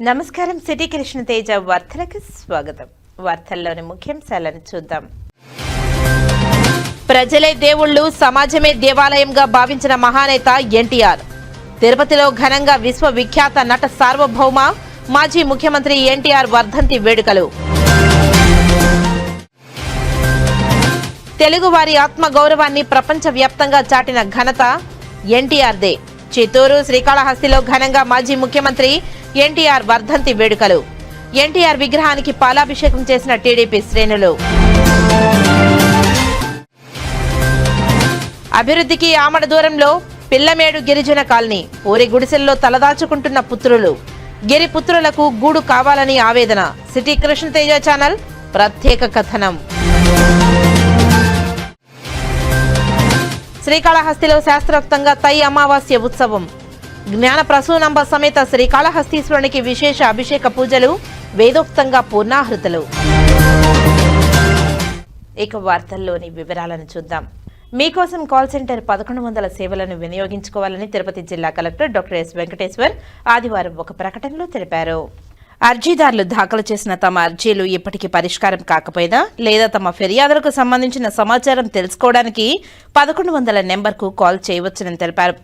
నమస్కారం. సిటీ కృష్ణ తేజ వార్తలకు స్వాగతం. వార్తల్లోని ముఖ్యాంశాలను చూద్దాం. ప్రజలే దేవుళ్ళు, సమాజమే దేవాలయంగా భావించిన మహానేత ఎన్టీఆర్. తిరుపతిలో ఘనంగా విశ్వవిఖ్యాత నట సార్వభౌమ మాజీ ముఖ్యమంత్రి ఎన్టీఆర్ వర్ధంతి వేడుకలు. తెలుగువారి ఆత్మగౌరవాన్ని ప్రపంచవ్యాప్తంగా చాటిన ఘనత ఎన్టీఆర్దే. చిత్తూరు, శ్రీకాళహస్తిలో ఘనంగా మాజీ ముఖ్యమంత్రి ఎన్టీఆర్ వర్ధంతి వేడుకలు. ఎన్టీఆర్ విగ్రహానికి పాలాభిషేకం చేసిన టీడీపీ శ్రేణులు. అభివృద్ధికి ఆమడ దూరంలో పిల్లమేడు గిరిజన కాలనీ. ఊరి గుడిసెల్లో తలదాచుకుంటున్న పుత్రులు. గిరి పుత్రులకు గూడు కావాలని ఆవేదన. సిటీ కృష్ణ తేజ ఛానల్ ప్రత్యేక కథనం. శ్రీకాళహస్తిలో శాస్త్రోక్తంగా తై అమావాస్య ఉత్సవం. జ్ఞాన ప్రసూనంబ సమేత శ్రీకాళహస్తీశ్వరునికి విశేష అభిషేక పూజలు, వేదోక్తంగా పూర్ణాహృతులు. ఇక వార్తల్లోని వివరాలను చూద్దాం. మీకోసం కాల్ సెంటర్ 1100 సేవలను వినియోగించుకోవాలని తిరుపతి జిల్లా కలెక్టర్ డాక్టర్ ఎస్ వెంకటేశ్వర్ ఆదివారం ఒక ప్రకటనలో తెలిపారు. అర్జీదారులు దాఖలు చేసిన తమ అర్జీలు ఇప్పటికీ పరిష్కారం కాకపోయినా లేదా తమ ఫిర్యాదులకు సంబంధించిన సమాచారం తెలుసుకోవడానికి 1100 నెంబర్కు కాల్ చేయవచ్చునని తెలిపారు.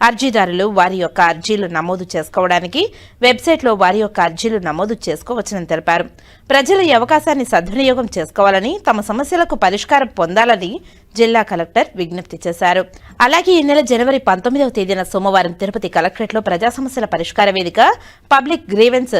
అర్జీదారులు వారి యొక్క అర్జీలు నమోదు చేసుకోవడానికి వెబ్సైట్లో వారి యొక్క అర్జీలు నమోదు చేసుకోవచ్చునని తెలిపారు. ప్రజలు ఈ అవకాశాన్ని సద్వినియోగం చేసుకోవాలని, తమ సమస్యలకు పరిష్కారం పొందాలని జిల్లా కలెక్టర్ విజ్ఞప్తి చేశారు. అలాగే ఈ నెల జనవరి 19వ తేదీన సోమవారం తిరుపతి కలెక్టరేట్లో ప్రజా సమస్యల పరిష్కార వేదిక, public grievance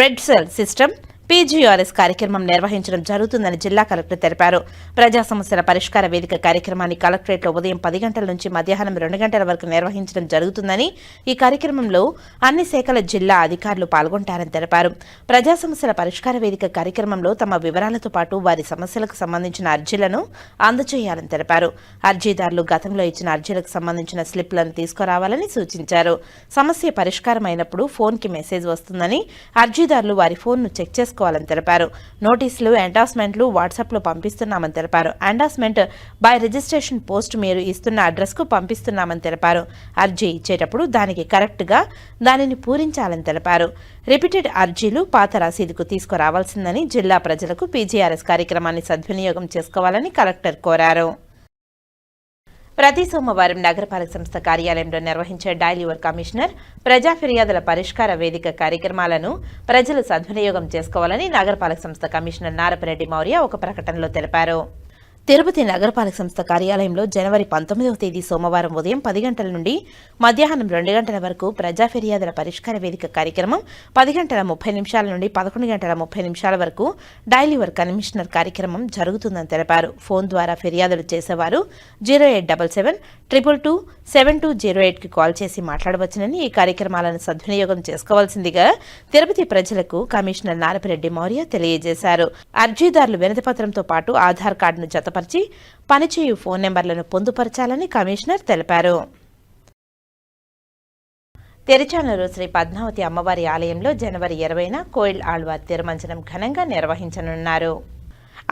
red cell system PGRS కార్యక్రమం నిర్వహించడం జరుగుతుందని జిల్లా కలెక్టర్ తెలిపారు. ప్రజా సమస్యల పరిష్కార వేదిక కార్యక్రమాన్ని కలెక్టరేట్లో ఉదయం 10 గంటల నుంచి మధ్యాహ్నం 2 గంటల వరకు నిర్వహించడం జరుగుతుందని, ఈ కార్యక్రమంలో అన్ని శాఖల జిల్లా అధికారులు పాల్గొంటారని తెలిపారు. ప్రజా సమస్యల పరిష్కార వేదిక కార్యక్రమంలో తమ వివరాలతో పాటు వారి సమస్యలకు సంబంధించిన అర్జీలను అందజేయాలని తెలిపారు. అర్జీదారులు గతంలో ఇచ్చిన అర్జీలకు సంబంధించిన స్లిప్లను తీసుకురావాలని సూచించారు. సమస్య పరిష్కారం అయినప్పుడు ఫోన్కి మెసేజ్ వస్తుందని, అర్జీదారులు వారి ఫోన్ను చెక్ చేసుకోవాలని తెలిపారు. నోటీసులు, ఎండార్స్మెంట్లు వాట్సాప్లో పంపిస్తున్నామని తెలిపారు. ఎండార్స్మెంట్ బై రిజిస్ట్రేషన్ పోస్ట్ మీరు ఇస్తున్న అడ్రస్కు పంపిస్తున్నామని తెలిపారు. అర్జీ ఇచ్చేటప్పుడు దానికి కరెక్ట్గా దానిని పూరించాలని తెలిపారు. రిపీటెడ్ అర్జీలు పాత రసీదుకు తీసుకురావాల్సిందని, జిల్లా ప్రజలకు PGRS కార్యక్రమాన్ని సద్వినియోగం చేసుకోవాలని కలెక్టర్ కోరారు. ప్రతి సోమవారం నగరపాలక సంస్థ కార్యాలయంలో నిర్వహించే డయల్ యువర్ కమిషనర్ ప్రజా ఫిర్యాదుల పరిష్కార వేదిక కార్యక్రమాలను ప్రజలు సద్వినియోగం చేసుకోవాలని నగరపాలక సంస్థ కమిషనర్ నారపరెడ్డి మౌర్య ఒక ప్రకటనలో తెలిపారు. తిరుపతి నగరపాలక సంస్థ కార్యాలయంలో జనవరి 19వ తేదీ సోమవారం ఉదయం 10 గంటల నుండి మధ్యాహ్నం 2 గంటల వరకు ప్రజా ఫిర్యాదుల పరిష్కార వేదిక కార్యక్రమం, 10 గంటల 30 నిమిషాల నుండి 11 గంటల 30 నిమిషాల వరకు డయల్ యువర్ కమిషనర్ కార్యక్రమం జరుగుతుందని తెలిపారు. ఫోన్ ద్వారా ఫిర్యాదులు చేసేవారు 0877227208కి కాల్ చేసి మాట్లాడవచ్చునని, ఈ కార్యక్రమాలను సద్వినియోగం చేసుకోవాల్సిందిగా తిరుపతి ప్రజలకు కమిషనర్ నారపరెడ్డి మౌర్య తెలియజేశారు. అర్జీదారులు వినతిపత్రంతో పాటు ఆధార్ కార్డును జతపరిచి పనిచేయు ఫోన్ నెంబర్లను పొందుపరచాలని కమిషనర్ తెలిపారు. తిరుచానూరు శ్రీ పద్మావతి అమ్మవారి ఆలయంలో జనవరి 20న కోయిల్ ఆళ్వార్ తిరుమంజనం ఘనంగా నిర్వహించనున్నారు.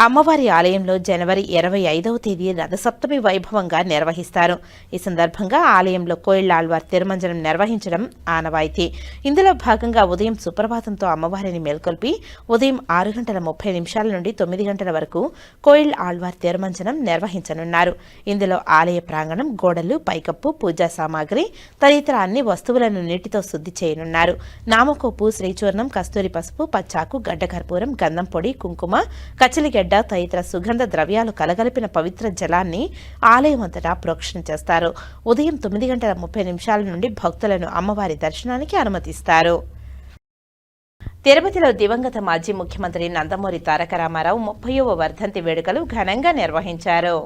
అమ్మవారి ఆలయంలో జనవరి 25వ తేదీ రథసప్తమి వైభవంగా నిర్వహిస్తారు. ఈ సందర్భంగా ఆలయంలో కోయిల్ ఆళ్వార్ తిరుమంజనం నిర్వహించడం ఆనవాయితీ. ఇందులో భాగంగా ఉదయం సుప్రభాతంతో అమ్మవారిని మేల్కొల్పి ఉదయం 6 గంటల 30 నిమిషాల నుండి 9 గంటల వరకు కోయిల్ ఆళ్వార్ తిరుమంజనం నిర్వహించనున్నారు. ఇందులో ఆలయ ప్రాంగణం, గోడలు, పైకప్పు, పూజా సామాగ్రి తదితర అన్ని వస్తువులను నీటితో శుద్ధి చేయనున్నారు. నామకోపు, శ్రీచూర్ణం, కస్తూరి పసుపు, పచ్చాకు, గడ్డకర్పూరం, గంధం పొడి, కుంకుమ, కచ్చలిగడ్డ తదితర సుగంధ ద్రవ్యాలు కలగలిపిన పవిత్ర జలాన్ని ఆలయం అంతటా ప్రోక్షణ చేస్తారు. ఉదయం 9 గంటల 30 నిమిషాల నుండి భక్తులను అమ్మవారి దర్శనానికి అనుమతిస్తారు. తిరుపతిలో దివంగత మాజీ ముఖ్యమంత్రి నందమూరి తారక రామారావు 30వ వర్ధంతి వేడుకలు ఘనంగా నిర్వహించారు.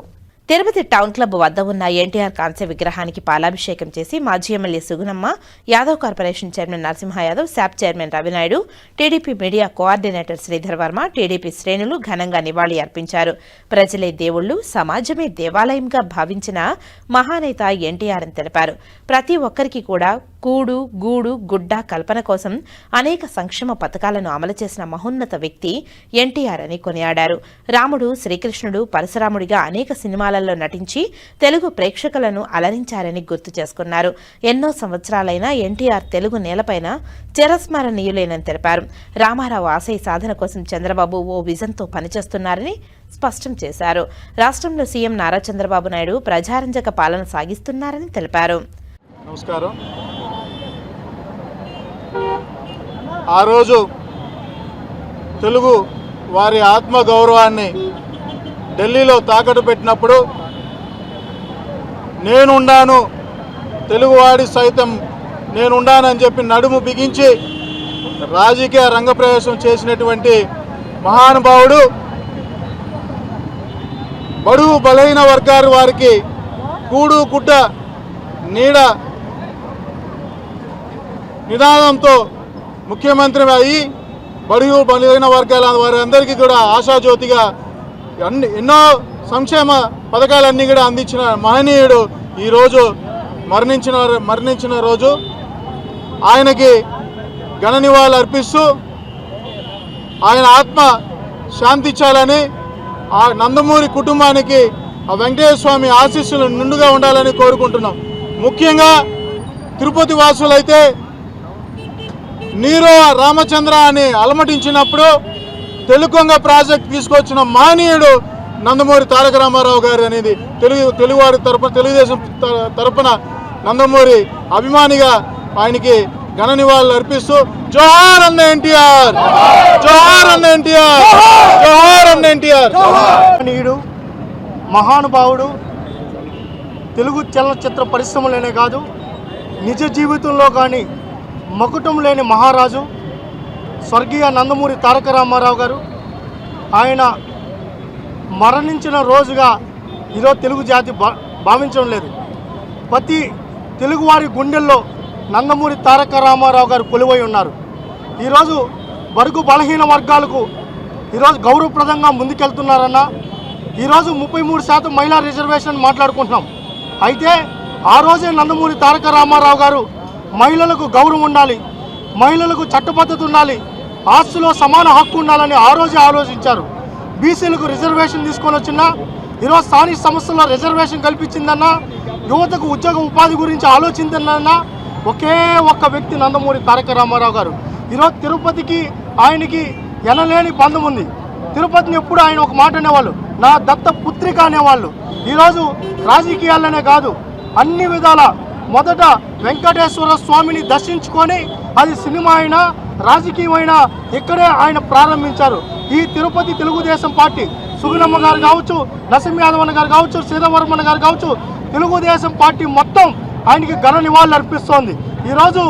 తిరుపతి టౌన్ క్లబ్ వద్ద ఉన్న ఎన్టీఆర్ కాంస్య విగ్రహానికి పాలాభిషేకం చేసి మాజీ MLA Sugunamma, Yadav corporation chairman Narasimha Yadav, SAAP chairman Ravinaidu, TDP media coordinator Sridhar Varma, TDP శ్రేణులు ఘనంగా నివాళి అర్పించారు. ప్రజలే దేవుళ్లు, సమాజమే దేవాలయంగా భావించిన మహానేత ఎన్టీఆర్ అని తెలిపారు. ప్రతి ఒక్కరికి కూడా కూడు గూడు గుడ్డ కల్పన కోసం అనేక సంక్షేమ పథకాలను అమలు చేసిన మహోన్నత వ్యక్తి ఎన్టీఆర్ అని కొనియాడారు. రాముడు, శ్రీకృష్ణుడు, పరశురాముడిగా అనేక సినిమాలలో నటించి తెలుగు ప్రేక్షకులను అలరించారని గుర్తు చేసుకున్నారు. ఎన్నో సంవత్సరాలైన ఎన్టీఆర్ తెలుగు నేలపైన చిరస్మరణీయులేనని తెలిపారు. రామారావు ఆశయ సాధన కోసం చంద్రబాబు ఓ విజన్తో పనిచేస్తున్నారని స్పష్టం చేశారు. రాష్ట్రంలో సీఎం నారా చంద్రబాబు నాయుడు ప్రజారంజక పాలన సాగిస్తున్నారని తెలిపారు. నమస్కారం. ఆ రోజు తెలుగు వారి ఆత్మగౌరవాన్ని ఢిల్లీలో తాకట్టు పెట్టినప్పుడు నేనుండాను, తెలుగువాడి సైతం నేనుండానని చెప్పి నడుము బిగించి రాజకీయ రంగప్రవేశం చేసినటువంటి మహానుభావుడు బడుగు బలహీన వర్గాల వారికి కూడు గుడ్డ నీడ నినాదంతో ముఖ్యమంత్రి అయ్యి బడుగు బలహీన వర్గాల వారందరికీ కూడా ఆశాజ్యోతిగా ఎన్నో సంక్షేమ పథకాలన్నీ కూడా అందించిన మహనీయుడు ఈరోజు మరణించిన రోజు ఆయనకి ఘన నివాళులు అర్పిస్తూ ఆయన ఆత్మ శాంతించాలని, ఆ నందమూరి కుటుంబానికి ఆ వెంకటేశ్వర స్వామి ఆశీస్సులు నిండుగా ఉండాలని కోరుకుంటున్నాం. ముఖ్యంగా తిరుపతి వాసులైతే నీరో రామచంద్ర అని అలమటించినప్పుడు తెలుగొంగ ప్రాజెక్ట్ తీసుకొచ్చిన మహనీయుడు నందమూరి తారక రామారావు గారు అనేది తెలుగువారి తెలుగుదేశం తరపున నందమూరి అభిమానిగా ఆయనకి ఘన నివాళులు అర్పిస్తూ జోహార్ అన్న ఎన్టీఆర్, జోహార్ అన్న ఎన్టీఆర్, జోహార్ అన్న ఎన్టీఆర్. మహనీయుడు, మహానుభావుడు, తెలుగు చలనచిత్ర పరిశ్రమలోనే కాదు నిజ జీవితంలో కానీ మకుటం లేని మహారాజు స్వర్గీయ నందమూరి తారక రామారావు గారు. ఆయన మరణించిన రోజుగా ఈరోజు తెలుగు జాతి భావించడం లేదు. ప్రతి తెలుగువారి గుండెల్లో నందమూరి తారక రామారావు గారు కొలువై ఉన్నారు. ఈరోజు బడుగు బలహీన వర్గాలకు ఈరోజు గౌరవప్రదంగా ముందుకెళ్తున్నారన్న. ఈరోజు 33% మహిళా రిజర్వేషన్ మాట్లాడుకుంటున్నాం. అయితే ఆ రోజే నందమూరి తారక రామారావు గారు మహిళలకు గౌరవం ఉండాలి, మహిళలకు చట్టబద్ధత ఉండాలి, ఆస్తిలో సమాన హక్కు ఉండాలని ఆ రోజే ఆలోచించారు. బీసీలకు రిజర్వేషన్ తీసుకొని వచ్చినా, ఈరోజు స్థానిక సంస్థల్లో రిజర్వేషన్ కల్పించిందన్నా, యువతకు ఉద్యోగ ఉపాధి గురించి ఆలోచించిందన్నా ఒకే ఒక్క వ్యక్తి నందమూరి తారక రామారావు గారు. ఈరోజు తిరుపతికి ఆయనకి ఎనలేని బంధం ఉంది. తిరుపతిని ఎప్పుడు ఆయన ఒక మాట అనేవాళ్ళు, నా దత్త పుత్రిక అనేవాళ్ళు. ఈరోజు రాజకీయాలనే కాదు అన్ని విధాల మొదట వెంకటేశ్వర స్వామిని దర్శించుకొని, అది సినిమా అయినా రాజకీయమైనా ఇక్కడే ఆయన ప్రారంభించారు. ఈ తిరుపతి తెలుగుదేశం పార్టీ సుగుణమ్మ గారు కావచ్చు, నరసింహ యాదవన్న గారు కావచ్చు, సీతావర్మన్న గారు కావచ్చు, తెలుగుదేశం పార్టీ మొత్తం ఆయనకి ఘన నివాళులు అర్పిస్తోంది. ఈరోజు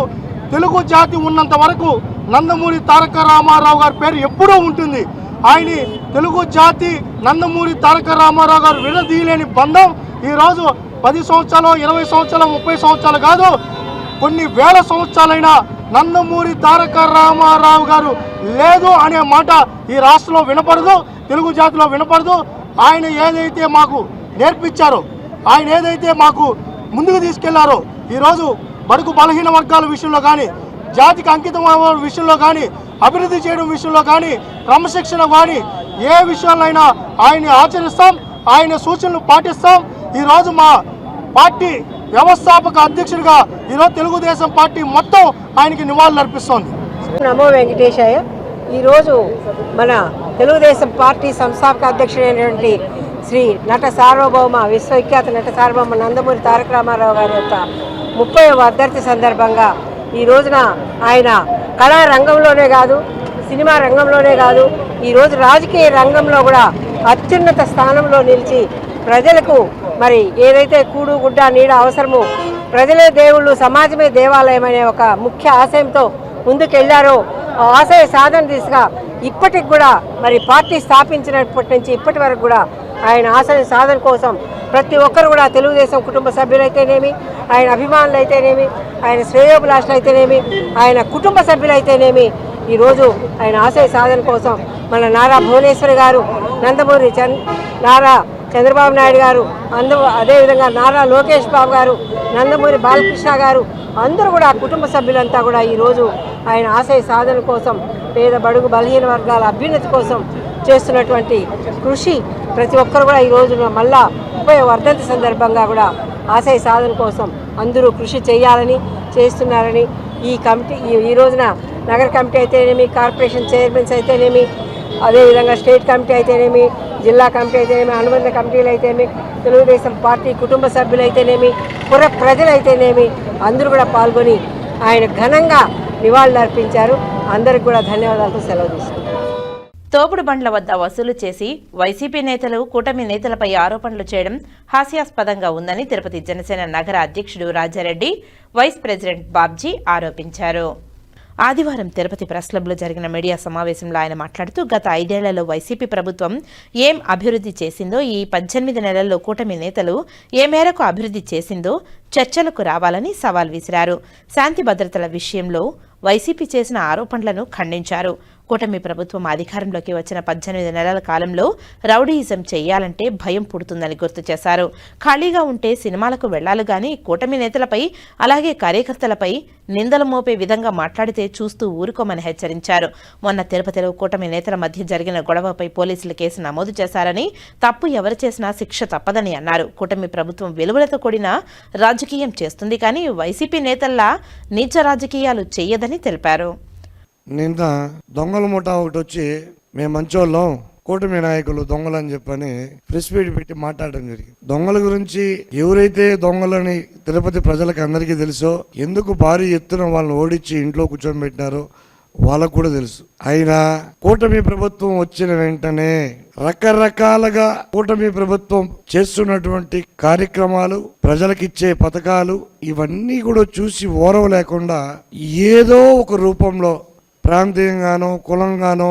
తెలుగు జాతి ఉన్నంత వరకు నందమూరి తారక రామారావు గారి పేరు ఎప్పుడూ ఉంటుంది. ఆయన తెలుగు జాతి నందమూరి తారక రామారావు గారు విడదీయలేని బంధం ఈరోజు 10 సంవత్సరాలు, 20 సంవత్సరాలు, 30 సంవత్సరాలు కాదు, కొన్ని వేల సంవత్సరాలైనా నందమూరి తారక రామారావు గారు లేదు అనే మాట ఈ రాష్ట్రంలో వినపడదు, తెలుగు జాతిలో వినపడదు. ఆయన ఏదైతే మాకు నేర్పించారో, ఆయన ఏదైతే మాకు ముందుకు తీసుకెళ్లారో, ఈరోజు బడుగు బలహీన వర్గాల విషయంలో కానీ, జాతికి అంకితం విషయంలో కానీ, అభివృద్ధి చేయడం విషయంలో కానీ, క్రమశిక్షణ కానీ ఏ విషయాలైనా ఆయన్ని ఆచరిస్తాం, ఆయన సూచనలు పాటిస్తాం. ఈరోజు మా పార్టీ వ్యవస్థాపక అధ్యక్షుడిగా ఈరోజు తెలుగుదేశం పార్టీ మొత్తం ఆయనకి నివాళులు అర్పిస్తోంది. నమో వెంకటేశాయ. ఈరోజు మన తెలుగుదేశం పార్టీ సంస్థాపక అధ్యక్షుడైనటువంటి శ్రీ నట సార్వభౌమ విశ్వవిఖ్యాత నట సార్వభౌమ నందమూరి తారక రామారావు గారి యొక్క 30వ వర్ధంతి సందర్భంగా ఈ రోజున ఆయన కళా రంగంలోనే కాదు, సినిమా రంగంలోనే కాదు, ఈరోజు రాజకీయ రంగంలో కూడా అత్యున్నత స్థానంలో నిలిచి ప్రజలకు మరి ఏదైతే కూడు గుడ్డ నీడ అవసరమో, ప్రజలే దేవుళ్ళు సమాజమే దేవాలయం అనే ఒక ముఖ్య ఆశయంతో ముందుకెళ్లారో, ఆ ఆశయ సాధన దిశగా ఇప్పటికి కూడా మరి పార్టీ స్థాపించినప్పటి నుంచి ఇప్పటి వరకు కూడా ఆయన ఆశయ సాధన కోసం ప్రతి ఒక్కరు కూడా తెలుగుదేశం కుటుంబ సభ్యులైతేనేమి, ఆయన అభిమానులు అయితేనేమి, ఆయన శ్రేయోభిలాషులు అయితేనేమి, ఆయన కుటుంబ సభ్యులైతేనేమి ఈరోజు ఆయన ఆశయ సాధన కోసం మన నారా భువనేశ్వరి గారు, నారా చంద్రబాబు నాయుడు గారు, అదేవిధంగా నారా లోకేష్ బాబు గారు, నందమూరి బాలకృష్ణ గారు అందరూ కూడా కుటుంబ సభ్యులంతా కూడా ఈరోజు ఆయన ఆశయ సాధన కోసం, పేద బడుగు బలహీన వర్గాల అభ్యున్నతి కోసం చేస్తున్నటువంటి కృషి ప్రతి ఒక్కరు కూడా ఈ రోజున మళ్ళా 30వ వర్ధంతి సందర్భంగా కూడా ఆశయ సాధన కోసం అందరూ కృషి చేయాలని చేస్తున్నారని ఈ కమిటీ ఈ రోజున నగర కమిటీ అయితేనేమి, కార్పొరేషన్ చైర్మన్స్ అయితేనేమి, అదేవిధంగా స్టేట్ కమిటీ అయితేనేమి, జిల్లా కమిటీ అయితేనేమి, అనుబంధ కమిటీలు అయితేనేమి, తెలుగుదేశం పార్టీ కుటుంబ సభ్యులు అయితేనేమి, పుర ప్రజలైతేనేమి అందరూ కూడా పాల్గొని ఆయన ఘనంగా నివాళులు అర్పించారు. అందరికి కూడా ధన్యవాదాలతో సెలవు తీసుకున్నారు. తోపుడు బండ్ల వద్ద వసూలు చేసి వైసీపీ నేతలు కూటమి నేతలపై ఆరోపణలు చేయడం హాస్యాస్పదంగా ఉందని తిరుపతి జనసేన నగర అధ్యక్షుడు రాజారెడ్డి, వైస్ ప్రెసిడెంట్ బాబ్జీ ఆరోపించారు. ఆదివారం తిరుపతి ప్రెస్ క్లబ్లో జరిగిన మీడియా సమావేశంలో ఆయన మాట్లాడుతూ గత 5 ఏళ్లలో వైసీపీ ప్రభుత్వం ఏం అభివృద్ధి చేసిందో, ఈ 18 నెలల్లో కూటమి నేతలు ఏ మేరకు అభివృద్ధి చేసిందో చర్చలకు రావాలని సవాల్ విసిరారు. శాంతి భద్రతల విషయంలో వైసీపీ చేసిన ఆరోపణలను ఖండించారు. కూటమి ప్రభుత్వం అధికారంలోకి వచ్చిన 18 నెలల కాలంలో రౌడీయిజం చేయాలంటే భయం పుడుతుందని గుర్తు చేశారు. ఖాళీగా ఉంటే సినిమాలకు వెళ్లాలి గాని కూటమి నేతలపై అలాగే కార్యకర్తలపై నిందలు మోపే విధంగా మాట్లాడితే చూస్తూ ఊరుకోమని హెచ్చరించారు. మొన్న తిరుపతిలో కూటమి నేతల మధ్య జరిగిన గొడవపై పోలీసులు కేసు నమోదు చేశారని, తప్పు ఎవరు చేసినా శిక్ష తప్పదని అన్నారు. కూటమి ప్రభుత్వం విలువలతో కూడిన రాజకీయం చేస్తుంది కానీ వైసీపీ నేతల్లా నీచ రాజకీయాలు చేయదని తెలిపారు. నిన్న దొంగల ముఠా ఒకటి వచ్చి మేము మంచోళ్ళం, కూటమి నాయకులు దొంగలని చెప్పని ప్రెస్ మీట్ పెట్టి మాట్లాడడం జరిగింది. దొంగల గురించి ఎవరైతే దొంగలని తిరుపతి ప్రజలకు అందరికీ తెలుసో, ఎందుకు భారీ ఎత్తున వాళ్ళని ఓడించి ఇంట్లో కూర్చోబెట్టినారో వాళ్ళకు కూడా తెలుసు. అయినా కూటమి ప్రభుత్వం వచ్చిన వెంటనే రకరకాలుగా కూటమి ప్రభుత్వం చేస్తున్నటువంటి కార్యక్రమాలు, ప్రజలకిచ్చే పథకాలు ఇవన్నీ కూడా చూసి ఓరవ లేకుండా ఏదో ఒక రూపంలో ప్రాంతీయంగానో కులంగానో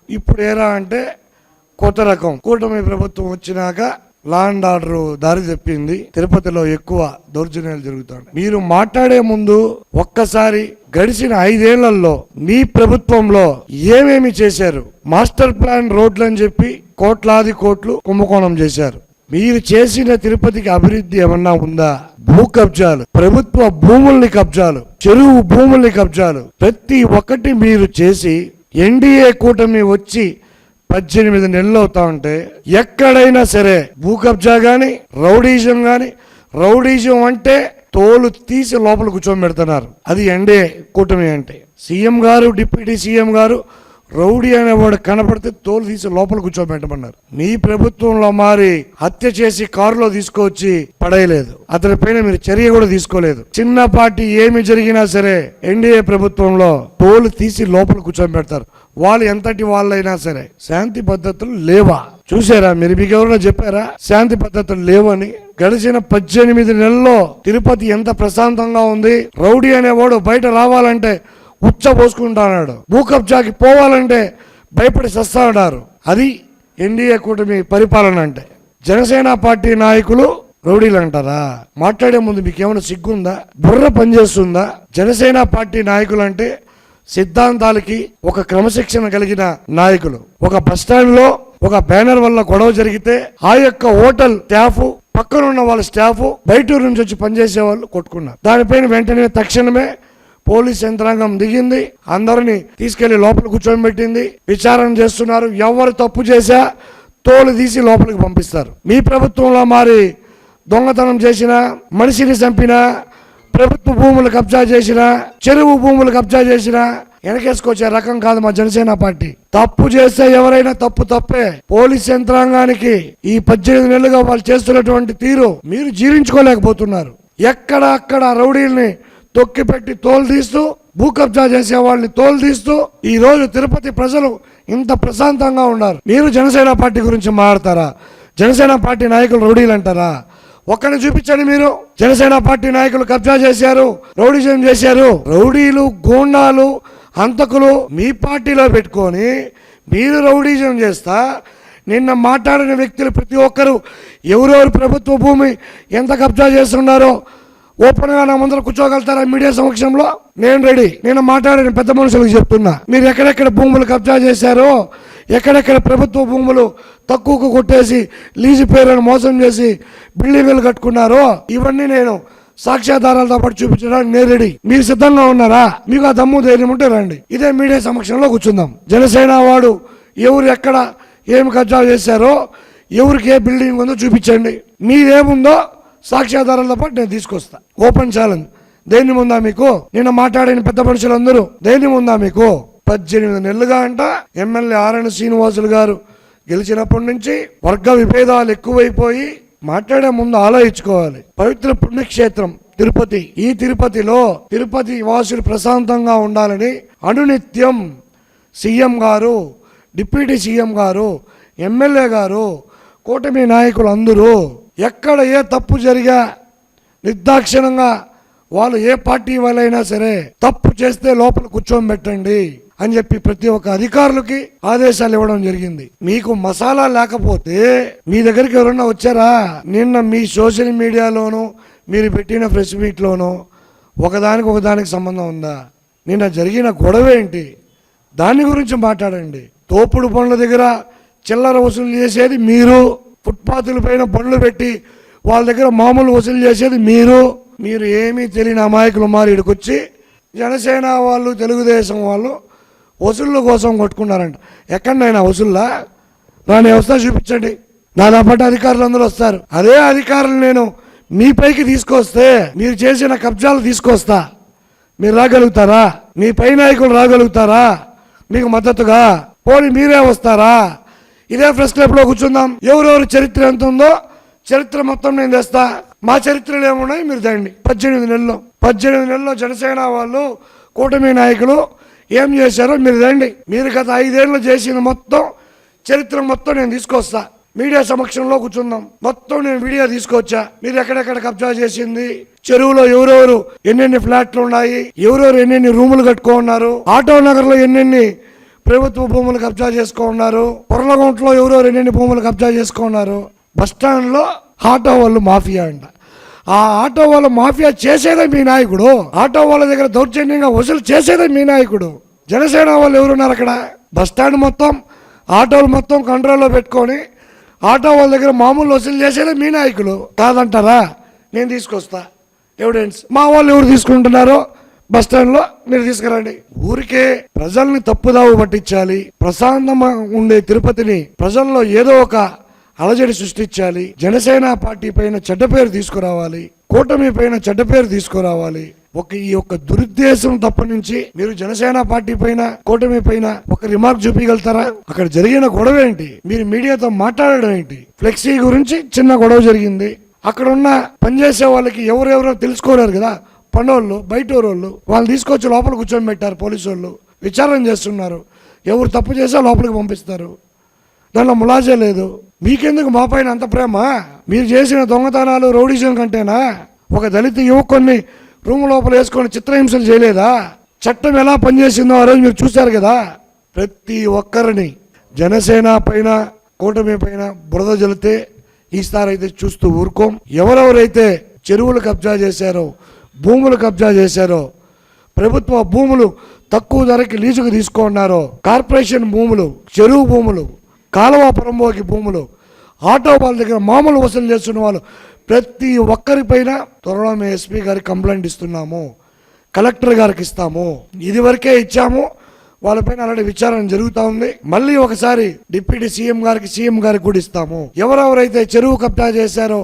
ఇప్పుడు ఏరా అంటే కొత్త రకం కూటమి ప్రభుత్వం వచ్చినాక లా అండ్ ఆర్డర్ దారి తప్పింది. తిరుపతిలో ఎక్కువ దౌర్జన్యాలు జరుగుతాయి. మీరు మాట్లాడే ముందు ఒక్కసారి గడిచిన 5 ఏళ్లలో మీ ప్రభుత్వంలో ఏమేమి చేశారు? మాస్టర్ ప్లాన్ రోడ్లు అని చెప్పి కోట్లాది కోట్లు కుంభకోణం చేశారు. మీరు చేసిన తిరుపతికి అభివృద్ధి ఏమన్నా ఉందా? భూ కబ్జాలు, ప్రభుత్వ భూముల్ని కబ్జాలు, చెరువు భూముల్ని కబ్జాలు, ప్రతి ఒక్కటి మీరు చేసి ఎన్డీఏ కూటమి వచ్చి 18 నెలలు అవుతా ఉంటే ఎక్కడైనా సరే భూ కబ్జా గాని, రౌడీజం గాని, రౌడీజం అంటే తోలు తీసి లోపల కూర్చోబెడుతున్నారు. అది ఎన్డీఏ కూటమి అంటే. సీఎం గారు, డిప్యూటీ సీఎం గారు రౌడీ అనేవాడు కనపడితే తోలు తీసి లోపల కూర్చోబెట్టమన్నారు. మీ ప్రభుత్వంలో మారి హత్య చేసి కారులో తీసుకొచ్చి పడేయలేదు. అతని పైన మీరు చర్య కూడా తీసుకోలేదు. చిన్నపాటి ఏమి జరిగినా సరే ఎన్డీఏ ప్రభుత్వంలో తోలు తీసి లోపల కూర్చోబెడతారు. వాళ్ళు ఎంతటి వాళ్ళైనా సరే. శాంతి పద్ధతులు లేవా? చూసారా మీరు? మీకు ఎవరైనా చెప్పారా శాంతి పద్ధతులు లేవని? గడిచిన 18 నెలల్లో తిరుపతి ఎంత ప్రశాంతంగా ఉంది. రౌడీ అనేవాడు బయట రావాలంటే ఉచ్చ పోసుకుంటున్నాడు. భూ కబ్జాకి పోవాలంటే భయపడి సస్తాడారు. అది ఎన్డీఏ కూటమి పరిపాలన అంటే. జనసేన పార్టీ నాయకులు రౌడీలు అంటారా? మాట్లాడే ముందు మీకు ఏమైనా సిగ్గుందా? బుర్ర పనిచేస్తుందా? జనసేన పార్టీ నాయకులు అంటే సిద్ధాంతాలకి ఒక క్రమశిక్షణ కలిగిన నాయకులు. ఒక బస్టాండ్ లో ఒక బ్యానర్ వల్ల గొడవ జరిగితే ఆ యొక్క హోటల్ స్టాఫ్, పక్కన ఉన్న వాళ్ళ స్టాఫ్, బయట నుంచి వచ్చి పనిచేసే వాళ్ళు కొట్టుకున్నారు. దానిపైన వెంటనే తక్షణమే పోలీస్ యంత్రాంగం దిగింది. అందరిని తీసుకెళ్లి లోపల కూర్చోబెట్టింది. విచారణ చేస్తున్నారు. ఎవరు తప్పు చేశా తోలు తీసి లోపలికి పంపిస్తారు. మీ ప్రభుత్వంలో మారి దొంగతనం చేసిన, మనిషిని చంపిన, ప్రభుత్వ భూములు కబ్జా చేసిన, చెరువు భూములు కబ్జా చేసిన వెనకేసుకొచ్చే రకం కాదు మా జనసేన పార్టీ. తప్పు చేస్తే ఎవరైనా తప్పే. పోలీస్ యంత్రాంగానికి ఈ 18 నెలలుగా వాళ్ళు చేస్తున్నటువంటి తీరు మీరు జీర్ణించుకోలేకపోతున్నారు. ఎక్కడ అక్కడ రౌడీల్ని తొక్కిపెట్టి తోలు తీస్తూ, భూ కబ్జా చేసే వాళ్ళని తోలు తీస్తూ ఈ రోజు తిరుపతి ప్రజలు ఇంత ప్రశాంతంగా ఉన్నారు. మీరు జనసేన పార్టీ గురించి మాట్లాడతారా? జనసేన పార్టీ నాయకులు రౌడీలు అంటారా? ఒక్కరిని చూపించండి. మీరు జనసేన పార్టీ నాయకులు కబ్జా చేశారు, రౌడీజం చేశారు. రౌడీలు, గూండాలు, హంతకులు మీ పార్టీలో పెట్టుకొని మీరు రౌడీజం చేస్తా నిన్న మాట్లాడిన వ్యక్తులు ప్రతి ఒక్కరు ఎవరెవరు ప్రభుత్వ భూమి ఎంత కబ్జా చేస్తున్నారో ఓపెన్ గా నా ముందర కూర్చోగలుగుతారా? మీడియా సమక్షంలో నేను రెడీ. నేను మాట్లాడిన పెద్ద మనుషులకు చెప్తున్నా, మీరు ఎక్కడెక్కడ భూములు కబ్జా చేశారో, ఎక్కడెక్కడ ప్రభుత్వ భూములు తక్కువకు కొట్టేసి లీజు పేరును మోసం చేసి బిల్డింగులు కట్టుకున్నారో ఇవన్నీ నేను సాక్ష్యాధారాలతో పాటు చూపించడానికి నేను రెడీ. మీరు సిద్ధంగా ఉన్నారా? మీకు ఆ దమ్ము ధైర్యం ఉంటే రండి. ఇదే మీడియా సమక్షంలో కూర్చుందాం. జనసేన వాడు ఎవరు ఎక్కడ ఏమి కబ్జా చేశారో, ఎవరికి ఏ బిల్డింగ్ ఉందో చూపించండి. మీరేముందో సాక్ష్యాధారాలతో పాటు నేను తీసుకొస్తా. Open challenge. ధైర్యం ఉందా మీకు? నిన్న మాట్లాడిన పెద్ద మనుషులందరూ ధైర్యం ఉందా మీకు? 18 నెలలుగా అంట ఎమ్మెల్యే ఆర్ఎన్ శ్రీనివాసులు గారు గెలిచినప్పటి నుంచి వర్గ విభేదాలు ఎక్కువైపోయి మాట్లాడే ముందు ఆలోచించుకోవాలి. పవిత్ర పుణ్యక్షేత్రం తిరుపతి. ఈ తిరుపతిలో తిరుపతి వాసులు ప్రశాంతంగా ఉండాలని అనునిత్యం సీఎం గారు, డిప్యూటీ సీఎం గారు, ఎమ్మెల్యే గారు, కూటమి నాయకులు అందరూ ఎక్కడ ఏ తప్పు జరిగా నిర్దాక్షిణంగా వాళ్ళు ఏ పార్టీ వాళ్ళైనా సరే తప్పు చేస్తే లోపల కూర్చోబెట్టండి అని చెప్పి ప్రతి ఒక్క అధికారులకి ఆదేశాలు ఇవ్వడం జరిగింది. మీకు మసాలా లేకపోతే మీ దగ్గరికి ఎవరన్నా వచ్చారా? నిన్న మీ సోషల్ మీడియాలోనూ మీరు పెట్టిన ప్రెస్ మీట్లోనూ ఒకదానికి సంబంధం ఉందా? నిన్న జరిగిన గొడవ ఏంటి? దాని గురించి మాట్లాడండి. తోపుడు బండ్ల దగ్గర చిల్లర వసూలు చేసేది మీరు, ఫుట్పాత్ల పైన బండ్లు పెట్టి వాళ్ళ దగ్గర మామూలు వసూలు చేసేది మీరు. మీరు ఏమీ తెలియని అమాయకులు మారి ఇక్కడికొచ్చి జనసేన వాళ్ళు, తెలుగుదేశం వాళ్ళు వసూళ్ళ కోసం కొట్టుకున్నారంట. ఎక్కడైనా వసూళ్ళా? రాని వ్యవస్థ చూపించండి. నాతో పాటు అధికారులు అందరూ వస్తారు. అదే అధికారులు నేను మీ పైకి తీసుకొస్తే, మీరు చేసిన కబ్జాలు తీసుకొస్తా, మీరు రాగలుగుతారా? మీ పై నాయకులు రాగలుగుతారా మీకు మద్దతుగా? పోనీ మీరే వస్తారా? ఇదే ప్రెస్ క్లబ్లో కూర్చుందాం. ఎవరెవరు చరిత్ర ఎంత ఉందో చరిత్ర మొత్తం నేను తెస్తా. మా చరిత్రలు ఏమున్నాయి మీరు దండి. 18 నెలల్లో జనసేన వాళ్ళు, కూటమి నాయకులు ఏం చేశారో మీరు రండి. మీరు గత 5 ఏళ్ళు చేసిన మొత్తం చరిత్ర మొత్తం నేను తీసుకొస్తా. మీడియా సమక్షంలో కూర్చుందాం. మొత్తం నేను వీడియో తీసుకొచ్చా. మీరు ఎక్కడెక్కడ కబ్జా చేసింది, చెరువులో ఎవరెవరు ఎన్నెన్ని ఫ్లాట్లు ఉన్నాయి, ఎవరెవరు ఎన్నెన్ని రూములు కట్టుకున్నారు, ఆటో నగర్ లో ఎన్నెన్ని ప్రభుత్వ భూములు కబ్జా చేసుకున్నారు, పొరలగుంటలో ఎవరెవరు ఎన్నెన్ని భూములు కబ్జా చేసుకున్నారు, బస్టాండ్ లో ఆటో వాళ్ళు మాఫియా అంట. ఆ ఆటో వాళ్ళ మాఫియా చేసేదే మీ నాయకుడు. ఆటో వాళ్ళ దగ్గర దౌర్జన్యంగా వసూలు చేసేదే మీ నాయకుడు. జనసేన వాళ్ళు ఎవరున్నారు అక్కడ? బస్టాండ్ మొత్తం ఆటోలు మొత్తం కంట్రోల్లో పెట్టుకొని ఆటో వాళ్ళ దగ్గర మామూలు వసూలు చేసేదే మీ నాయకులు. కాదంటారా? నేను తీసుకొస్తా ఎవిడెన్స్. మా వాళ్ళు ఎవరు తీసుకుంటున్నారో బస్టాండ్ లో మీరు తీసుకురండి. ఊరికే ప్రజల్ని తప్పుదావు పట్టించాలి. ప్రశాంతంగా ఉండే తిరుపతిని ప్రజల్లో ఏదో ఒక అలజడి సృష్టించాలి. జనసేన పార్టీ పైన చెడ్డ పేరు తీసుకురావాలి, కూటమి పైన చెడ్డ పేరు తీసుకురావాలి. ఈ యొక్క దురుద్దేశం తప్ప నుంచి మీరు జనసేన పార్టీ పైన, కూటమి పైన ఒక రిమార్క్ చూపించగలుగుతారా? అక్కడ జరిగిన గొడవ ఏంటి? మీరు మీడియాతో మాట్లాడడం ఏంటి? ఫ్లెక్సీ గురించి చిన్న గొడవ జరిగింది. అక్కడ ఉన్న పనిచేసే వాళ్ళకి ఎవరెవరో తెలుసుకోలేరు కదా, పనోళ్ళు, బయట వాళ్ళు తీసుకొచ్చి లోపల కూర్చొని పెట్టారు. పోలీసు వాళ్ళు విచారణ చేస్తున్నారు. ఎవరు తప్పు చేసా లోపలికి పంపిస్తారు. దానిలో ములాజే లేదు. మీకెందుకు మా పైన అంత ప్రేమ? మీరు చేసిన దొంగతనాలు, రౌడీజం కంటేనా? ఒక దళిత యువకుని రూమ్ లోపల వేసుకొని చిత్రహింసలు చేయలేదా? చట్టం ఎలా పనిచేసిందో ఆ రోజు మీరు చూశారు కదా. ప్రతి ఒక్కరిని జనసేన పైన, కూటమి పైన బురద జల్లితే ఈసారి అయితే చూస్తూ ఊరుకోం. ఎవరెవరైతే చెరువులు కబ్జా చేశారో, భూములు కబ్జా చేశారో, ప్రభుత్వ భూములు తక్కువ ధరకి లీజుకు తీసుకున్నారో, కార్పొరేషన్ భూములు, చెరువు భూములు, కాలువ పరంబోకి భూములు, ఆటో వాళ్ళ దగ్గర మామూలు వసూలు చేస్తున్న వాళ్ళు ప్రతి ఒక్కరిపైన త్వరలో మేము ఎస్పీ గారికి కంప్లైంట్ ఇస్తున్నాము, కలెక్టర్ గారికి ఇస్తాము. ఇది వరకే ఇచ్చాము. వాళ్ళపైన అలాంటి విచారణ జరుగుతూ ఉంది. మళ్ళీ ఒకసారి డిప్యూటీ సీఎం గారికి కూడా ఇస్తాము. ఎవరెవరైతే చెరువు కబ్జా చేశారో,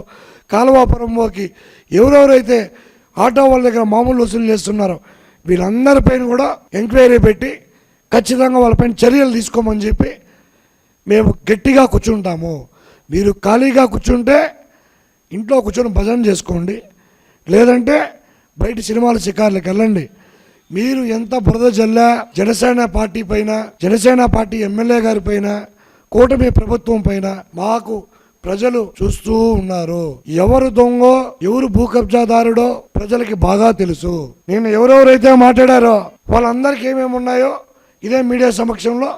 కాలువ పరంబోకి ఎవరెవరైతే ఆటో వాళ్ళ దగ్గర మామూలు వసూలు చేస్తున్నారో వీళ్ళందరిపైన కూడా ఎంక్వైరీ పెట్టి ఖచ్చితంగా వాళ్ళపైన చర్యలు తీసుకోమని చెప్పి మేము గట్టిగా కూర్చుంటాము. మీరు ఖాళీగా కూర్చుంటే ఇంట్లో కూర్చొని భజన చేసుకోండి, లేదంటే బయట సినిమాల శిఖార్లకు వెళ్ళండి. మీరు ఎంత బురద జల్లా జనసేన పార్టీ పైన, జనసేన పార్టీ ఎమ్మెల్యే గారి పైన, కూటమి ప్రభుత్వం పైన మాకు ప్రజలు చూస్తూ ఉన్నారు. ఎవరు దొంగో, ఎవరు భూ కబ్జాదారుడో ప్రజలకి బాగా తెలుసు. నేను ఎవరెవరైతే మాట్లాడారో వాళ్ళందరికీ ఏమేమి ఉన్నాయో ఇదే మీడియా సమక్షంలో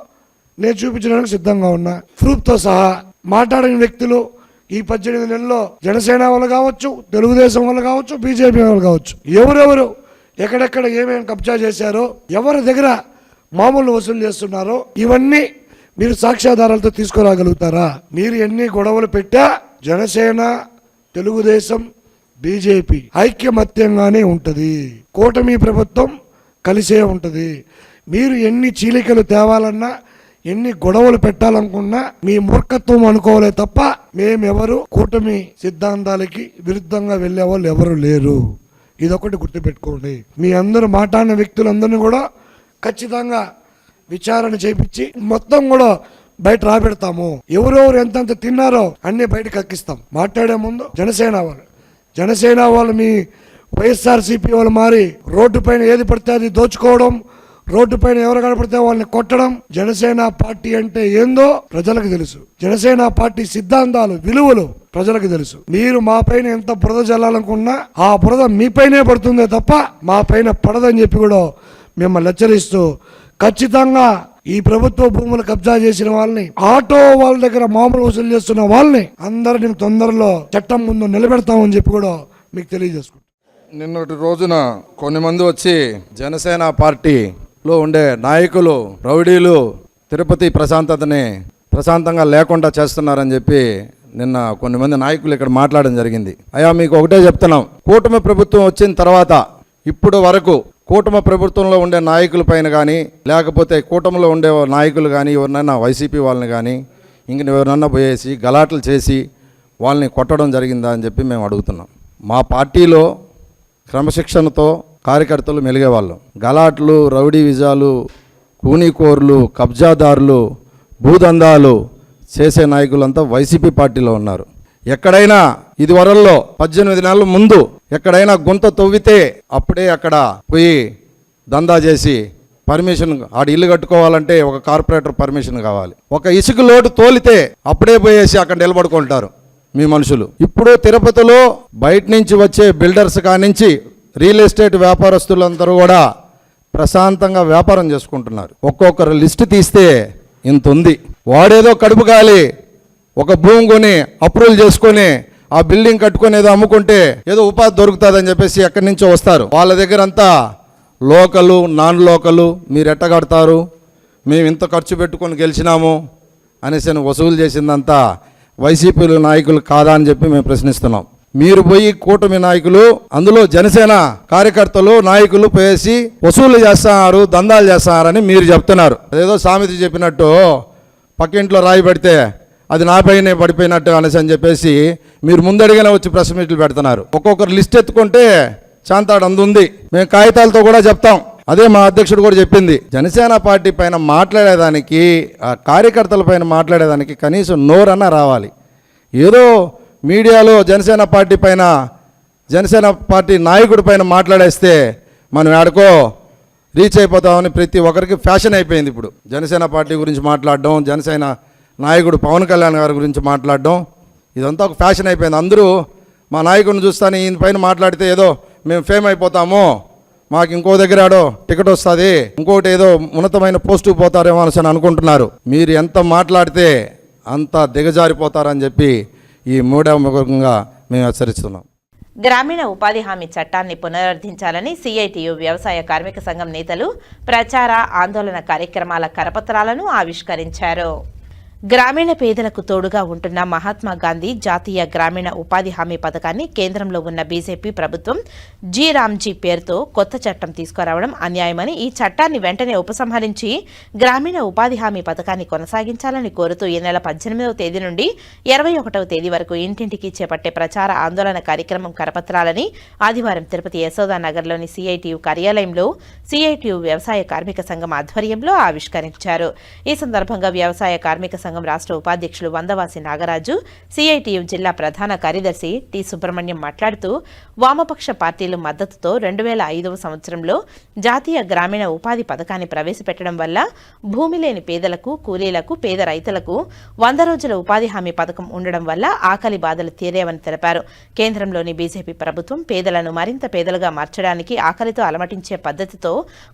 నేను చూపించడానికి సిద్ధంగా ఉన్నా. ప్రూఫ్తో సహా. మాట్లాడిన వ్యక్తులు ఈ 18 నెలల్లో జనసేన వాళ్ళు కావచ్చు, తెలుగుదేశం వాళ్ళు కావచ్చు, బీజేపీ వాళ్ళు కావచ్చు, ఎవరెవరు ఎక్కడెక్కడ ఏమేమి కబ్జా చేశారో, ఎవరి దగ్గర మామూలు వసూలు చేస్తున్నారో ఇవన్నీ మీరు సాక్ష్యాధారాలతో తీసుకురాగలుగుతారా? మీరు ఎన్ని గొడవలు పెట్టా జనసేన, తెలుగుదేశం, బీజేపీ ఐక్యమత్యంగానే ఉంటది. కూటమి ప్రభుత్వం కలిసే ఉంటది. మీరు ఎన్ని చీలికలు తేవాలన్నా, ఎన్ని గొడవలు పెట్టాలనుకున్నా మీ మూర్ఖత్వం అనుకోలే తప్ప మేమెవరు కూటమి సిద్ధాంతాలకి విరుద్ధంగా వెళ్ళే వాళ్ళు ఎవరు లేరు. ఇదొకటి గుర్తుపెట్టుకోండి. మీ అందరూ మాట్లాడిన వ్యక్తులందరినీ కూడా ఖచ్చితంగా విచారణ చేపించి మొత్తం కూడా బయట రాబెడతాము. ఎవరెవరు ఎంతెంత తిన్నారో అన్ని బయట కక్కిస్తాం. మాట్లాడే ముందు జనసేన వాళ్ళు మీ వైఎస్ఆర్సీపీ వాళ్ళు మారి రోడ్డు పైన ఏది పడితే అది దోచుకోవడం, రోడ్డు పైన ఎవరు కనపడితే వాళ్ళని కొట్టడం. జనసేన పార్టీ అంటే ఏందో ప్రజలకు తెలుసు. జనసేన పార్టీ సిద్ధాంతాలు, విలువలు ప్రజలకు తెలుసు. మీరు మా పైన ఎంత బురద జల్లాలనుకున్నా ఆ బురద మీ పైనే పడుతుందే తప్ప మా పైన పడదని చెప్పి కూడా మిమ్మల్ని హెచ్చరిస్తూ, ఖచ్చితంగా ఈ ప్రభుత్వ భూములు కబ్జా చేసిన వాళ్ళని, ఆటో వాళ్ళ దగ్గర మామూలు వసూలు చేస్తున్న వాళ్ళని అందరినీ తొందరలో చట్టం ముందు నిలబెడతామని చెప్పి కూడా మీకు తెలియజేసుకుంటాం. నిన్నటి రోజున కొన్ని మంది వచ్చి జనసేన పార్టీలో ఉండే నాయకులు, రౌడీలు తిరుపతి ప్రశాంతంగా లేకుండా చేస్తున్నారని చెప్పి నిన్న కొన్ని మంది నాయకులు ఇక్కడ మాట్లాడడం జరిగింది. అయ్యా, మీకు ఒకటే చెప్తున్నాం, కూటమి ప్రభుత్వం వచ్చిన తర్వాత ఇప్పుడు వరకు కూటమి ప్రభుత్వంలో ఉండే నాయకుల పైన కానీ, లేకపోతే కూటమిలో ఉండే నాయకులు కానీ, ఎవరినైనా వైసీపీ వాళ్ళని కానీ ఇంక ఎవరినన్నా పోయేసి గలాట్లు చేసి వాళ్ళని కొట్టడం జరిగిందా అని చెప్పి మేము అడుగుతున్నాం. మా పార్టీలో క్రమశిక్షణతో కార్యకర్తలు మెలిగేవాళ్ళం. గలాట్లు, రౌడీ విజాలు, కూనీకోర్లు, కబ్జాదారులు, భూదందాలు చేసే నాయకులంతా వైసీపీ పార్టీలో ఉన్నారు. ఎక్కడైనా ఇది వరల్లో 18 నెలల ముందు ఎక్కడైనా గుంత తవ్వితే అప్పుడే అక్కడ పోయి దందా చేసి పర్మిషన్, ఆడ ఇల్లు కట్టుకోవాలంటే ఒక కార్పొరేటర్ పర్మిషన్ కావాలి. ఒక ఇసుక లోటు తోలితే అప్పుడే పోయేసి అక్కడ నిలబడుకుంటారు మీ మనుషులు. ఇప్పుడు తిరుపతిలో బయట నుంచి వచ్చే బిల్డర్స్ కానించి రియల్ ఎస్టేట్ వ్యాపారస్తులందరూ కూడా ప్రశాంతంగా వ్యాపారం చేసుకుంటున్నారు. ఒక్కొక్కరు లిస్ట్ తీస్తే ఇంత ఉంది. వాడేదో కడుపు గాలి ఒక భూమి కొని అప్రూవల్ చేసుకొని ఆ బిల్డింగ్ కట్టుకొని ఏదో అమ్ముకుంటే ఏదో ఉపాధి దొరుకుతుందని చెప్పేసి ఎక్కడి నుంచో వస్తారు. వాళ్ళ దగ్గర అంతా లోకలు, నాన్ లోకలు, మీరు ఎట్ట కడతారు, మేము ఇంత ఖర్చు పెట్టుకొని గెలిచినాము అనేసి వసూలు చేసిందంతా వైసీపీ నాయకులు కాదా అని చెప్పి మేము ప్రశ్నిస్తున్నాం. మీరు పోయి కూటమి నాయకులు, అందులో జనసేన కార్యకర్తలు, నాయకులు పోయేసి వసూలు చేస్తున్నారు, దందాలు చేస్తున్నారని మీరు చెప్తున్నారు. అదేదో సామెత చెప్పినట్టు పక్కింట్లో రాయి పెడితే అది నా పైనే పడిపోయినట్టు అనేసి అని చెప్పేసి మీరు ముందడిగానే వచ్చి ప్రెస్ మీట్లు పెడుతున్నారు. ఒక్కొక్కరు లిస్ట్ ఎత్తుకుంటే చాంతాడు అందుంది. మేము కాగితాలతో కూడా చెప్తాం. అదే మా అధ్యక్షుడు కూడా చెప్పింది. జనసేన పార్టీ పైన మాట్లాడేదానికి, ఆ కార్యకర్తల పైన మాట్లాడేదానికి కనీసం నోరన్నా రావాలి. ఏదో మీడియాలో జనసేన పార్టీ నాయకుడి పైన మాట్లాడేస్తే మనం ఎక్కడికో రీచ్ అయిపోతామని ప్రతి ఒక్కరికి ఫ్యాషన్ అయిపోయింది. ఇప్పుడు జనసేన పార్టీ గురించి మాట్లాడడం, జనసేన నాయకుడు పవన్ కళ్యాణ్ గారి గురించి మాట్లాడడం, ఇదంతా ఒక ఫ్యాషన్ అయిపోయింది. అందరూ మా నాయకుడిని చూస్తాను ఈయన పైన మాట్లాడితే ఏదో మేము ఫేమ్ అయిపోతాము, మాకు ఇంకో దగ్గర ఆడో టికెట్ వస్తుంది, ఇంకోటి ఏదో ఉన్నతమైన పోస్టుకు పోతారేమో అని అనుకుంటున్నారు. మీరు ఎంత మాట్లాడితే అంత దిగజారిపోతారని చెప్పి ఈ మూఢముఖంగా మేము హెచ్చరిస్తున్నాం. గ్రామీణ ఉపాధి హామీ చట్టాన్ని పునరుద్ధరించాలని సిఐటియు వ్యవసాయ కార్మిక సంఘం నేతలు ప్రచార, ఆందోళన కార్యక్రమాల కరపత్రాలను ఆవిష్కరించారు. గ్రామీణ పేదలకు తోడుగా ఉంటున్న మహాత్మా గాంధీ జాతీయ గ్రామీణ ఉపాధి హామీ పథకాన్ని కేంద్రంలో ఉన్న బీజేపీ ప్రభుత్వం రామ్జీ పేరుతో కొత్త చట్టం తీసుకురావడం అన్యాయమని, ఈ చట్టాన్ని వెంటనే ఉపసంహరించి గ్రామీణ ఉపాధి హామీ పథకాన్ని కొనసాగించాలని కోరుతూ ఈ నెల 18వ తేదీ నుండి 21వ తేదీ వరకు ఇంటింటికి చేపట్టే ప్రచార, ఆందోళన కార్యక్రమం కరపత్రాలని ఆదివారం తిరుపతి యశోదానగర్లోని సిఐటియు కార్యాలయంలో సిఐటియు వ్యవసాయ కార్మిక సంఘం ఆధ్వర్యంలో ఆవిష్కరించారు. ఈ సందర్భంగా వ్యవసాయ కార్మిక సంఘం రాష్ట్ర ఉపాధ్యక్షులు వందవాసి నాగరాజు, సిఐటియు జిల్లా ప్రధాన కార్యదర్శి టి సుబ్రహ్మణ్యం మాట్లాడుతూ, వామపక్ష పార్టీల మద్దతుతో 2005వ సంవత్సరంలో జాతీయ గ్రామీణ ఉపాధి పథకాన్ని ప్రవేశపెట్టడం వల్ల భూమి లేని పేదలకు, కూలీలకు, పేద రైతులకు 100 రోజుల ఉపాధి హామీ పథకం ఉండడం వల్ల ఆకలి బాధలు తీరేవని తెలిపారు. కేంద్రంలోని బీజేపీ ప్రభుత్వం పేదలను మరింత పేదలుగా మార్చడానికి, ఆకలితో అలమటించే పద్ధతితో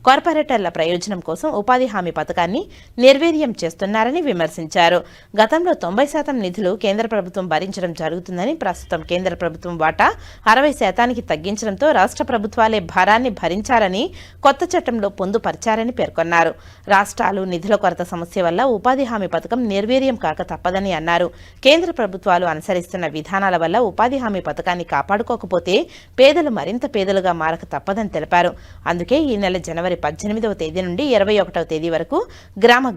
కార్పొరేటర్ల ప్రయోజనం కోసం ఉపాధి హామీ పథకాన్ని నిర్వీర్యం చేస్తున్నారని విమర్శించారు. తెలిపారు. గతంలో 90% నిధులు కేంద్ర ప్రభుత్వం భరించడం జరుగుతుందని, ప్రస్తుతం కేంద్ర ప్రభుత్వం వాటా 60% తగ్గించడంతో రాష్ట్ర ప్రభుత్వాలే భారాన్ని భరించాలని కొత్త చట్టంలో పొందుపరిచారని పేర్కొన్నారు. రాష్ట్రాలు నిధుల కొరత సమస్య వల్ల ఉపాధి హామీ పథకం నిర్వీర్యం కాక తప్పదని అన్నారు. కేంద్ర ప్రభుత్వాలు అనుసరిస్తున్న విధానాల వల్ల ఉపాధి హామీ పథకాన్ని కాపాడుకోకపోతే పేదలు మరింత పేదలుగా మారక తప్పదని తెలిపారు. అందుకే ఈ నెల జనవరి 18వ తేదీ నుండి 21వ తేదీ వరకు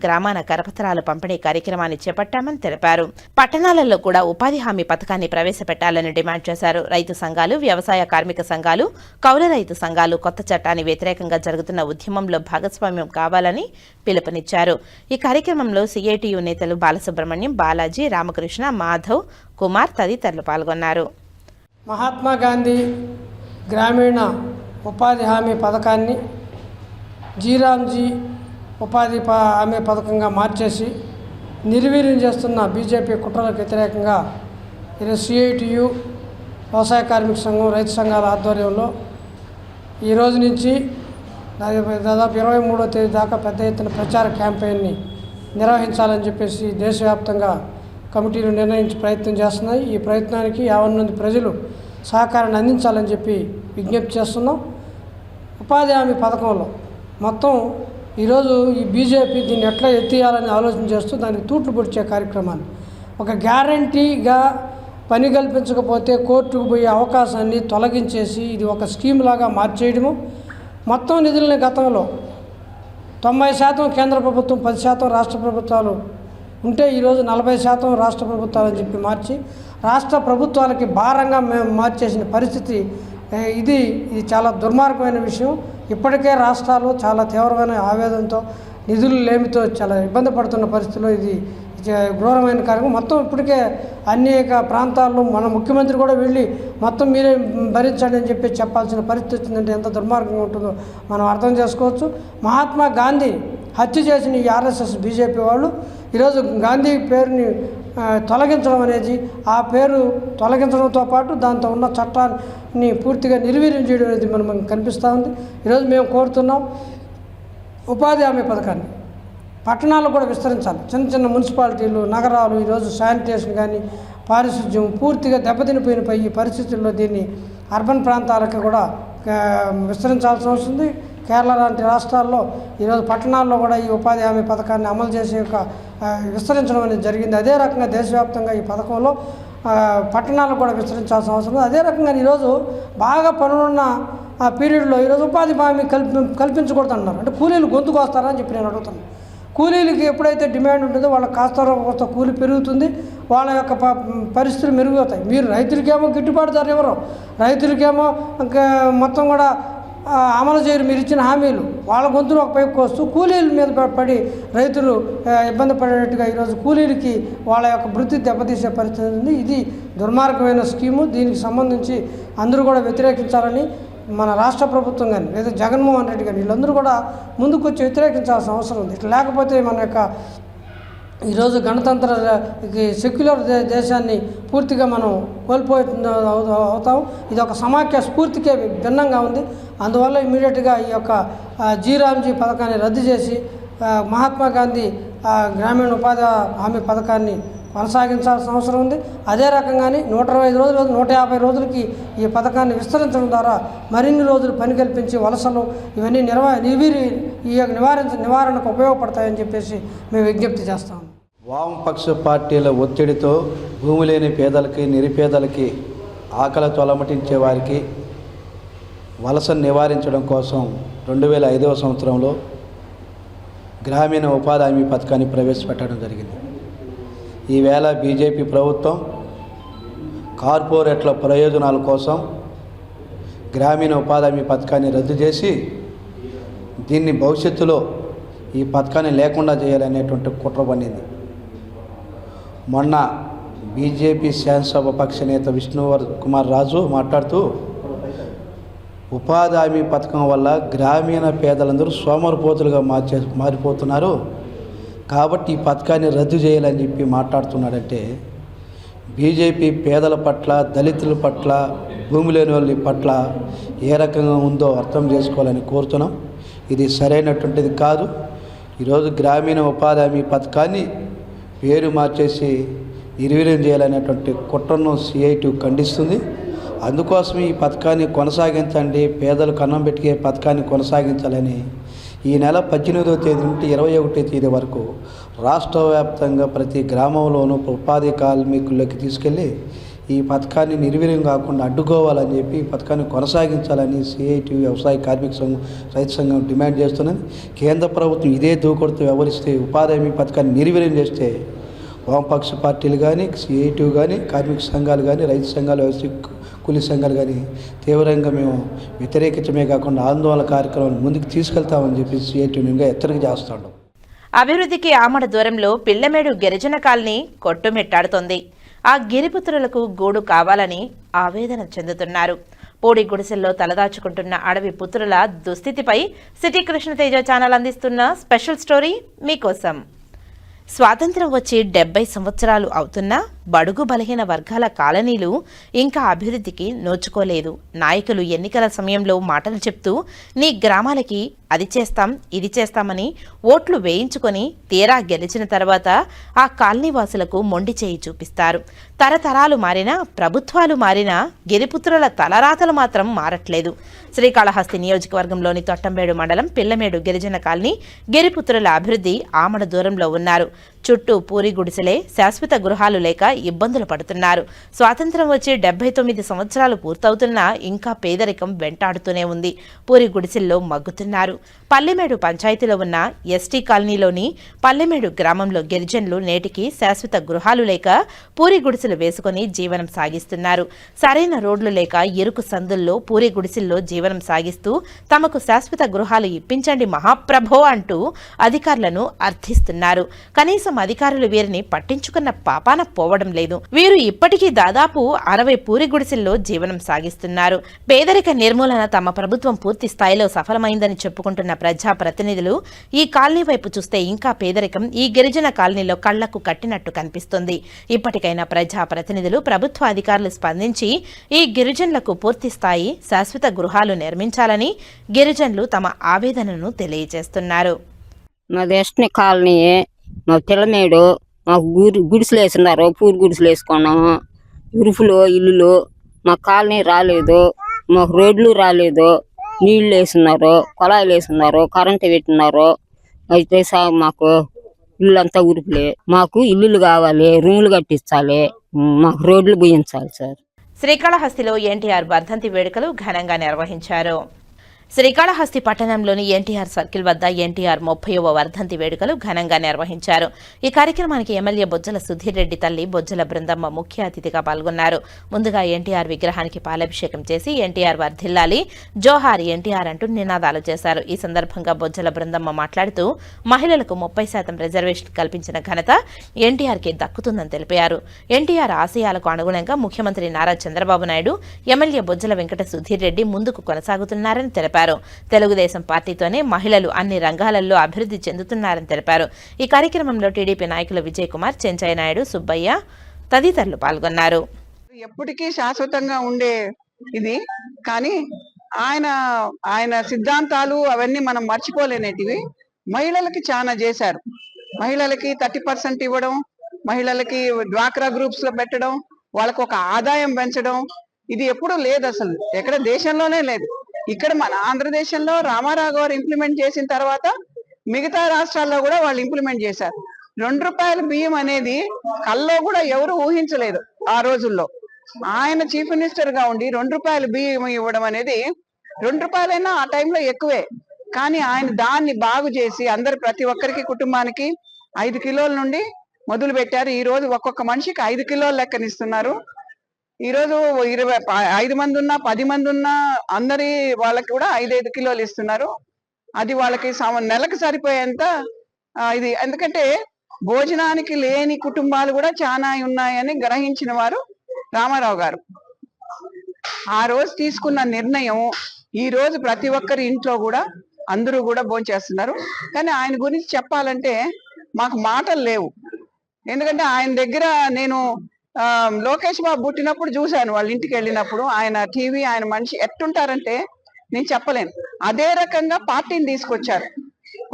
గ్రామాన కరపత్రాల పంపిణీ కార్యక్రమాన్ని చేపట్టామని తెలిపారు. పట్టణాలలో కూడా ఉపాధి హామీ పథకాన్ని ప్రవేశపెట్టాలని డిమాండ్ చేశారు. రైతు సంఘాలు, వ్యవసాయ కార్మిక సంఘాలు, కౌలు రైతు సంఘాలు కొత్త చట్టాన్ని వ్యతిరేకంగా జరుగుతున్న ఉద్యమంలో భాగస్వామ్యం కావాలని పిలుపునిచ్చారు. ఈ కార్యక్రమంలో సిఐటియు నేతలు బాలసుబ్రహ్మణ్యం, బాలాజీ, రామకృష్ణ, మాధవ్, కుమార్ తదితరులు పాల్గొన్నారు. మహాత్మా గాంధీ గ్రామీణ ఉపాధి హామీ పథకాన్ని జీరాంజీ ఉపాధి హామీ పథకంగా మార్చేసి నిర్వీర్యం చేస్తున్న బీజేపీ కుట్రలకు వ్యతిరేకంగా ఈరోజు సిఐటియు, వ్యవసాయ కార్మిక సంఘం, రైతు సంఘాల ఆధ్వర్యంలో ఈరోజు నుంచి దాదాపు 23వ తేదీ దాకా పెద్ద ఎత్తున ప్రచార క్యాంపెయిన్ని నిర్వహించాలని చెప్పేసి దేశవ్యాప్తంగా కమిటీలు నిర్ణయించి ప్రయత్నం చేస్తున్నాయి. ఈ ప్రయత్నానికి 50 మంది ప్రజలు సహకారాన్ని అందించాలని చెప్పి విజ్ఞప్తి చేస్తున్నాం. ఉపాధి హామీ పథకంలో మొత్తం ఈరోజు ఈ బీజేపీ దీన్ని ఎట్లా ఎత్తేయాలని ఆలోచన చేస్తూ దానికి తూట్లు పొడిచే కార్యక్రమాన్ని, ఒక గ్యారంటీగా పని కల్పించకపోతే కోర్టుకు పోయే అవకాశాన్ని తొలగించేసి ఇది ఒక స్కీమ్ లాగా మార్చేయడము, మొత్తం నిధులని గతంలో 90% కేంద్ర ప్రభుత్వం, 10% రాష్ట్ర ప్రభుత్వాలు ఉంటే ఈరోజు 40% రాష్ట్ర ప్రభుత్వాలు అని చెప్పి మార్చి రాష్ట్ర ప్రభుత్వాలకి భారంగా మేము మార్చేసిన పరిస్థితి ఇది చాలా దుర్మార్గమైన విషయం. ఇప్పటికే రాష్ట్రాలు చాలా తీవ్రమైన ఆవేదనతో, నిధులు లేమితో చాలా ఇబ్బంది పడుతున్న పరిస్థితిలో ఇది ఘోరమైన కార్యక్రమం. మొత్తం ఇప్పటికే అనేక ప్రాంతాల్లో మన ముఖ్యమంత్రి కూడా వెళ్ళి మొత్తం మీరే భరించండి అని చెప్పి చెప్పాల్సిన పరిస్థితి వచ్చిందంటే ఎంత దుర్మార్గంగా ఉంటుందో మనం అర్థం చేసుకోవచ్చు. మహాత్మా గాంధీ హత్య చేసిన ఈ ఆర్ఎస్ఎస్ బీజేపీ వాళ్ళు ఈరోజు గాంధీ పేరుని తొలగించడం అనేది, ఆ పేరు తొలగించడంతో పాటు దాంతో ఉన్న చట్టాన్ని పూర్తిగా నిర్వీర్యం చేయడం అనేది మనకు కనిపిస్తూ ఉంది. ఈరోజు మేము కోరుతున్నాం ఉపాధి హామీ పథకాన్ని పట్టణాలు కూడా విస్తరించాలి. చిన్న చిన్న మున్సిపాలిటీలు, నగరాలు ఈరోజు శానిటేషన్ కానీ పారిశుద్ధ్యం పూర్తిగా దెబ్బతినిపోయిన ఈ పరిస్థితుల్లో దీన్ని అర్బన్ ప్రాంతాలకు కూడా విస్తరించాల్సిన అవసరం ఉంది. కేరళ లాంటి రాష్ట్రాల్లో ఈరోజు పట్టణాల్లో కూడా ఈ ఉపాధి హామీ పథకాన్ని అమలు చేసే విస్తరించడం అనేది జరిగింది. అదే రకంగా దేశవ్యాప్తంగా ఈ పథకంలో పట్టణాలకు కూడా విస్తరించాల్సిన అవసరం ఉంది. అదే రకంగా ఈరోజు బాగా పనులున్న పీరియడ్లో ఈరోజు ఉపాధి హామీ కల్పించకూడదు అన్నారు. అంటే కూలీలు గొంతుకు వస్తారా అని చెప్పి నేను అడుగుతాను. కూలీలకి ఎప్పుడైతే డిమాండ్ ఉంటుందో వాళ్ళ కాస్త కూలి పెరుగుతుంది, వాళ్ళ యొక్క పరిస్థితులు మెరుగుతాయి. మీరు రైతులకేమో గిట్టుబాటు ధర ఇవ్వరు, రైతులకేమో మొత్తం కూడా అమలు చేయరు మీరు ఇచ్చిన హామీలు, వాళ్ళ గొంతులు ఒక పైపుకి వస్తూ కూలీల మీద పడి రైతులు ఇబ్బంది పడేట్టుగా ఈరోజు కూలీలకి వాళ్ళ యొక్క వృత్తి దెబ్బతీసే పరిస్థితి ఉంది. ఇది దుర్మార్గమైన స్కీము. దీనికి సంబంధించి అందరూ కూడా వ్యతిరేకించాలని మన రాష్ట్ర ప్రభుత్వం కానీ లేదా జగన్మోహన్ రెడ్డి కానీ వీళ్ళందరూ కూడా ముందుకు వచ్చి వ్యతిరేకించాల్సిన అవసరం ఉంది. ఇట్లా లేకపోతే మన యొక్క ఈరోజు గణతంత్ర సెక్యులర్ దేశాన్ని పూర్తిగా మనం అవుతాం. ఇది ఒక సమాఖ్య స్ఫూర్తికే భిన్నంగా ఉంది. అందువల్ల ఇమీడియట్గా ఈ యొక్క జీరాంజీ పథకాన్ని రద్దు చేసి మహాత్మా గాంధీ గ్రామీణ ఉపాధి హామీ పథకాన్ని కొనసాగించాల్సిన అవసరం ఉంది. అదే రకంగానే 125 రోజులు 150 రోజులకి ఈ పథకాన్ని విస్తరించడం ద్వారా మరిన్ని రోజులు పని కల్పించి వలసలు ఇవన్నీ నివారణకు ఉపయోగపడతాయని చెప్పేసి మేము విజ్ఞప్తి చేస్తాం. వామపక్ష పార్టీల ఒత్తిడితో భూమి లేని పేదలకి, నిరుపేదలకి, ఆకలితో అలమటించే వారికి వలసను నివారించడం కోసం 2005వ సంవత్సరంలో గ్రామీణ ఉపాధి హామీ పథకాన్ని ప్రవేశపెట్టడం జరిగింది. ఈవేళ బీజేపీ ప్రభుత్వం కార్పొరేట్ల ప్రయోజనాల కోసం గ్రామీణ ఉపాధి హామీ పథకాన్ని రద్దు చేసి దీన్ని భవిష్యత్తులో ఈ పథకాన్ని లేకుండా చేయాలనేటువంటి కుట్ర పన్నింది. మొన్న బీజేపీ శాసనసభ పక్ష నేత విష్ణుకుమార్ రాజు మాట్లాడుతూ ఉపాధి హామీ పథకం వల్ల గ్రామీణ పేదలందరూ సోమరిపోతులుగా మారిపోతున్నారు, కాబట్టి ఈ పథకాన్ని రద్దు చేయాలని చెప్పి మాట్లాడుతున్నాడంటే బీజేపీ పేదల పట్ల, దళితుల పట్ల, భూమి లేని వాళ్ళ పట్ల ఏ రకంగా ఉందో అర్థం చేసుకోవాలని కోరుతున్నాం. ఇది సరైనటువంటిది కాదు. ఈరోజు గ్రామీణ ఉపాధి హామీ పథకాన్ని పేరు మార్చేసి నిర్వీర్యం చేయాలనేటువంటి కుట్రను సిఐటి ఖండిస్తుంది. అందుకోసం ఈ పథకాన్ని కొనసాగించండి, పేదలకు అన్నం పెట్టే పథకాన్ని కొనసాగించాలని ఈ నెల 18వ తేదీ నుండి 21వ తేదీ వరకు రాష్ట్ర వ్యాప్తంగా ప్రతి గ్రామంలోనూ ఉపాధి కార్మికుల్లోకి తీసుకెళ్ళి ఈ పథకాన్ని నిర్వీర్యం కాకుండా అడ్డుకోవాలని చెప్పి ఈ పథకాన్ని కొనసాగించాలని సిఐటి వ్యవసాయ కార్మిక సంఘం రైతు సంఘం డిమాండ్ చేస్తున్నది. కేంద్ర ప్రభుత్వం ఇదే దూకుడుతో వ్యవహరిస్తే ఉపాధి హామీ పథకాన్ని నిర్వీర్యం చేస్తే వామపక్ష పార్టీలు కానీ, సిఐటి కానీ, కార్మిక సంఘాలు కానీ, రైతు సంఘాలు, వ్యవసాయ కూలీ సంఘాలు కానీ తీవ్రంగా మేము వ్యతిరేకించమే కాకుండా ఆందోళన కార్యక్రమాన్ని ముందుకు తీసుకెళ్తామని చెప్పి సిఐటి ఇంకా హెచ్చరిక చేస్తాం. అభివృద్ధికి ఆమడ దూరంలో పిల్లమేడు గిరిజన కాలనీ కొట్టుమిట్టాడుతోంది. ఆ గిరిపుత్రులకు గూడు కావాలని ఆవేదన చెందుతున్నారు. పోడి గుడిసెల్లో తలదాచుకుంటున్న అడవి పుత్రుల దుస్థితిపై సిటీ కృష్ణతేజ ఛానల్ అందిస్తున్న స్పెషల్ స్టోరీ మీకోసం. స్వాతంత్ర్యం వచ్చి 70 సంవత్సరాలు అవుతున్నా బడుగు బలహీన వర్గాల కాలనీలు ఇంకా అభివృద్ధికి నోచుకోలేదు. నాయకులు ఎన్నికల సమయంలో మాటలు చెప్తూ నీ గ్రామాలకి అది చేస్తాం ఇది చేస్తామని ఓట్లు వేయించుకొని తీరా గెలిచిన తర్వాత ఆ కాలనీ వాసులకు మొండి చేయి చూపిస్తారు. తరతరాలు మారినా ప్రభుత్వాలు మారినా గిరిపుత్రుల తలరాతలు మాత్రం మారట్లేదు. శ్రీకాళహస్తి నియోజకవర్గంలోని తొట్టంబేడు మండలం పిల్లమేడు గిరిజన కాలనీ గిరిపుత్రుల అభివృద్ధి ఆమడ దూరంలో ఉన్నారు. చుట్టూ పూరి గుడిసెలే, శాశ్వత గృహాలు లేక ఇబ్బందులు పడుతున్నారు. స్వాతంత్ర్యం వచ్చి 79 సంవత్సరాలు పూర్తవుతున్నా ఇంకా పేదరికం వెంటాడుతూనే ఉంది. పూరి గుడిసెల్లో మగ్గుతున్నారు. పల్లెమేడు పంచాయతీలో ఉన్న ఎస్టీ కాలనీలోని పల్లెమేడు గ్రామంలో గిరిజనులు నేటికి శాశ్వత గృహాలు లేక పూరి గుడిసెలు వేసుకుని జీవనం సాగిస్తున్నారు. సరైన రోడ్లు లేక ఇరుకు సందుల్లో పూరి గుడిసెల్లో జీవనం సాగిస్తూ తమకు శాశ్వత గృహాలు ఇప్పించండి మహాప్రభో అంటూ అధికారులను అర్థిస్తున్నారు. కనీసం అధికారులు వీరిని పట్టించుకున్న పాపాన పోవడం లేదు. వీరు ఇప్పటికీ దాదాపు 60 పూరి గుడిసెల్లో జీవనం సాగిస్తున్నారు. పేదరిక నిర్మూలన తమ ప్రభుత్వం పూర్తి స్థాయిలో సఫలమైందని చెప్పుకుంటున్న ప్రజా ప్రతినిధులు ఈ కాలనీ వైపు చూస్తే ఇంకా పేదరికం ఈ గిరిజన కాలనీలో కళ్లకు కట్టినట్టు కనిపిస్తుంది. ఇప్పటికైనా ప్రజా ప్రతినిధులు, ప్రభుత్వ అధికారులు స్పందించి ఈ గిరిజనులకు పూర్తి స్థాయి శాశ్వత గృహాలు నిర్మించాలని గిరిజనులు తమ ఆవేదనను తెలియజేస్తున్నారు. మాది ఎస్టీ కాలనీ, మా పిల్లమేడు, మాకు గుడిసెలు వేస్తున్నారు. పూరి గుడిసెలు వేసుకున్నాము. ఉరుపులు ఇల్లులు మా కాలనీ రాలేదు. మాకు రోడ్లు రాలేదు. నీళ్ళు వేస్తున్నారు, కొలాయిలు వేస్తున్నారు, కరెంటు పెట్టినారు. అయితే మాకు ఇల్లు అంతా ఉరుపులే. మాకు ఇల్లులు కావాలి, రూములు కట్టించాలి, మాకు రోడ్లు పోయించాలి సార్. శ్రీకాళహస్తిలో ఎన్టీఆర్ వర్ధంతి వేడుకలు ఘనంగా నిర్వహించారు. శ్రీకాళహస్తి పట్టణంలోని ఎన్టీఆర్ సర్కిల్ వద్ద ఎన్టీఆర్ 30వ వర్ధంతి వేడుకలు ఘనంగా నిర్వహించారు. ఈ కార్యక్రమానికి ఎమ్మెల్యే బొజ్జల సుధీర్ రెడ్డి తల్లి బొజ్జల బృందమ్మ ముఖ్య అతిథిగా పాల్గొన్నారు. ముందుగా ఎన్టీఆర్ విగ్రహానికి పాలాభిషేకం చేసి ఎన్టీఆర్ వర్ధిల్లాలి, జోహార్ ఎన్టీఆర్ అంటూ నినాదాలు చేశారు. ఈ సందర్భంగా బొజ్జల బృందమ్మ మాట్లాడుతూ మహిళలకు 30% రిజర్వేషన్ కల్పించిన ఘనత ఎన్టీఆర్కి దక్కుతుందని తెలిపారు. ఎన్టీఆర్ ఆశయాలకు అనుగుణంగా ముఖ్యమంత్రి నారా చంద్రబాబు నాయుడు, ఎమ్మెల్యే బొజ్జల వెంకట సుధీర్ రెడ్డి ముందుకు కొనసాగుతున్నారని తెలిపారు. తెలుగుదేశం పార్టీతోనే మహిళలు అన్ని రంగాలలో అభివృద్ధి చెందుతున్నారని తెలిపారు. ఈ కార్యక్రమంలో టీడీపీ నాయకులు విజయ్ కుమార్, చెంచయ్య నాయుడు, సుబ్బయ్య తదితరులు పాల్గొన్నారు. ఎప్పటికీ శాశ్వతంగా ఉండే ఇది, కానీ ఆయన సిద్ధాంతాలు అవన్నీ మనం మర్చిపోలేనేటివి. మహిళలకి చాలా చేశారు. మహిళలకి 30% ఇవ్వడం, మహిళలకి డ్వాక్రా గ్రూప్స్ లో పెట్టడం, వాళ్ళకు ఒక ఆదాయం పెంచడం, ఇది ఎప్పుడూ లేదు, అసలు ఎక్కడ దేశంలోనే లేదు. ఇక్కడ మన ఆంధ్రదేశంలో రామారావు గారు ఇంప్లిమెంట్ చేసిన తర్వాత మిగతా రాష్ట్రాల్లో కూడా వాళ్ళు ఇంప్లిమెంట్ చేశారు. 2 రూపాయల బియ్యం అనేది కల్లో కూడా ఎవరు ఊహించలేదు ఆ రోజుల్లో. ఆయన చీఫ్ మినిస్టర్ గా ఉండి 2 రూపాయల బియ్యం ఇవ్వడం అనేది, 2 రూపాయలైనా ఆ టైంలో ఎక్కువే, కానీ ఆయన దాన్ని బాగు చేసి ప్రతి ఒక్కరికి కుటుంబానికి 5 కిలోల నుండి మొదలు పెట్టారు. ఈ రోజు ఒక్కొక్క మనిషికి 5 కిలోల లెక్కనిస్తున్నారు. ఈ రోజు 5 మంది ఉన్నా 10 మంది ఉన్నా అందరి వాళ్ళకి కూడా 5 కిలోలు ఇస్తున్నారు. అది వాళ్ళకి నెలకు సరిపోయేంత ఇది. ఎందుకంటే భోజనానికి లేని కుటుంబాలు కూడా చాలా ఉన్నాయని గ్రహించిన వారు రామారావు గారు. ఆ రోజు తీసుకున్న నిర్ణయం ఈ రోజు ప్రతి ఒక్కరి ఇంట్లో కూడా అందరూ కూడా భోంచేస్తున్నారు. కానీ ఆయన గురించి చెప్పాలంటే మాకు మాటలు లేవు. ఎందుకంటే ఆయన దగ్గర నేను లోకేష్ బాబు పుట్టినప్పుడు చూశాను, వాళ్ళ ఇంటికి వెళ్ళినప్పుడు. ఆయన టీవీ, ఆయన మనిషి ఎట్టుంటారంటే నేను చెప్పలేను. అదే రకంగా పార్టీని తీసుకొచ్చారు.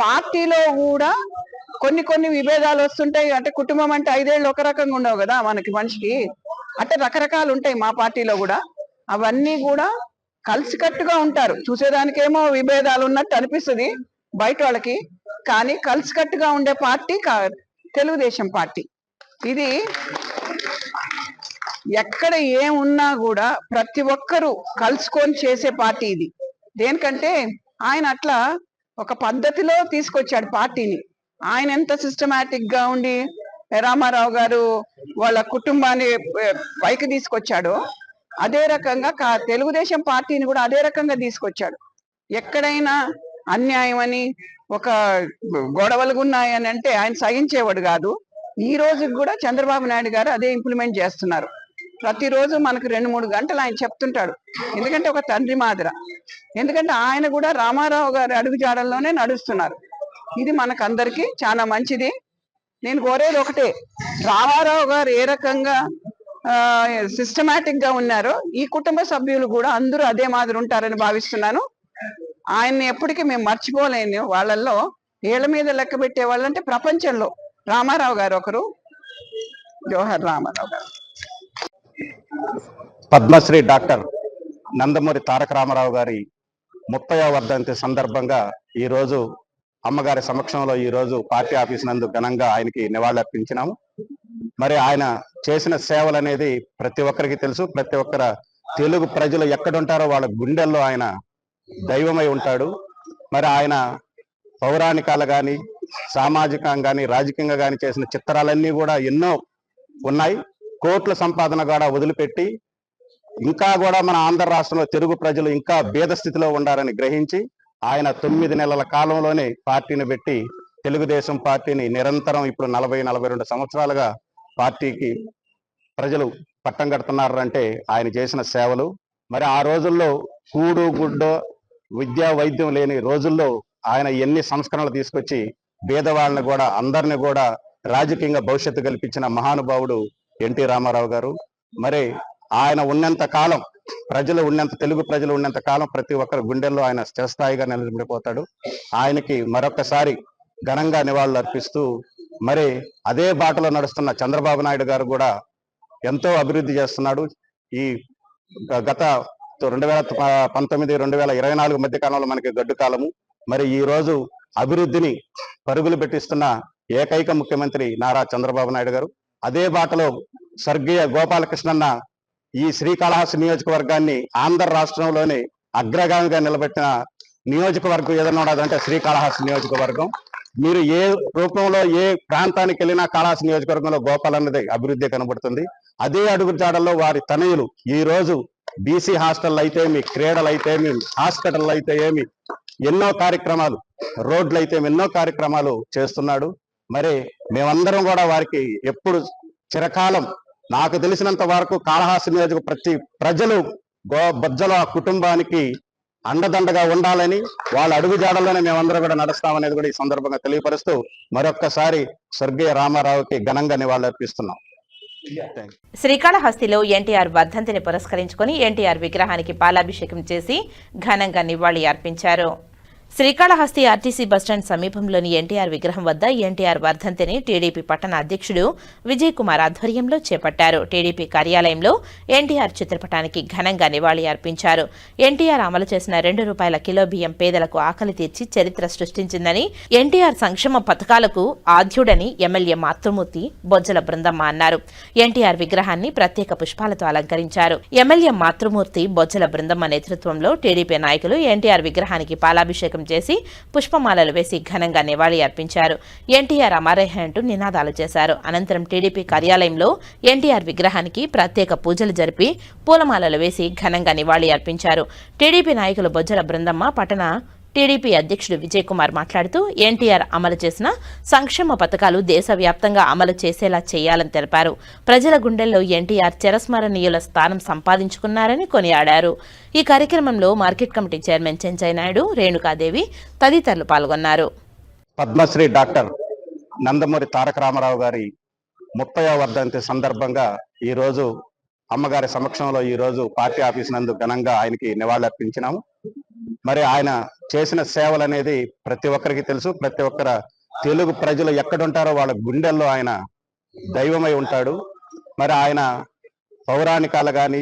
పార్టీలో కూడా కొన్ని విభేదాలు వస్తుంటాయి. అంటే కుటుంబం అంటే 5 ఏళ్ళు ఒక రకంగా ఉండవు కదా మనకి మనిషికి, అంటే రకరకాలు ఉంటాయి మా పార్టీలో కూడా. అవన్నీ కూడా కలిసికట్టుగా ఉంటారు. చూసేదానికేమో విభేదాలు ఉన్నట్టు అనిపిస్తుంది బయట వాళ్ళకి, కానీ కలిసికట్టుగా ఉండే పార్టీ తెలుగుదేశం పార్టీ. ఇది ఎక్కడ ఏమున్నా కూడా ప్రతి ఒక్కరూ కలుసుకొని చేసే పార్టీ ఇది. దేనికంటే ఆయన అట్లా ఒక పద్ధతిలో తీసుకొచ్చాడు పార్టీని. ఆయన ఎంత సిస్టమేటిక్ గా ఉండి రామారావు గారు వాళ్ళ కుటుంబాన్ని పైకి తీసుకొచ్చాడో, అదే రకంగా తెలుగుదేశం పార్టీని కూడా అదే రకంగా తీసుకొచ్చాడు. ఎక్కడైనా అన్యాయం అని ఒక గొడవలు ఉన్నాయని అంటే ఆయన సహించేవాడు కాదు. ఈ రోజుకి కూడా చంద్రబాబు నాయుడు గారు అదే ఇంప్లిమెంట్ చేస్తున్నారు. ప్రతిరోజు మనకు 2-3 గంటలు ఆయన చెప్తుంటాడు. ఎందుకంటే ఒక తండ్రి మాదిర. ఎందుకంటే ఆయన కూడా రామారావు గారి అడుగుజాడల్లోనే నడుస్తున్నారు. ఇది మనకందరికీ చాలా మంచిది. నేను కోరేది ఒకటే, రామారావు గారు ఏ రకంగా సిస్టమేటిక్ గా ఉన్నారో ఈ కుటుంబ సభ్యులు కూడా అందరూ అదే మాదిరి ఉంటారని భావిస్తున్నాను. ఆయన్ని ఎప్పటికీ మేము మర్చిపోలేని వాళ్ళల్లో ఏళ్ల మీద లెక్క పెట్టే వాళ్ళంటే ప్రపంచంలో రామారావు గారు ఒకరు. జోహర్ రామారావు గారు. పద్మశ్రీ డాక్టర్ నందమూరి తారక రామారావు గారి 30వ వర్ధంతి సందర్భంగా ఈరోజు అమ్మగారి సమక్షంలో ఈరోజు పార్టీ ఆఫీస్ నందు ఘనంగా ఆయనకి నివాళులర్పించినాము. మరి ఆయన చేసిన సేవలు అనేది ప్రతి ఒక్కరికి తెలుసు. ప్రతి ఒక్కరు తెలుగు ప్రజలు ఎక్కడుంటారో వాళ్ళ గుండెల్లో ఆయన దైవమై ఉంటాడు. మరి ఆయన పౌరాణికాలు కానీ, సామాజికంగా కానీ, రాజకీయంగా కానీ చేసిన చిత్రాలన్నీ కూడా ఎన్నో ఉన్నాయి. కోట్ల సంపాదన కూడా వదిలిపెట్టి ఇంకా కూడా మన ఆంధ్ర రాష్ట్రంలో తెలుగు ప్రజలు ఇంకా భేద స్థితిలో ఉండాలని గ్రహించి ఆయన 9 నెలల కాలంలోనే పార్టీని పెట్టి తెలుగుదేశం పార్టీని నిరంతరం ఇప్పుడు 40-42 సంవత్సరాలుగా పార్టీకి ప్రజలు పట్టం కడుతున్నారంటే ఆయన చేసిన సేవలు. మరి ఆ రోజుల్లో కూడు గుడ్డ విద్యా వైద్యం లేని రోజుల్లో ఆయన ఎన్ని సంస్కరణలు తీసుకొచ్చి పేదవాళ్ళని కూడా అందరిని కూడా రాజకీయంగా భవిష్యత్తు కల్పించిన మహానుభావుడు ఎన్టీ రామారావు గారు. మరి ఆయన ఉన్నంత కాలం, తెలుగు ప్రజలు ఉన్నంత కాలం ప్రతి ఒక్కరి గుండెల్లో ఆయన స్థిరస్థాయిగా నిలబడిపోతాడు. ఆయనకి మరొకసారి ఘనంగా నివాళులు అర్పిస్తూ మరి అదే బాటలో నడుస్తున్న చంద్రబాబు నాయుడు గారు కూడా ఎంతో అభివృద్ధి చేస్తున్నాడు. ఈ గత 2019-2024 మధ్య కాలంలో మనకి గడ్డు కాలము. మరి ఈ రోజు అభివృద్ధిని పరుగులు పెట్టిస్తున్న ఏకైక ముఖ్యమంత్రి నారా చంద్రబాబు నాయుడు గారు. అదే బాటలో స్వర్గీయ గోపాలకృష్ణన్న ఈ శ్రీకాళహస్తి నియోజకవర్గాన్ని ఆంధ్ర రాష్ట్రంలోనే అగ్రగామిగా నిలబెట్టిన నియోజకవర్గం ఏదైనా ఉన్నదంటే శ్రీకాళహస్తి నియోజకవర్గం. మీరు ఏ రూపంలో ఏ ప్రాంతానికి వెళ్ళినా కాళహస్తి నియోజకవర్గంలో గోపాల్ అన్నది అభివృద్ధి కనబడుతుంది. అదే అడుగు జాడల్లో వారి తనయులు ఈ రోజు బీసీ హాస్టల్ అయితే ఏమి, క్రీడలు అయితే ఏమి, హాస్పిటల్ అయితే ఏమి, ఎన్నో కార్యక్రమాలు, రోడ్లు అయితే ఎన్నో కార్యక్రమాలు చేస్తున్నాడు. మరి మేమందరం కూడా వారికి ఎప్పుడు చిరకాలం, నాకు తెలిసినంత వరకు కాళహస్తి నియోజక ప్రతి ప్రజలు బొజ్జల కుటుంబానికి అండదండగా ఉండాలని వాళ్ళ అడుగుజాడల్లోనే మేమందరం కూడా నడుస్తామనేది కూడా ఈ సందర్భంగా తెలియపరుస్తూ మరొక్కసారి స్వర్గీయ రామారావుకి ఘనంగా నివాళులర్పిస్తున్నాం. శ్రీకాళహస్తిలో ఎన్టీఆర్ వర్ధంతిని పురస్కరించుకుని ఎన్టీఆర్ విగ్రహానికి పాలాభిషేకం చేసి ఘనంగా నివాళి అర్పించారు. శ్రీకాళహస్తి ఆర్టీసీ బస్టాండ్ సమీపంలోని ఎన్టీఆర్ విగ్రహం వద్ద ఎన్టీఆర్ వర్ధంతిని టీడీపీ పట్టణ అధ్యక్షుడు విజయ్ కుమార్ ఆధ్వర్యంలో చేపట్టారు. టీడీపీ కార్యాలయంలో ఎన్టీఆర్ చిత్రపటానికి ఘనంగా నివాళి అర్పించారు. ఎన్టీఆర్ అమలు చేసిన ₹2 కిలో బియ్యం పేదలకు ఆకలి తీర్చి చరిత్ర సృష్టించిందని, ఎన్టీఆర్ సంక్షేమ పథకాలకు ఆద్యుడని ఎమ్మెల్యే మాతృమూర్తి బొజ్జల బృందమ్మ అన్నారు. ఎన్టీఆర్ విగ్రహాన్ని ప్రత్యేక పుష్పాలతో అలంకరించారు. ఎమ్మెల్యే మాతృమూర్తి బొజ్జల బృందమ్మ నేతృత్వంలో టీడీపీ నాయకులు ఎన్టీఆర్ విగ్రహానికి పాలాభిషేకం చేసి పుష్పమాలలు వేసి ఘనంగా నివాళి అర్పించారు. ఎన్టీఆర్ అమరేహ అంటూ నినాదాలు చేశారు. అనంతరం టీడీపీ కార్యాలయంలో ఎన్టీఆర్ విగ్రహానికి ప్రత్యేక పూజలు జరిపి పూలమాలలు వేసి ఘనంగా నివాళి అర్పించారు. టీడీపీ నాయకులు బొజ్జల బృందమ్మ, పట్టణ టీడీపీ అధ్యక్షుడు విజయ్ కుమార్ మాట్లాడుతూ ఎన్టీఆర్ అమలు చేసిన సంక్షేమ పథకాలు దేశవ్యాప్తంగా అమలు చేసేలా చేయాలని తెలిపారు. ప్రజల గుండెల్లో ఎన్టీఆర్ చిరస్మరణీయుల స్థానం సంపాదించుకున్నారని కొనియాడారు. ఈ కార్యక్రమంలో market committee chairman Chenchaiah Naidu, Renuka Devi తదితరులు పాల్గొన్నారు. పద్మశ్రీ డాక్టర్ నందమూరి తారక రామారావు గారి 30వ వర్ధంతి సందర్భంగా ఈరోజు అమ్మగారి సమక్షంలో ఈరోజు పార్టీ ఆఫీస్ నందు ఘనంగా ఆయనకి నివాళులర్పించినాము. మరి ఆయన చేసిన సేవలు అనేది ప్రతి ఒక్కరికి తెలుసు. ప్రతి ఒక్కరు తెలుగు ప్రజలు ఎక్కడుంటారో వాళ్ళ గుండెల్లో ఆయన దైవమై ఉంటాడు. మరి ఆయన పౌరాణికాలు కానీ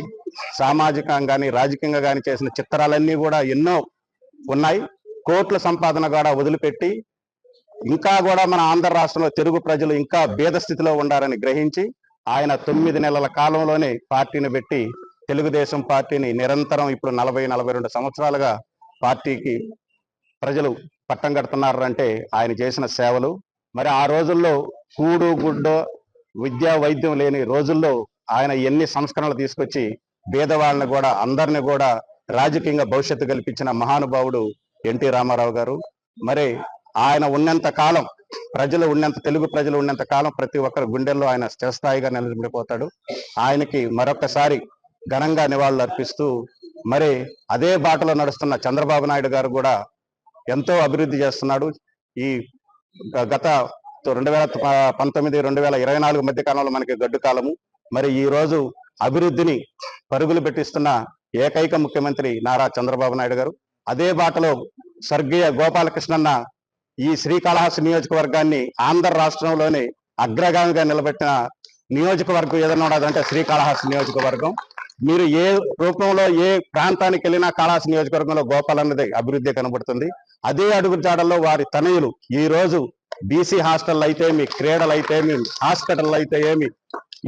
సామాజికంగా కానీ రాజకీయంగా కానీ చేసిన చిత్రాలన్నీ కూడా ఎన్నో ఉన్నాయి. కోట్ల సంపాదన కూడా వదిలిపెట్టి ఇంకా కూడా మన ఆంధ్ర రాష్ట్రంలో తెలుగు ప్రజలు ఇంకా భేద స్థితిలో ఉండాలని గ్రహించి ఆయన 9 నెలల కాలంలోనే పార్టీని పెట్టి తెలుగుదేశం పార్టీని నిరంతరం ఇప్పుడు 40-42 సంవత్సరాలుగా పార్టీకి ప్రజలు పట్టం కడుతున్నారు అంటే ఆయన చేసిన సేవలు. మరి ఆ రోజుల్లో కూడు గుడ్డో విద్యా వైద్యం లేని రోజుల్లో ఆయన ఎన్ని సంస్కరణలు తీసుకొచ్చి పేదవాళ్ళని కూడా అందరిని కూడా రాజకీయంగా భవిష్యత్తు కల్పించిన మహానుభావుడు ఎన్టీ రామారావు గారు. మరి ఆయన ఉన్నంత కాలం తెలుగు ప్రజలు ఉన్నంత కాలం ప్రతి ఒక్కరి గుండెల్లో ఆయన స్థిరస్థాయిగా నిలబడిపోతాడు. ఆయనకి మరొకసారి ఘనంగా నివాళులు అర్పిస్తూ మరి అదే బాటలో నడుస్తున్న చంద్రబాబు నాయుడు గారు కూడా ఎంతో అభివృద్ధి చేస్తున్నాడు. ఈ గత 2019-2024 మధ్య కాలంలో మనకి గడ్డు కాలము. మరి ఈ రోజు అభివృద్ధిని పరుగులు పెట్టిస్తున్న ఏకైక ముఖ్యమంత్రి నారా చంద్రబాబు నాయుడు గారు. అదే బాటలో స్వర్గీయ గోపాలకృష్ణన్న ఈ శ్రీకాళహస్తి నియోజకవర్గాన్ని ఆంధ్ర రాష్ట్రంలోనే అగ్రగామిగా నిలబెట్టిన నియోజకవర్గం ఏదైనా ఉన్నదంటే శ్రీకాళహస్తి నియోజకవర్గం. మీరు ఏ రూపంలో ఏ ప్రాంతానికి వెళ్ళినా కాళహస్తి నియోజకవర్గంలో గోపాల్ అన్నది అభివృద్ధి కనబడుతుంది. అదే అడుగుజాడల్లో వారి తనయులు ఈ రోజు బీసీ హాస్టల్ అయితే ఏమి, క్రీడలు అయితే ఏమి, హాస్పిటల్ అయితే ఏమి,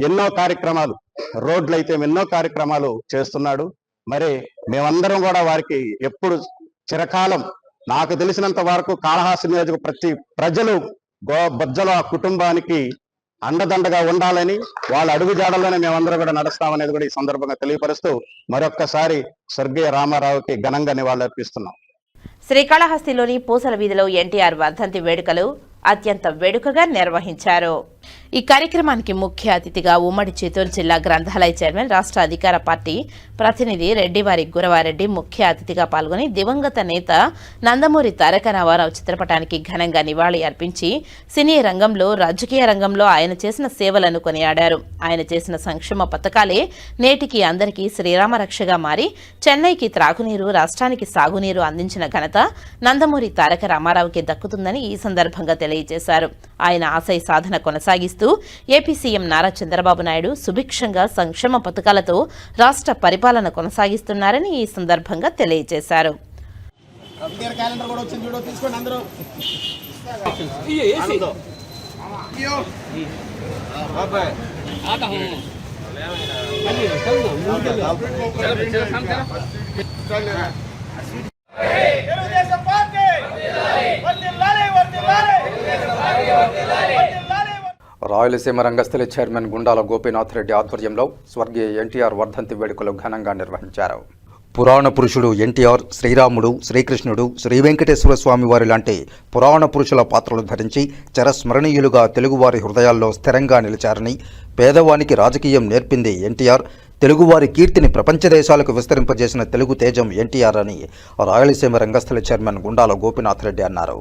ఎన్నో కార్యక్రమాలు, రోడ్లు అయితే ఎన్నో కార్యక్రమాలు చేస్తున్నాడు. మరి మేమందరం కూడా వారికి ఎప్పుడు చిరకాలం నాకు తెలిసినంత వరకు కాళహస్తి నియోజక ప్రతి ప్రజలు బొజ్జల కుటుంబానికి అండదండగా ఉండాలని వాళ్ళ అడుగుజాడల్లోనే మేమందరం కూడా నడుస్తామనేది కూడా ఈ సందర్భంగా తెలియపరుస్తూ మరొక్కసారి స్వర్గీయ రామారావుకి ఘనంగా నివాళులర్పిస్తున్నాం. శ్రీకాళహస్తిలోని పూసల వీధిలో ఎన్టీఆర్ వర్ధంతి వేడుకలు అత్యంత వేడుకగా నిర్వహించారు. ఈ కార్యక్రమానికి ముఖ్య అతిథిగా ఉమ్మడి చిత్తూరు జిల్లా గ్రంథాలయ చైర్మన్ రాష్ట్ర అధికార పార్టీ ప్రతినిధి రెడ్డివారి గురవారెడ్డి ముఖ్య అతిథిగా పాల్గొని దివంగత నేత నందమూరి తారక రామారావు చిత్రపటానికి ఘనంగా నివాళి అర్పించి సినీ రంగంలో రాజకీయ రంగంలో ఆయన చేసిన సేవలను కొనియాడారు. ఆయన చేసిన సంక్షేమ పథకాలే నేటికి అందరికీ శ్రీరామరక్షగా మారి చెన్నైకి త్రాగునీరు, రాష్ట్రానికి సాగునీరు అందించిన ఘనత నందమూరి తారక రామారావుకి దక్కుతుందని ఈ సందర్భంగా తెలియజేశారు. ఆయన ఆశయ సాధన కొనసాగిస్తూ ఏపీ సీఎం నారా చంద్రబాబు నాయుడు సుభిక్షంగా సంక్షేమ పథకాలతో రాష్ట్ర పరిపాలన కొనసాగిస్తున్నారని ఈ సందర్భంగా తెలియజేశారు. రాయలసీమ రంగస్థలి చైర్మన్ గుండాల గోపీనాథ్ రెడ్డి ఆధ్వర్యంలో స్వర్గీయ ఎన్టీఆర్ వర్ధంతి వేడుకలు ఘనంగా నిర్వహించారు. పురాణ పురుషుడు ఎన్టీఆర్ శ్రీరాముడు, శ్రీకృష్ణుడు, శ్రీ వెంకటేశ్వర స్వామి వారి లాంటి పురాణ పురుషుల పాత్రలు ధరించి చిరస్మరణీయులుగా తెలుగువారి హృదయాల్లో స్థిరంగా నిలిచారని, పేదవానికి రాజకీయం నేర్పింది ఎన్టీఆర్, తెలుగువారి కీర్తిని ప్రపంచ దేశాలకు విస్తరింపజేసిన తెలుగు తేజం ఎన్టీఆర్ అని రాయలసీమ రంగస్థలి చైర్మన్ గుండాల గోపీనాథ్ రెడ్డి అన్నారు.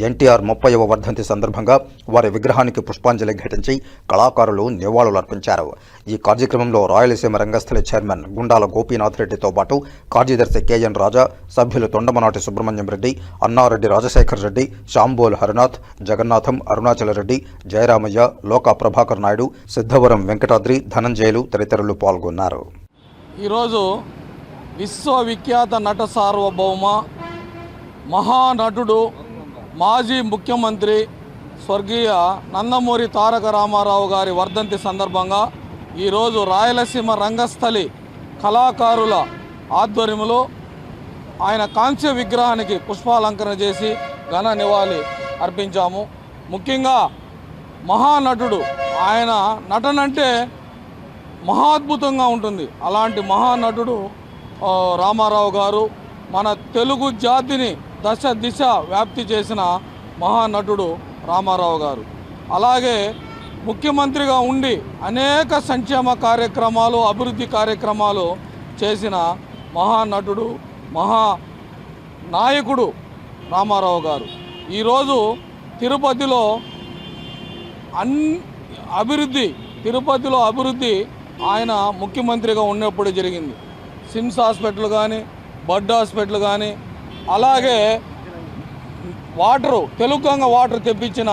ఎన్టీఆర్ 30వ వర్ధంతి సందర్భంగా వారి విగ్రహానికి పుష్పాంజలి ఘటించి కళాకారులు నివాళులర్పించారు. ఈ కార్యక్రమంలో రాయలసీమ రంగస్థలి చైర్మన్ గుండాల గోపీనాథ్ రెడ్డితో పాటు కార్యదర్శి కెఎన్ రాజా, సభ్యులు తొండమనాటి సుబ్రహ్మణ్యం రెడ్డి, అన్నారెడ్డి రాజశేఖర్ రెడ్డి, శాంబోల్ హరినాథ్, జగన్నాథం, అరుణాచల రెడ్డి, జయరామయ్య, లోకా ప్రభాకర్ నాయుడు, సిద్ధవరం వెంకటాద్రి, ధనంజయులు తదితరులు పాల్గొన్నారు. ఈరోజు విశ్వవిఖ్యాత నట సార్వభౌమ మహానటుడు, మాజీ ముఖ్యమంత్రి స్వర్గీయ నందమూరి తారక రామారావు గారి వర్ధంతి సందర్భంగా ఈరోజు రాయలసీమ రంగస్థలి కళాకారుల ఆధ్వర్యంలో ఆయన కాంస్య విగ్రహానికి పుష్పాలంకరణ చేసి ఘన నివాళి అర్పించాము. ముఖ్యంగా మహానటుడు, ఆయన నటనంటే మహాద్భుతంగా ఉంటుంది. అలాంటి మహానటుడు రామారావు గారు మన తెలుగు జాతిని దశ దిశ వ్యాప్తి చేసిన మహానటుడు రామారావు గారు. అలాగే ముఖ్యమంత్రిగా ఉండి అనేక సంక్షేమ కార్యక్రమాలు, అభివృద్ధి కార్యక్రమాలు చేసిన మహానటుడు, మహానాయకుడు రామారావు గారు. ఈరోజు తిరుపతిలో అభివృద్ధి ఆయన ముఖ్యమంత్రిగా ఉన్నప్పుడు జరిగింది. సిమ్స్ హాస్పిటల్ కానీ, బడ్ హాస్పిటల్ కానీ, అలాగే వాటరు తెలుగంగ వాటర్ తెప్పించిన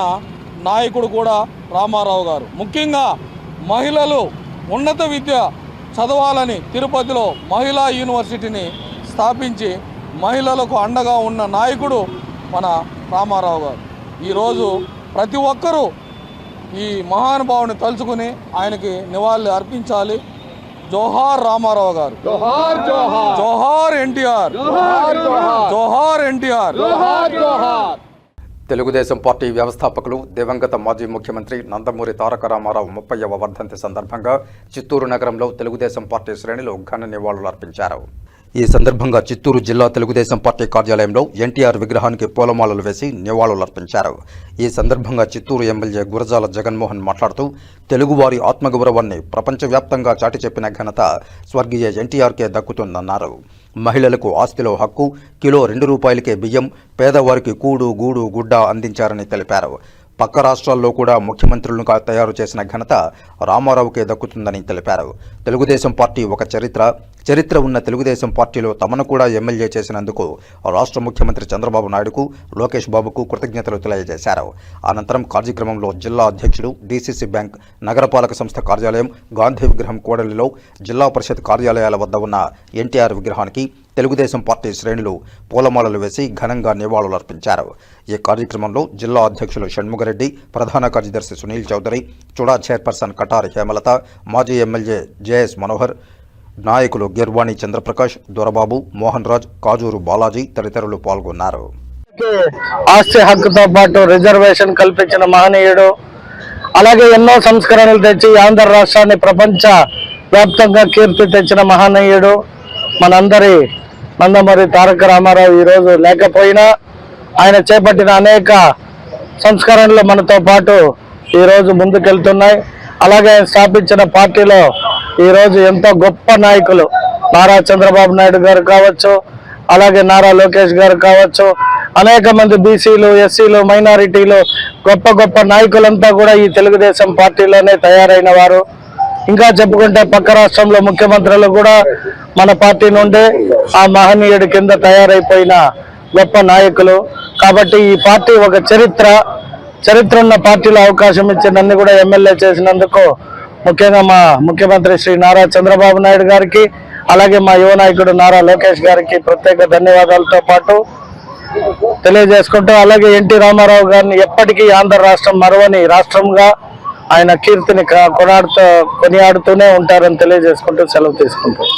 నాయకుడు కూడా రామారావు గారు. ముఖ్యంగా మహిళలు ఉన్నత విద్య చదవాలని తిరుపతిలో మహిళా యూనివర్సిటీని స్థాపించి మహిళలకు అండగా ఉన్న నాయకుడు మన రామారావు గారు. ఈరోజు ప్రతి ఒక్కరూ ఈ మహానుభావుని తలుచుకుని ఆయనకి నివాళులు అర్పించాలి. జోహార్ రామారావు గారు, జోహార్ జోహార్, జోహార్ ఎన్టీఆర్, జోహార్ జోహార్, జోహార్ ఎన్టీఆర్, జోహార్ జోహార్. తెలుగుదేశం పార్టీ వ్యవస్థాపకులు దివంగత మాజీ ముఖ్యమంత్రి నందమూరి తారక రామారావు 30వ వర్ధంతి సందర్భంగా చిత్తూరు నగరంలో తెలుగుదేశం పార్టీ శ్రేణులు ఘన నివాళులు అర్పించారు. ఈ సందర్భంగా చిత్తూరు జిల్లా తెలుగుదేశం పార్టీ కార్యాలయంలో ఎన్టీఆర్ విగ్రహానికి పూలమాలలు వేసి నివాళులర్పించారు. ఈ సందర్భంగా చిత్తూరు ఎమ్మెల్యే గురజాల జగన్మోహన్ మాట్లాడుతూ తెలుగువారి ఆత్మగౌరవాన్ని ప్రపంచవ్యాప్తంగా చాటి చెప్పిన ఘనత స్వర్గీయ ఎన్టీఆర్కే దక్కుతుందన్నారు. మహిళలకు ఆస్తిలో హక్కు, కిలో 2 రూపాయలకే బియ్యం, పేదవారికి కూడు గూడు గుడ్డ అందించారని తెలిపారు. పక్క రాష్ట్రాల్లో కూడా ముఖ్యమంత్రులుగా తయారు చేసిన ఘనత రామారావుకే దక్కుతుందని తెలిపారు. తెలుగుదేశం పార్టీ ఒక చరిత్ర ఉన్న తెలుగుదేశం పార్టీలో తమను కూడా ఎమ్మెల్యే చేసినందుకు రాష్ట్ర ముఖ్యమంత్రి చంద్రబాబు నాయుడుకు, లోకేష్ బాబుకు కృతజ్ఞతలు తెలియజేశారు. అనంతరం కార్యక్రమంలో జిల్లా అధ్యక్షుడు, డీసీసీ బ్యాంక్, నగరపాలక సంస్థ కార్యాలయం, గాంధీ విగ్రహం కూడలిలో, జిల్లా పరిషత్ కార్యాలయాల వద్ద ఉన్న ఎన్టీఆర్ విగ్రహానికి తెలుగుదేశం పార్టీ శ్రేణులు పూలమాలలు వేసి ఘనంగా నివాళులర్పించారు. ఈ కార్యక్రమంలో జిల్లా అధ్యక్షులు షణ్ముగరెడ్డి, ప్రధాన కార్యదర్శి సునీల్ చౌదరి, చుడా చైర్పర్సన్ కటారి హేమలత, మాజీ ఎమ్మెల్యే జేఎస్ మనోహర్, నాయకులు గిర్వాణి చంద్రప్రకాష్, దొరబాబు, మోహన్ రాజ్, కాజూరు బాలాజీ తదితరులు పాల్గొన్నారు. ఆస్తి హక్కుతో పాటు రిజర్వేషన్ కల్పించిన మహనీయుడు, అలాగే ఎన్నో సంస్కరణలు తెచ్చి ఆంధ్ర రాష్ట్రాన్ని ప్రపంచ వ్యాప్తంగా కీర్తి తెచ్చిన మహనీయుడు మనందరి నందమూరి తారక రామారావు ఈరోజు లేకపోయినా ఆయన చేపట్టిన అనేక సంస్కరణలు మనతో పాటు ఈరోజు ముందుకెళ్తున్నాయి. అలాగే ఆయన స్థాపించిన పార్టీలో ఈరోజు ఎంతో గొప్ప నాయకులు నారా చంద్రబాబు నాయుడు గారు కావచ్చు, అలాగే నారా లోకేష్ గారు కావచ్చు, అనేక మంది బీసీలు, ఎస్సీలు, మైనారిటీలు, గొప్ప గొప్ప నాయకులంతా కూడా ఈ తెలుగుదేశం పార్టీలోనే తయారైన వారు. ఇంకా చెప్పుకుంటే పక్క రాష్ట్రంలో ముఖ్యమంత్రులు కూడా మన పార్టీ నుండే ఆ మహనీయుడి కింద తయారైపోయిన గొప్ప నాయకులు. కాబట్టి ఈ పార్టీ ఒక చరిత్ర ఉన్న పార్టీలో అవకాశం ఇచ్చి నన్ను కూడా ఎమ్మెల్యే చేసినందుకు ముఖ్యంగా మా ముఖ్యమంత్రి శ్రీ నారా చంద్రబాబు నాయుడు గారికి, అలాగే మా యువ నాయకుడు నారా లోకేష్ గారికి ప్రత్యేక ధన్యవాదాలతో పాటు తెలియజేసుకుంటూ, అలాగే ఎన్టీ రామారావు గారిని ఎప్పటికీ ఆంధ్ర రాష్ట్రం మరవని రాష్ట్రంగా ఆయన కీర్తిని కొనియాడుతూనే ఉంటారని తెలియజేసుకుంటూ సెలవు తీసుకుంటారు.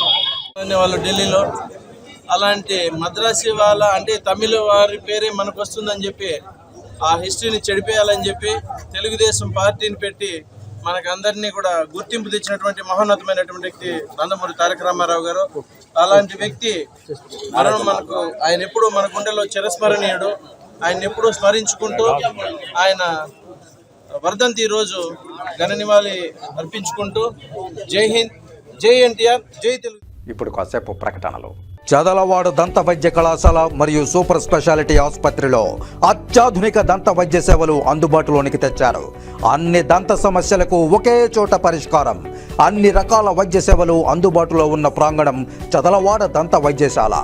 వాళ్ళు ఢిల్లీలో అలాంటి మద్రాసి వాళ్ళ అంటే తమిళ వారి పేరే మనకు వస్తుందని చెప్పి ఆ హిస్టరీని చెడిపేయాలని చెప్పి తెలుగుదేశం పార్టీని పెట్టి మనకు అందరినీ కూడా గుర్తింపు తెచ్చినటువంటి మహోన్నతమైనటువంటి వ్యక్తి నందమూరి తారక రామారావు గారు. అలాంటి వ్యక్తి మనకు ఆయన ఎప్పుడూ మన గుండెల్లో చిరస్మరణీయుడు. ఆయన ఎప్పుడూ స్మరించుకుంటూ ఆయన వర్ధంతి రోజు ఘన నివాళి అర్పించుకుంటూ జై హింద్, జై ఎన్టీఆర్, జై తెలుగు. ఇప్పుడు కాసేపు ప్రకటనలు. చదలవాడ దంత వైద్య కళాశాల మరియు సూపర్ స్పెషాలిటీ ఆసుపత్రిలో అత్యాధునిక దంత వైద్య సేవలు అందుబాటులోనికి తెచ్చారు. అన్ని దంత సమస్యలకు ఒకే చోట పరిష్కారం. అన్ని రకాల వైద్య సేవలు అందుబాటులో ఉన్న ప్రాంగణం చదలవాడ దంత వైద్యశాల.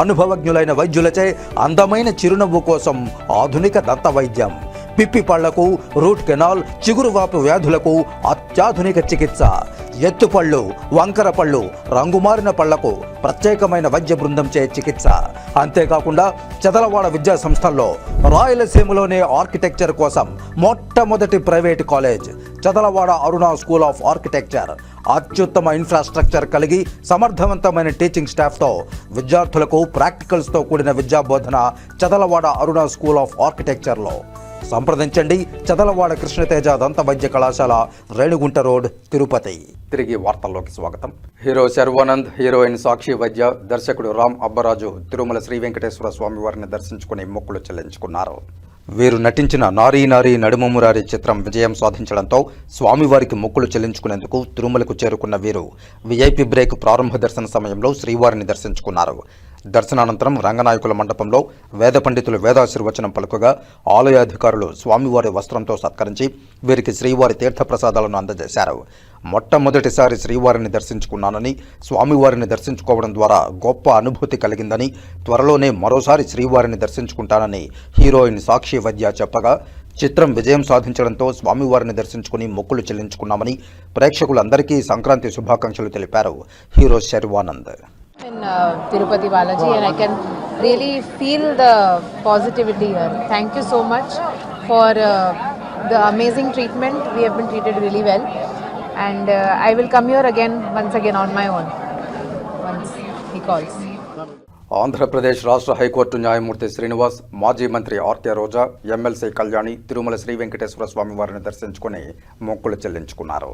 అనుభవజ్ఞులైన వైద్యులచే అందమైన చిరునవ్వు కోసం ఆధునిక దంత వైద్యం. పిప్పి పళ్లకు, రూట్ కెనాల్, చిగురువాపు వ్యాధులకు అత్యాధునిక చికిత్స. ఎత్తుపళ్ళు, వంకర పళ్ళు, రంగుమారిన పళ్లకు ప్రత్యేకమైన వైద్య బృందంచే చికిత్స. అంతేకాకుండా చదలవాడ విద్యా సంస్థల్లో రాయలసీమలోనే ఆర్కిటెక్చర్ కోసం మొట్టమొదటి private college Chadalavada Aruna school of architecture. అత్యుత్తమ ఇన్ఫ్రాస్ట్రక్చర్ కలిగి సమర్థవంతమైన టీచింగ్ స్టాఫ్తో విద్యార్థులకు ప్రాక్టికల్స్తో కూడిన విద్యాబోధన చదలవాడ అరుణ స్కూల్ ఆఫ్ ఆర్కిటెక్చర్లో. సంప్రదించండి. చదలవాడ కృష్ణతేజ దంత వైద్య కళాశాల, రేణుగుంట రోడ్, తిరుపతి. తిరిగి వార్తల్లోకి స్వాగతం. హీరో శర్వానంద్, హీరోయిన్ సాక్షి వైద్య, దర్శకుడు రామ్ అబ్బరాజు తిరుమల శ్రీ వెంకటేశ్వర స్వామి వారిని దర్శించుకుని మొక్కులు చెల్లించుకున్నారు. వీరు నటించిన నారీ నారీ నడుమమురారి చిత్రం విజయం సాధించడంతో స్వామివారికి మొక్కులు చెల్లించుకునేందుకు తిరుమలకు చేరుకున్న వీరు విఐపి బ్రేక్ ప్రారంభ దర్శన సమయంలో శ్రీవారిని దర్శించుకున్నారు. దర్శనానంతరం రంగనాయకుల మండపంలో వేద పండితులు వేదాశీర్వచనం పలుకగా ఆలయాధికారులు స్వామివారి వస్త్రంతో సత్కరించి వీరికి శ్రీవారి తీర్థప్రసాదాలను అందజేశారు. మొట్టమొదటిసారి శ్రీవారిని దర్శించుకున్నానని, స్వామివారిని దర్శించుకోవడం ద్వారా గొప్ప అనుభూతి కలిగిందని, త్వరలోనే మరోసారి శ్రీవారిని దర్శించుకుంటానని హీరోయిన్ సాక్షి వైద్య చెప్పగా, చిత్రం విజయం సాధించడంతో స్వామివారిని దర్శించుకుని మొక్కులు చెల్లించుకున్నామని ప్రేక్షకులందరికీ సంక్రాంతి శుభాకాంక్షలు తెలిపారు hero Sharwanand. In Tirupati Balaji, and I can really feel the positivity here. Thank you so much for the amazing treatment. We have been treated really well, and I will come here once again on my own once he calls. Andhra Pradesh రాష్ట్ర high court న్యాయమూర్తి శ్రీనివాస్, మాజీ మంత్రి RK రోజా, MLC Kalyani Tirumala Shri Venkateswara స్వామి వారిని దర్శించుకుని మొక్కులు చెల్లించుకున్నారు.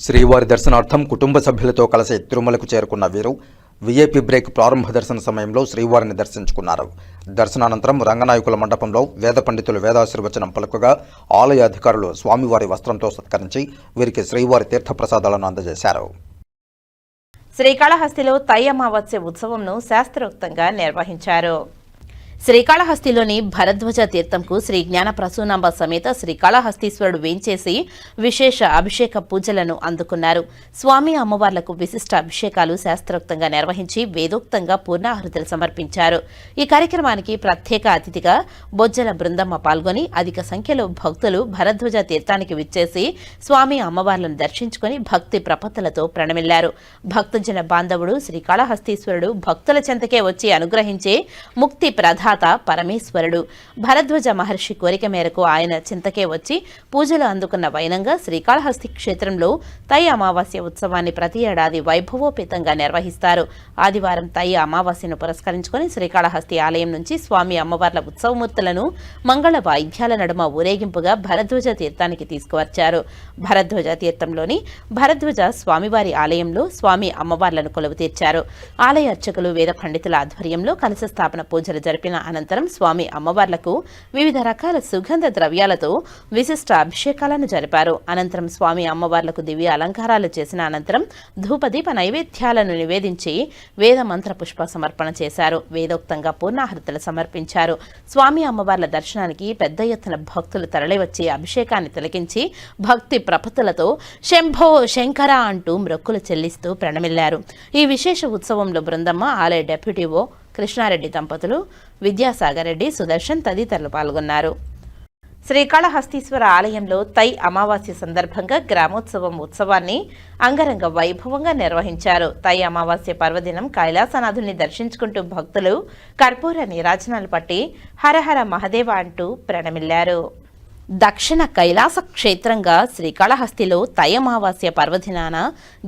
శ్రీవారి దర్శనార్థం కుటుంబ సభ్యులతో కలిసి తిరుమలకు చేరుకున్న వీరు వీఐపీ బ్రేక్ ప్రారంభ దర్శన సమయంలో శ్రీవారిని దర్శించుకున్నారు. దర్శనానంతరం రంగనాయకుల మండపంలో వేద పండితులు వేదాశీర్వచనం పలుకగా ఆలయ అధికారులు స్వామివారి వస్త్రంతో సత్కరించి వీరికి శ్రీవారి తీర్థప్రసాదాలను అందజేశారు. శ్రీకాళహస్తిలో తై అమావాస్య ఉత్సవంను శాస్త్రోక్తంగా నిర్వహించారు. శ్రీకాళహస్తిలోని భరద్వాజ తీర్థంకు శ్రీ జ్ఞాన ప్రసూనాంబ సమేత శ్రీకాళహస్తీశ్వరుడు వేంచేసి విశేష అభిషేక పూజలను అందుకున్నారు. స్వామి అమ్మవార్లకు విశిష్ట అభిషేకాలు శాస్త్రోక్తంగా నిర్వహించి వేదోక్తంగా పూర్ణాహుతులు సమర్పించారు. ఈ కార్యక్రమానికి ప్రత్యేక అతిథిగా బొజ్జల బృందమ్మ పాల్గొని అధిక సంఖ్యలో భక్తులు భరద్వాజ తీర్థానికి విచ్చేసి స్వామి అమ్మవార్లను దర్శించుకుని భక్తి ప్రపత్తులతో ప్రణమిల్లారు. భక్తజన బాంధవుడు శ్రీకాళహస్తీశ్వరుడు భక్తుల చెంతకే వచ్చి అనుగ్రహించే ముక్తి ప్రధాత పరమేశ్వరుడు. భరద్వాజ మహర్షి కోరిక మేరకు ఆయన చింతకే వచ్చి పూజలు అందుకున్న వైనంగా శ్రీకాళహస్తి క్షేత్రంలో తై అమావాస్య ఉత్సవాన్ని ప్రతి ఏడాది వైభవోపేతంగా నిర్వహిస్తారు. ఆదివారం తై అమావాస్యను పురస్కరించుకుని శ్రీకాళహస్తి ఆలయం నుంచి స్వామి అమ్మవార్ల ఉత్సవమూర్తులను మంగళ వాయిద్యాల నడుమ ఊరేగింపుగా భరద్వాజ తీర్థానికి తీసుకువచ్చారు. భరద్వాజ తీర్థంలోని భరద్వాజ స్వామివారి ఆలయంలో స్వామి అమ్మవార్లను కొలువు తీర్చారు. ఆలయ అర్చకులు వేద పండితుల ఆధ్వర్యంలో కలశ స్థాపన పూజలు జరిపిన అనంతరం స్వామి అమ్మవార్లకు వివిధ రకాల సుగంధ ద్రవ్యాలతో విశిష్ట అభిషేకాలను జరిపారు. అనంతరం స్వామి అమ్మవార్లకు దివ్య అలంకారాలు చేసిన అనంతరం ధూపదీప నైవేద్యాలను నివేదించి వేద మంత్ర పుష్ప సమర్పణ చేశారు. వేదోక్తంగా పూర్ణాహుతులు సమర్పించారు. స్వామి అమ్మవార్ల దర్శనానికి పెద్ద ఎత్తున భక్తులు తరలివచ్చి అభిషేకాన్ని తిలకించి భక్తి ప్రపత్తులతో శంభో శంకర అంటూ మ్రొక్కులు చెల్లిస్తూ ప్రణమిల్లారు. ఈ విశేష ఉత్సవంలో బృందమ్మ, ఆలయ డెప్యూటీఓ కృష్ణారెడ్డి దంపతులు, విద్యాసాగర్ రెడ్డి, సుదర్శన్ తదితరులు పాల్గొన్నారు. శ్రీకాళహస్తీశ్వర ఆలయంలో తై అమావాస్య సందర్భంగా గ్రామోత్సవం ఉత్సవాన్ని అంగరంగ వైభవంగా నిర్వహించారు. తై అమావాస్య పర్వదినం కైలాసనాథుల్ని దర్శించుకుంటూ భక్తులు కర్పూర నీరాజనాలు పట్టి హరహర మహదేవ అంటూ ప్రణమిల్లారు. దక్షిణ కైలాస క్షేత్రంగా శ్రీకాళహస్తిలో తై అమావాస్య పర్వదినాన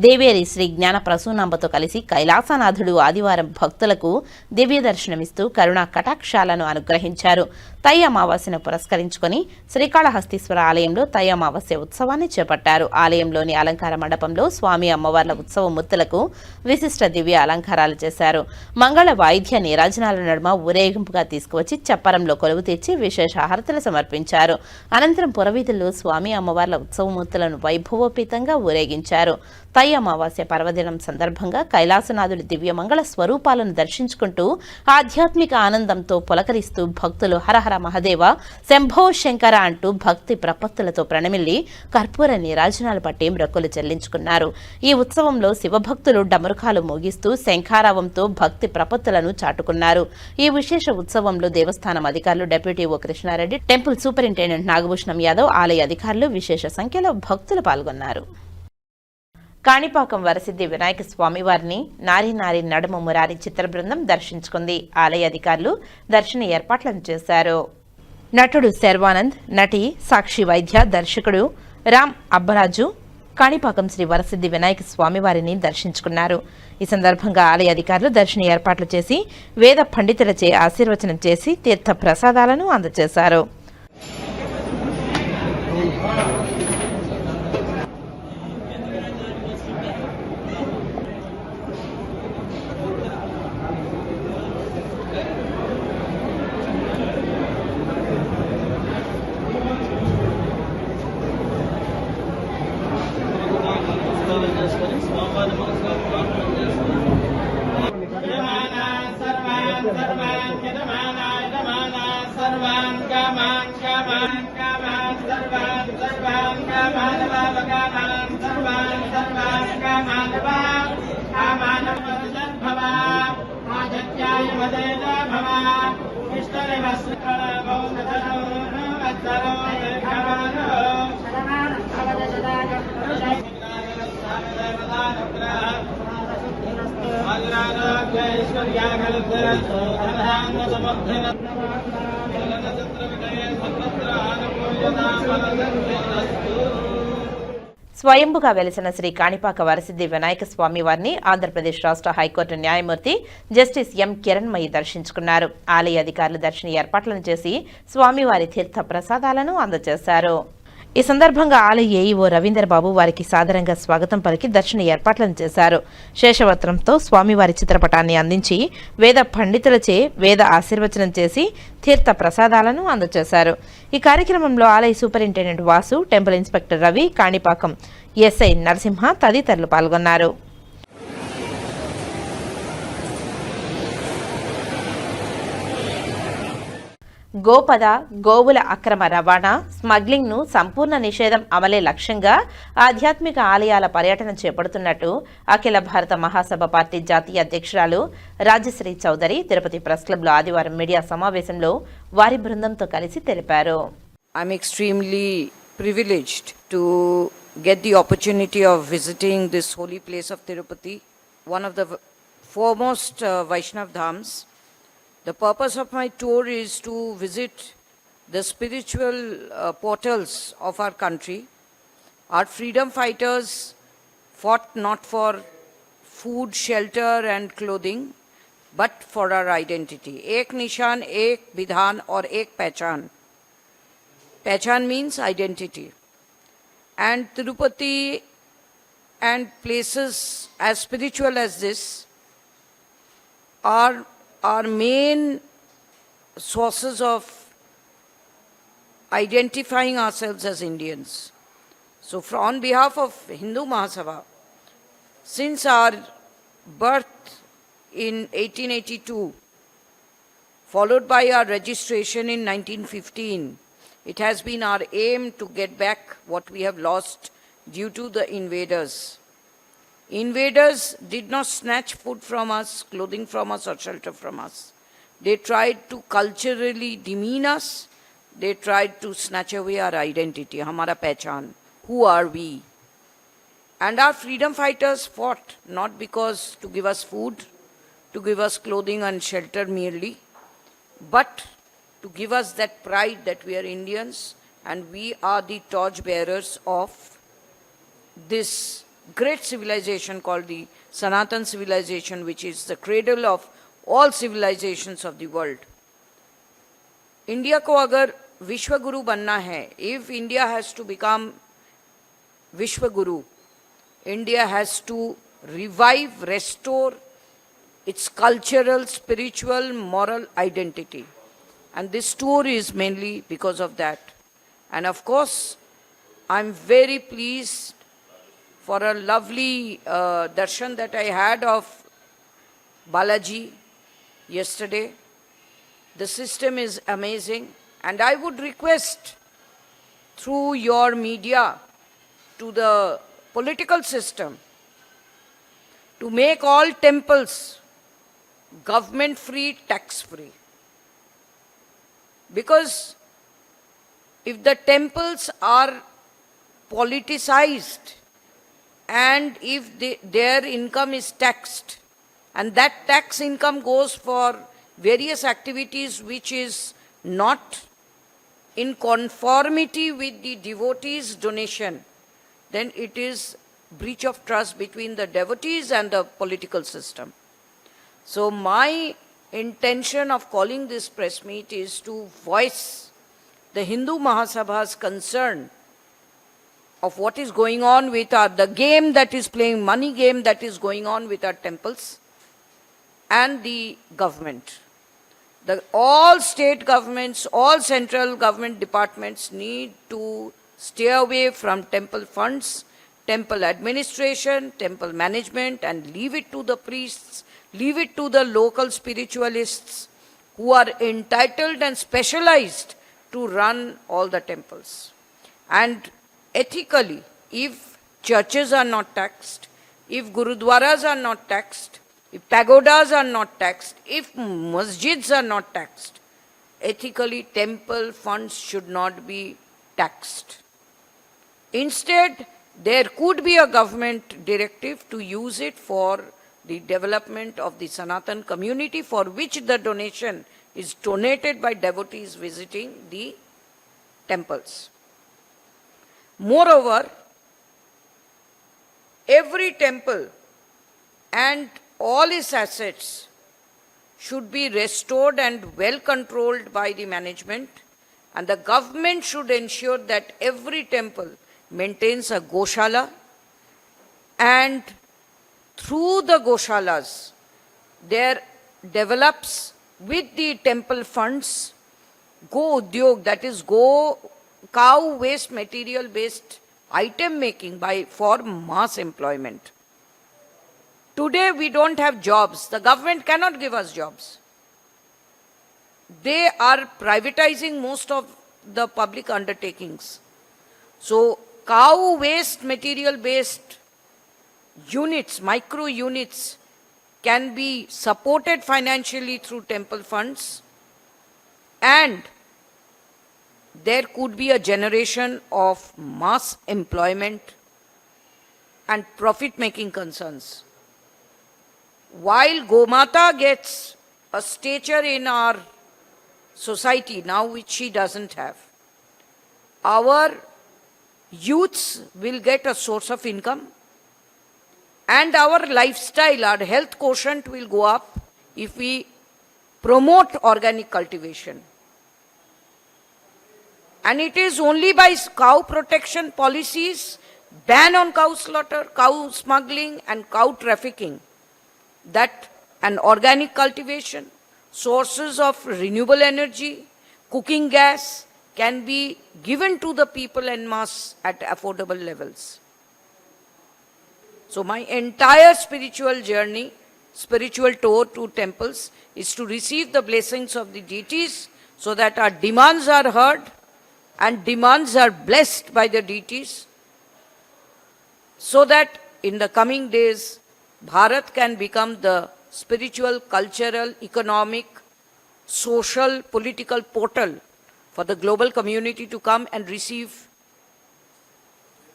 దేవేరి శ్రీ జ్ఞాన ప్రసూనాంబతో కలిసి కైలాసనాథుడు ఆదివారం భక్తులకు దివ్య దర్శనమిస్తూ కరుణా కటాక్షాలను అనుగ్రహించారు. తై అమావాస్యను పురస్కరించుకొని శ్రీకాళహస్తీశ్వర ఆలయంలో తై అమావాస్య ఉత్సవాన్ని చేపట్టారు. ఆలయంలోని అలంకార మండపంలో స్వామి అమ్మవార్ల ఉత్సవ మూర్తులకు విశిష్ట దివ్య అలంకారాలు చేశారు. మంగళ వాయిద్య నీరాజనాల నడుమ ఊరేగింపుగా తీసుకువచ్చి చప్పరంలో కొలువు తీర్చి విశేష హారతులు సమర్పించారు. అనంతరం పురవీధుల్లో స్వామి అమ్మవార్ల ఉత్సవమూర్తులను వైభవోపేతంగా ఊరేగించారు. తై అమావాస్య పర్వదినం సందర్భంగా కైలాసనాథుడి దివ్యమంగళ స్వరూపాలను దర్శించుకుంటూ ఆధ్యాత్మిక ఆనందంతో పులకరిస్తూ భక్తులు హరహర మహదేవ, శంభో శంకర అంటూ భక్తి ప్రపత్తులతో ప్రణమిల్లి కర్పూర నీరాజనాలు పట్టి మ్రొక్కులు చెల్లించుకున్నారు. ఈ ఉత్సవంలో శివభక్తులు డమరుకాలు మోగిస్తూ శంఖారావంతో భక్తి ప్రపత్తులను చాటుకున్నారు. ఈ విశేష ఉత్సవంలో దేవస్థానం అధికారులు, deputy EO Krishnareddy, temple superintendent Nagabhushanam Yadav, ఆలయ అధికారులు విశేష సంఖ్యలో భక్తులు పాల్గొన్నారు. కాణిపాకం వరసిద్ధి వినాయక స్వామివారిని నారీ నారీ నడుమ మురారి చిత్ర బృందం దర్శించుకుంది. ఆలయ అధికారులు దర్శన ఏర్పాట్లను చేశారు. నటుడు శర్వానంద్, నటి సాక్షి వైద్య, దర్శకుడు రామ్ అబ్బరాజు కాణిపాకం శ్రీ వరసిద్ధి వినాయక స్వామివారిని దర్శించుకున్నారు. ఈ సందర్భంగా ఆలయ అధికారులు దర్శన ఏర్పాట్లు చేసి వేద పండితులచే ఆశీర్వచనం చేసి తీర్థ ప్రసాదాలను అందజేశారు. స్వామివారి మనసులో ప్రార్థన చేసుకొని స్వయంభుగా వెలిసిన శ్రీ కాణిపాక వరసిద్ధి వినాయక స్వామి వారిని ఆంధ్రప్రదేశ్ రాష్ట్ర హైకోర్టు న్యాయమూర్తి జస్టిస్ ఎం కిరణ్మయి దర్శించుకున్నారు. ఆలయ అధికారులు దర్శన ఏర్పాట్లను చేసి స్వామివారి తీర్థ ప్రసాదాలను అందజేశారు. ఈ సందర్భంగా ఆలయ ఏఈఓ రవీందర్ బాబు వారికి సాదరంగా స్వాగతం పలికి దర్శన ఏర్పాట్లను చేశారు. శేషవస్త్రంతో స్వామివారి చిత్రపటాన్ని అందించి వేద పండితులచే వేద ఆశీర్వచనం చేసి తీర్థ ప్రసాదాలను అందజేశారు. ఈ కార్యక్రమంలో ఆలయ superintendent Vasu, temple inspector Ravi, Kanipakam SI Narasimha తదితరులు పాల్గొన్నారు. గోపద, గోవుల అక్రమ రవాణా, స్మగ్లింగ్ను సంపూర్ణ నిషేధం అమలే లక్ష్యంగా ఆధ్యాత్మిక ఆలయాల పర్యటన చేపడుతున్నట్టు అఖిల భారత మహాసభ పార్టీ జాతీయ అధ్యక్షురాలు రాజశ్రీ చౌదరి తిరుపతి ప్రెస్ క్లబ్లో ఆదివారం మీడియా సమావేశంలో వారి బృందంతో కలిసి తెలిపారు. I'm extremely privileged to get the opportunity of visiting this holy place of Tirupati, one of the foremost Vaishnav Dhams. The purpose of my tour is to visit the spiritual portals of our country. Our freedom fighters fought not for food, shelter and clothing, but for our identity. Ek nishan, ek bidhan or ek pehchan. Pehchan means identity. And Tirupati and places as spiritual as this are our main sources of identifying ourselves as Indians. So on behalf of Hindu Mahasabha, since our birth in 1882, followed by our registration in 1915, it has been our aim to get back what we have lost due to the invaders. Invaders did not snatch food from us, clothing from us or shelter from us. They tried to culturally demean us. They tried to snatch away our identity, hamara pehchan. Who are we? And our freedom fighters fought not because to give us food, to give us clothing and shelter merely, but to give us that pride that we are Indians and we are the torch bearers of this great civilization called the Sanatan civilization, which is the cradle of all civilizations of the world. India ko agar Vishwa Guru banna hai, if India has to become Vishwa Guru, India has to revive, restore its cultural, spiritual, moral identity. And this tour is mainly because of that. And of course, I'm very pleased for a lovely darshan that I had of Balaji yesterday. The system is amazing, and I would request through your media to the political system to make all temples government free, tax free. Because if the temples are politicized and if their income is taxed, and that tax income goes for various activities which is not in conformity with the devotees' donation, then it is breach of trust between the devotees and the political system. So my intention of calling this press meet is to voice the Hindu Mahasabha's concern of what is going on with the game that is playing, money game that is going on with our temples and the government. All state governments, all central government departments need to stay away from temple funds, temple administration, temple management, and leave it to the priests, leave it to the local spiritualists who are entitled and specialized to run all the temples. And ethically, if churches are not taxed, if gurudwaras are not taxed, if pagodas are not taxed, if masjids are not taxed, ethically temple funds should not be taxed. Instead, there could be a government directive to use it for the development of the Sanatan community, for which the donation is donated by devotees visiting the temples. Moreover, every temple and all its assets should be restored and well controlled by the management, and the government should ensure that every temple maintains a Goshala, and through the Goshalas there develops with the temple funds Go Udyog, that is cow waste material based item making for mass employment. Today we don't have jobs. The government cannot give us jobs. They are privatizing most of the public undertakings. So cow waste material based units, micro units, can be supported financially through temple funds, and there could be a generation of mass employment and profit-making concerns. While Gomata gets a stature in our society now which she doesn't have, our youths will get a source of income, and our lifestyle, our health quotient will go up if we promote organic cultivation. And it is only by cow protection policies, ban on cow slaughter, cow smuggling and cow trafficking, that an organic cultivation, sources of renewable energy, cooking gas can be given to the people en masse at affordable levels. So my entire spiritual journey, spiritual tour to temples is to receive the blessings of the deities so that our demands are heard and demands are blessed by the deities, so that in the coming days Bharat can become the spiritual, cultural, economic, social, political portal for the global community to come and receive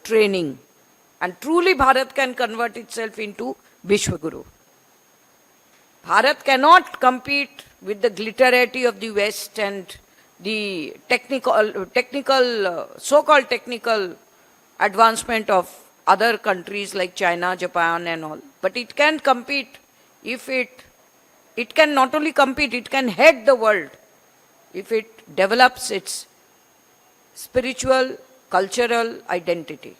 training. And truly Bharat can convert itself into Vishwaguru. Bharat cannot compete with the glitterati of the West and the so-called technical advancement of other countries like China, Japan and all. But it can compete if it can not only compete, it can head the world if it develops its spiritual, cultural identity.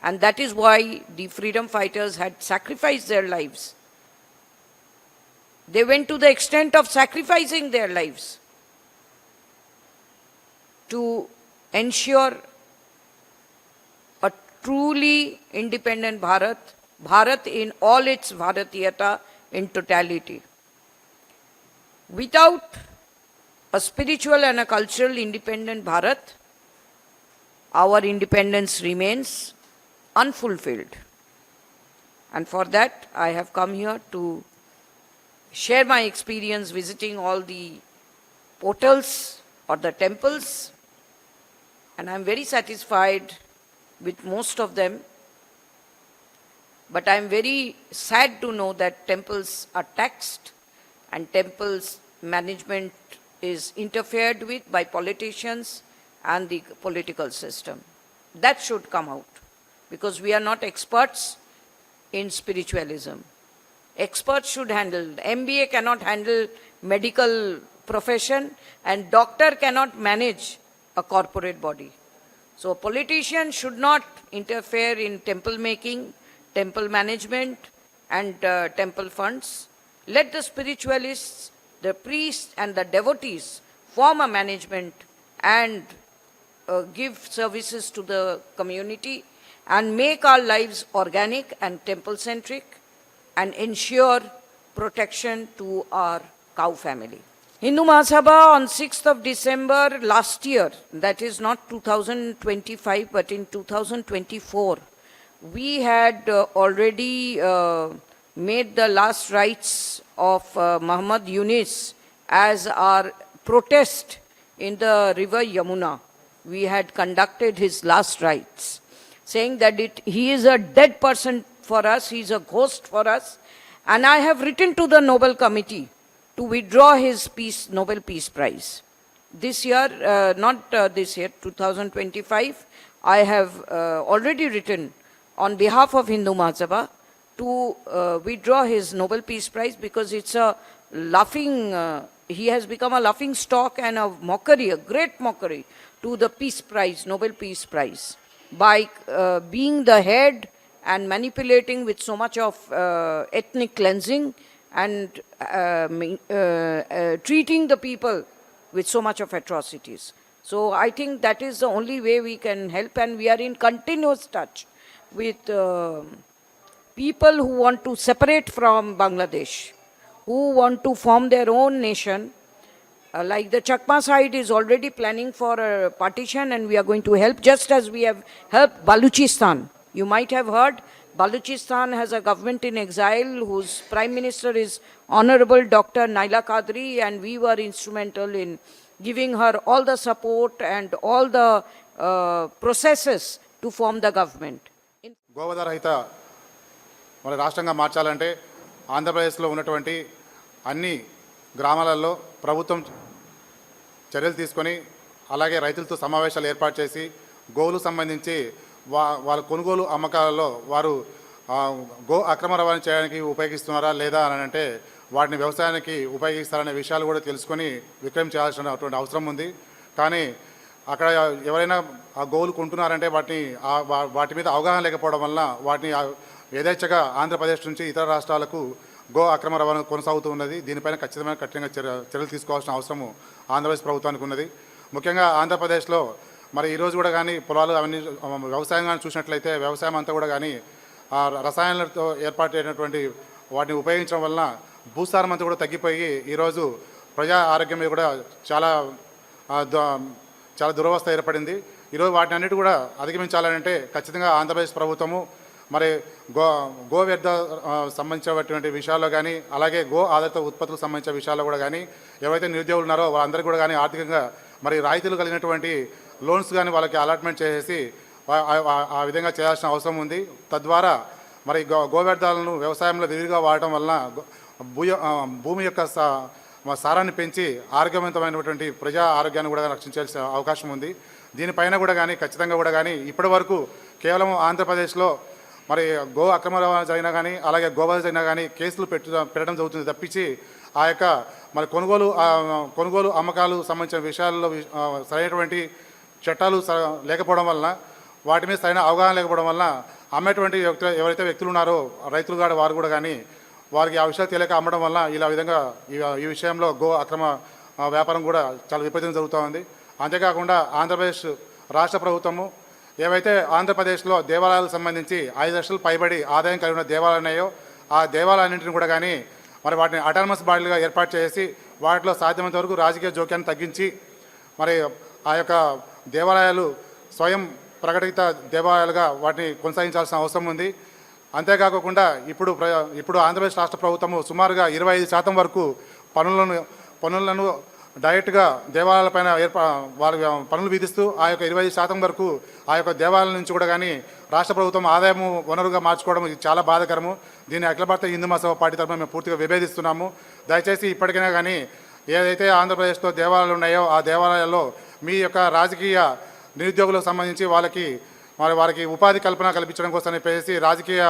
And that is why the freedom fighters had sacrificed their lives. They went to the extent of sacrificing their lives to ensure a truly independent Bharat, Bharat in all its Bharatiyata in totality. Without a spiritual and a cultural independent Bharat, our independence remains unfulfilled. And for that, I have come here to share my experience visiting all the portals or the temples, and I am very satisfied with most of them. But I am very sad to know that temples are taxed and temples management is interfered with by politicians and the political system. That should come out, because we are not experts in spiritualism. Experts should handle. MBA cannot handle medical profession and doctor cannot manage a corporate body. So politicians should not interfere in temple making, temple management and temple funds. Let the spiritualists, the priests and the devotees form a management and give services to the community and make our lives organic and temple-centric and ensure protection to our cow family. Hindu Mahasabha on 6th of December last year, that is not 2025 but in 2024, we had already made the last rites of Muhammad Yunus as our protest in the river Yamuna. We had conducted his last rites, saying that he is a dead person for us, he is a ghost for us, And I have written to the Nobel Committee to withdraw his Nobel Peace Prize. This year, this year, 2025, I have already written on behalf of Hindu Mahasabha to withdraw his Nobel Peace Prize because it's a laughing, he has become a laughing stock and a mockery, a great mockery to the Peace Prize, Nobel Peace Prize, by being the head and manipulating with so much of ethnic cleansing and treating the people with so much of atrocities. So I think that is the only way we can help, and we are in continuous touch with people who want to separate from Bangladesh, who want to form their own nation. Like the Chakma side is already planning for a partition, and we are going to help, just as we have helped Baluchistan. You might have heard Baluchistan has a government in exile whose Prime Minister is Honorable Dr. Naila Qadri, and we were instrumental in giving her all the support and all the processes to form the government. గోవధ రహిత మన రాష్ట్రంగా మార్చాలంటే ఆంధ్రప్రదేశ్లో ఉన్నటువంటి అన్ని గ్రామాలలో ప్రభుత్వం చర్యలు తీసుకొని అలాగే రైతులతో సమావేశాలు ఏర్పాటు చేసి గోవులకు సంబంధించి వాళ్ళ కొనుగోలు అమ్మకాలలో వారు గో అక్రమ రవాణా చేయడానికి ఉపయోగిస్తున్నారా లేదా అని అంటే వాటిని వ్యవసాయానికి ఉపయోగిస్తారనే విషయాలు కూడా తెలుసుకొని విక్రయం చేయాల్సినటువంటి అవసరం ఉంది. కానీ అక్కడ ఎవరైనా ఆ గోవులు కొంటున్నారంటే వాటి మీద అవగాహన లేకపోవడం వల్ల వాటిని యథేచ్ఛగా ఆంధ్రప్రదేశ్ నుంచి ఇతర రాష్ట్రాలకు గో అక్రమ రవాణా కొనసాగుతూ ఉన్నది. దీనిపైన ఖచ్చితమైన కఠినంగా చర్యలు తీసుకోవాల్సిన అవసరము ఆంధ్రప్రదేశ్ ప్రభుత్వానికి ఉన్నది. ముఖ్యంగా ఆంధ్రప్రదేశ్లో మరి ఈరోజు కూడా కానీ పొలాలు అవన్నీ వ్యవసాయం కానీ చూసినట్లయితే వ్యవసాయం అంతా కూడా కానీ రసాయనాలతో ఏర్పాటు అయినటువంటి వాటిని ఉపయోగించడం వలన భూసారం అంతా కూడా తగ్గిపోయి ఈరోజు ప్రజా ఆరోగ్యం మీద కూడా చాలా దురవస్థ ఏర్పడింది. ఈరోజు వాటిని అన్నిటి కూడా అధిగమించాలంటే ఖచ్చితంగా ఆంధ్రప్రదేశ్ ప్రభుత్వము మరి గో వ్యర్థ సంబంధించినటువంటి విషయాల్లో కానీ అలాగే గో ఆధారిత ఉత్పత్తులకు సంబంధించిన విషయాల్లో కూడా కానీ ఎవరైతే నిరుద్యోగులు ఉన్నారో వాళ్ళందరికీ కూడా కానీ ఆర్థికంగా మరి రాయితీలు కలిగినటువంటి లోన్స్ కానీ వాళ్ళకి అలాట్మెంట్ చేసేసి ఆ విధంగా చేయాల్సిన అవసరం ఉంది. తద్వారా మరి గో వ్యర్థాలను వ్యవసాయంలో విరివిగా వాడటం వలన భూమి యొక్క సారాన్ని పెంచి ఆరోగ్యవంతమైనటువంటి ప్రజా ఆరోగ్యాన్ని కూడా రక్షించాల్సిన అవకాశం ఉంది. దీనిపైన కూడా కానీ ఖచ్చితంగా కూడా కానీ ఇప్పటి వరకు కేవలం ఆంధ్రప్రదేశ్లో మరి గో అక్రమ రవాణా జరిగినా కానీ అలాగే గోవధ జరిగినా కానీ కేసులు పెట్టడం జరుగుతుంది తప్పించి ఆ యొక్క మరి కొనుగోలు అమ్మకాలు సంబంధించిన విషయాల్లో సరైనటువంటి చట్టాలు లేకపోవడం వలన వాటి మీద సరైన అవగాహన లేకపోవడం వలన అమ్మేటువంటి ఎవరైతే వ్యక్తులు ఉన్నారో రైతులు వారు కూడా కానీ వారికి ఆ విషయాలు తెలియక అమ్మడం వల్ల ఇలా విధంగా ఈ విషయంలో గో అక్రమ వ్యాపారం కూడా చాలా విపరీతం జరుగుతూ ఉంది. అంతేకాకుండా ఆంధ్రప్రదేశ్ రాష్ట్ర ప్రభుత్వము ఏవైతే ఆంధ్రప్రదేశ్లో దేవాలయాలకు సంబంధించి 5 లక్షలు పైబడి ఆదాయం కలిగిన దేవాలయాలు ఉన్నాయో ఆ దేవాలయాన్నింటిని కూడా కానీ మరి వాటిని అటానమస్ బాడీలుగా ఏర్పాటు చేసి వాటిలో సాధ్యమైనంత వరకు రాజకీయ జోక్యాన్ని తగ్గించి మరి ఆ యొక్క దేవాలయాలు స్వయం ప్రకటిత దేవాలయాలుగా వాటిని కొనసాగించాల్సిన అవసరం ఉంది. అంతేకాకుండా ఇప్పుడు ఆంధ్రప్రదేశ్ రాష్ట్ర ప్రభుత్వము సుమారుగా 25% వరకు పన్నులను డైరెక్ట్గా దేవాలయాలపైన వాళ్ళ పనులు విధిస్తూ ఆ యొక్క 25% వరకు ఆ యొక్క దేవాలయాల నుంచి కూడా కానీ రాష్ట్ర ప్రభుత్వం ఆదాయము వనరుగా మార్చుకోవడం ఇది చాలా బాధాకరము. దీన్ని అఖిల భారత హిందూ మహాసభ పార్టీ తరఫున మేము పూర్తిగా విభేదిస్తున్నాము. దయచేసి ఇప్పటికైనా కానీ ఏదైతే ఆంధ్రప్రదేశ్లో దేవాలయాలు ఉన్నాయో ఆ దేవాలయాల్లో మీ యొక్క రాజకీయ నిరుద్యోగులకు సంబంధించి వారికి ఉపాధి కల్పన కల్పించడం కోసం చెప్పేసి రాజకీయ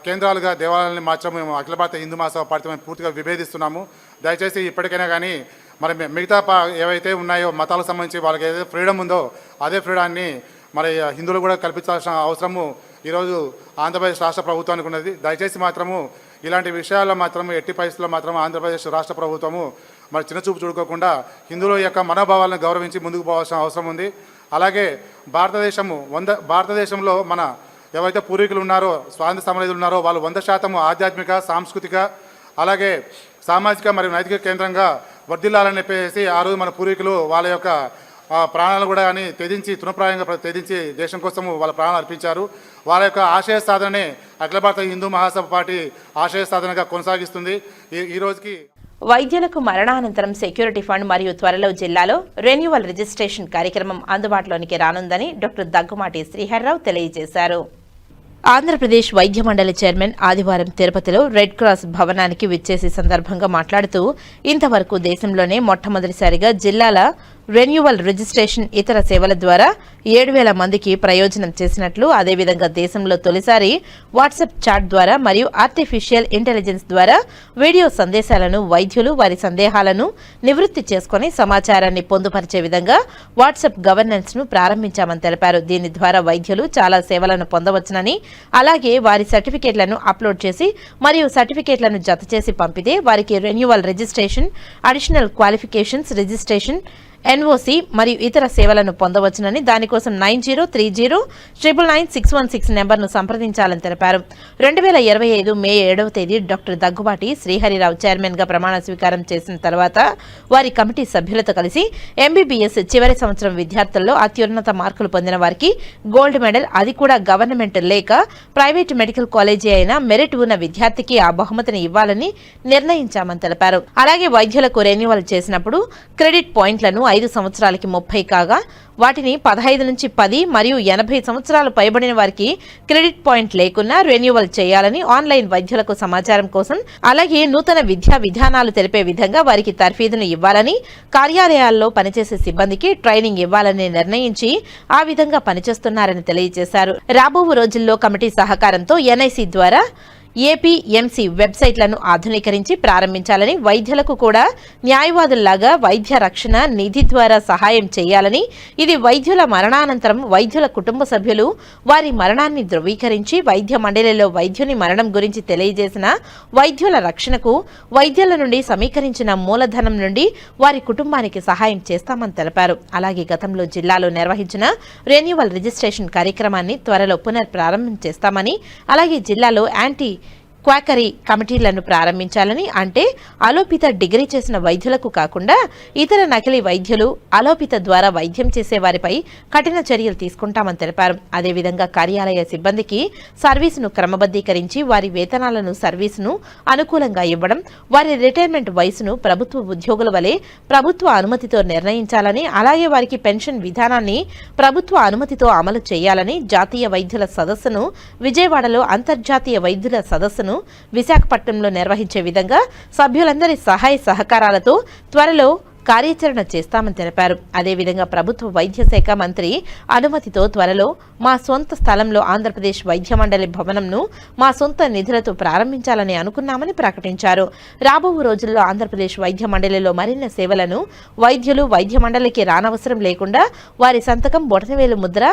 కేంద్రాలుగా దేవాలయాన్ని మార్చడం మేము అఖిల భారత హిందూ మహాసభ పార్టీ మేము పూర్తిగా విభేదిస్తున్నాము. దయచేసి ఇప్పటికైనా కానీ మరి మిగతా ఏవైతే ఉన్నాయో మతాలకు సంబంధించి వాళ్ళకి ఏదైతే ఫ్రీడమ్ ఉందో అదే ఫ్రీడాన్ని మరి హిందువులు కూడా కల్పించాల్సిన అవసరము ఈరోజు ఆంధ్రప్రదేశ్ రాష్ట్ర ప్రభుత్వానికి ఉన్నది. దయచేసి మాత్రము ఇలాంటి విషయాల్లో మాత్రము ఎట్టి పరిస్థితుల్లో మాత్రం ఆంధ్రప్రదేశ్ రాష్ట్ర ప్రభుత్వము మరి చిన్నచూపు చూడుకోకుండా హిందువుల యొక్క మనోభావాలను గౌరవించి ముందుకు పోవాల్సిన అవసరం ఉంది. అలాగే భారతదేశంలో మన ఎవరైతే పూర్వీకులు ఉన్నారో స్వాతంత్ర సమరయోధులు ఉన్నారో వాళ్ళు 100% ఆధ్యాత్మిక సాంస్కృతిక అలాగే సామాజిక మరియు నైతిక కేంద్రంగా వర్ధిల్లాలని చెప్పేసి ఆ రోజు మన పూర్వీకులు వాళ్ళ యొక్క ప్రాణాలు కూడా కానీ తృణప్రాయంగా త్యజించి దేశం కోసము వాళ్ళ ప్రాణాలు అర్పించారు. వాళ్ళ యొక్క ఆశయ సాధననే అఖిల భారత హిందూ మహాసభ పార్టీ ఆశయ సాధనగా కొనసాగిస్తుంది. ఈ రోజుకి వైద్యులకు మరణానంతరం సెక్యూరిటీ ఫండ్ మరియు త్వరలో జిల్లాలో రెన్యువల్ రిజిస్ట్రేషన్ కార్యక్రమం అందుబాటులోనికి రానుందని డాక్టర్ దగ్గుమాటి శ్రీహర్రావు తెలియజేశారు. ఆంధ్రప్రదేశ్ వైద్య మండలి చైర్మన్ ఆదివారం తిరుపతిలో రెడ్ క్రాస్ భవనానికి విచ్చేసే సందర్భంగా మాట్లాడుతూ ఇంతవరకు దేశంలోనే మొట్టమొదటిసారిగా జిల్లాల రెన్యువల్ రిజిస్ట్రేషన్ ఇతర సేవల ద్వారా 7,000 మందికి ప్రయోజనం చేసినట్లు, అదేవిధంగా దేశంలో తొలిసారి వాట్సాప్ చాట్ ద్వారా మరియు ఆర్టిఫిషియల్ ఇంటెలిజెన్స్ ద్వారా వీడియో సందేశాలను వైద్యులు వారి సందేహాలను నివృత్తి చేసుకుని సమాచారాన్ని పొందుపరిచే విధంగా వాట్సాప్ గవర్నెన్స్ ను ప్రారంభించామని తెలిపారు. దీని ద్వారా వైద్యులు చాలా సేవలను పొందవచ్చునని, అలాగే వారి సర్టిఫికేట్లను అప్లోడ్ చేసి మరియు సర్టిఫికేట్లను జతచేసి పంపితే వారికి renewal registration, additional qualifications registration, NOC మరియు ఇతర సేవలను పొందవచ్చునని, దానికోసం 9030099616 నెంబర్ను సంప్రదించాలని తెలిపారు. 2025 మే 7వ తేదీ డాక్టర్ దగ్గుబాటి శ్రీహరిరావు చైర్మన్గా ప్రమాణ స్వీకారం చేసిన తర్వాత వారి కమిటీ సభ్యులతో కలిసి ఎంబీబీఎస్ చివరి సంవత్సరం విద్యార్థుల్లో అత్యున్నత మార్కులు పొందిన వారికి గోల్డ్ మెడల్, అది కూడా గవర్నమెంట్ లేక ప్రైవేటు మెడికల్ కాలేజీ అయిన మెరిట్ ఉన్న విద్యార్థికి ఆ బహుమతిని ఇవ్వాలని నిర్ణయించామని తెలిపారు. అలాగే వైద్యులకు రెన్యువల్ చేసినప్పుడు క్రెడిట్ పాయింట్లను 5 సంవత్సరాలకి 30 కాగా వాటిని 15 నుంచి 10 మరియు 80 సంవత్సరాలు పైబడిన వారికి క్రెడిట్ పాయింట్ లేకున్నా రెన్యువల్ చేయాలని, ఆన్లైన్ వైద్యులకు సమాచారం కోసం అలాగే నూతన విద్యా విధానాలు తెలిపే విధంగా వారికి తర్ఫీదును ఇవ్వాలని, కార్యాలయాల్లో పనిచేసే సిబ్బందికి ట్రైనింగ్ ఇవ్వాలని నిర్ణయించి ఆ విధంగా పనిచేస్తున్నారని తెలియజేశారు. రాబో రోజుల్లో కమిటీ సహకారంతో ఎన్ఐసి ద్వారా ఏపీఎంసీ వెబ్సైట్లను ఆధునీకరించి ప్రారంభించాలని, వైద్యులకు కూడా న్యాయవాదుల్లాగా వైద్య రక్షణ నిధి ద్వారా సహాయం చేయాలని, ఇది వైద్యుల మరణానంతరం వైద్యుల కుటుంబ సభ్యులు వారి మరణాన్ని ధృవీకరించి వైద్య మండలిలో వైద్యుని మరణం గురించి తెలియజేసిన వైద్యుల రక్షణకు వైద్యుల నుండి సమీకరించిన మూలధనం నుండి వారి కుటుంబానికి సహాయం చేస్తామని తెలిపారు. అలాగే గతంలో జిల్లాలో నిర్వహించిన రెన్యువల్ రిజిస్ట్రేషన్ కార్యక్రమాన్ని త్వరలో పునఃప్రారంభం చేస్తామని, అలాగే జిల్లాలో యాంటీ క్వాకరీ కమిటీలను ప్రారంభించాలని, అంటే అలోపిత డిగ్రీ చేసిన వైద్యులకు కాకుండా ఇతర నకిలీ వైద్యులు అలోపిత ద్వారా వైద్యం చేసే వారిపై కఠిన చర్యలు తీసుకుంటామని తెలిపారు. అదేవిధంగా కార్యాలయ సిబ్బందికి సర్వీసును క్రమబద్ధీకరించి వారి వేతనాలను సర్వీసును అనుకూలంగా ఇవ్వడం, వారి రిటైర్మెంట్ వయసును ప్రభుత్వ ఉద్యోగుల వలె ప్రభుత్వ అనుమతితో నిర్ణయించాలని, అలాగే వారికి పెన్షన్ విధానాన్ని ప్రభుత్వ అనుమతితో అమలు చేయాలని, జాతీయ వైద్యుల సదస్సును విజయవాడలో, అంతర్జాతీయ వైద్యుల సదస్సును విశాఖపట్నంలో నిర్వహించే విధంగా సభ్యులందరి సహాయ సహకారాలతో త్వరలో కార్యాచరణ చేస్తామని తెలిపారు. అదేవిధంగా ప్రభుత్వ వైద్య శాఖ మంత్రి అనుమతితో త్వరలో మా సొంత స్థలంలో ఆంధ్రప్రదేశ్ వైద్య మండలి భవనంను మా సొంత నిధులతో ప్రారంభించాలని అనుకున్నామని ప్రకటించారు. రాబో రోజుల్లో ఆంధ్రప్రదేశ్ వైద్య మండలిలో మరిన్ని సేవలను వైద్యులు వైద్య మండలికి రానవసరం లేకుండా వారి సంతకం, బొటనవేలు ముద్ర,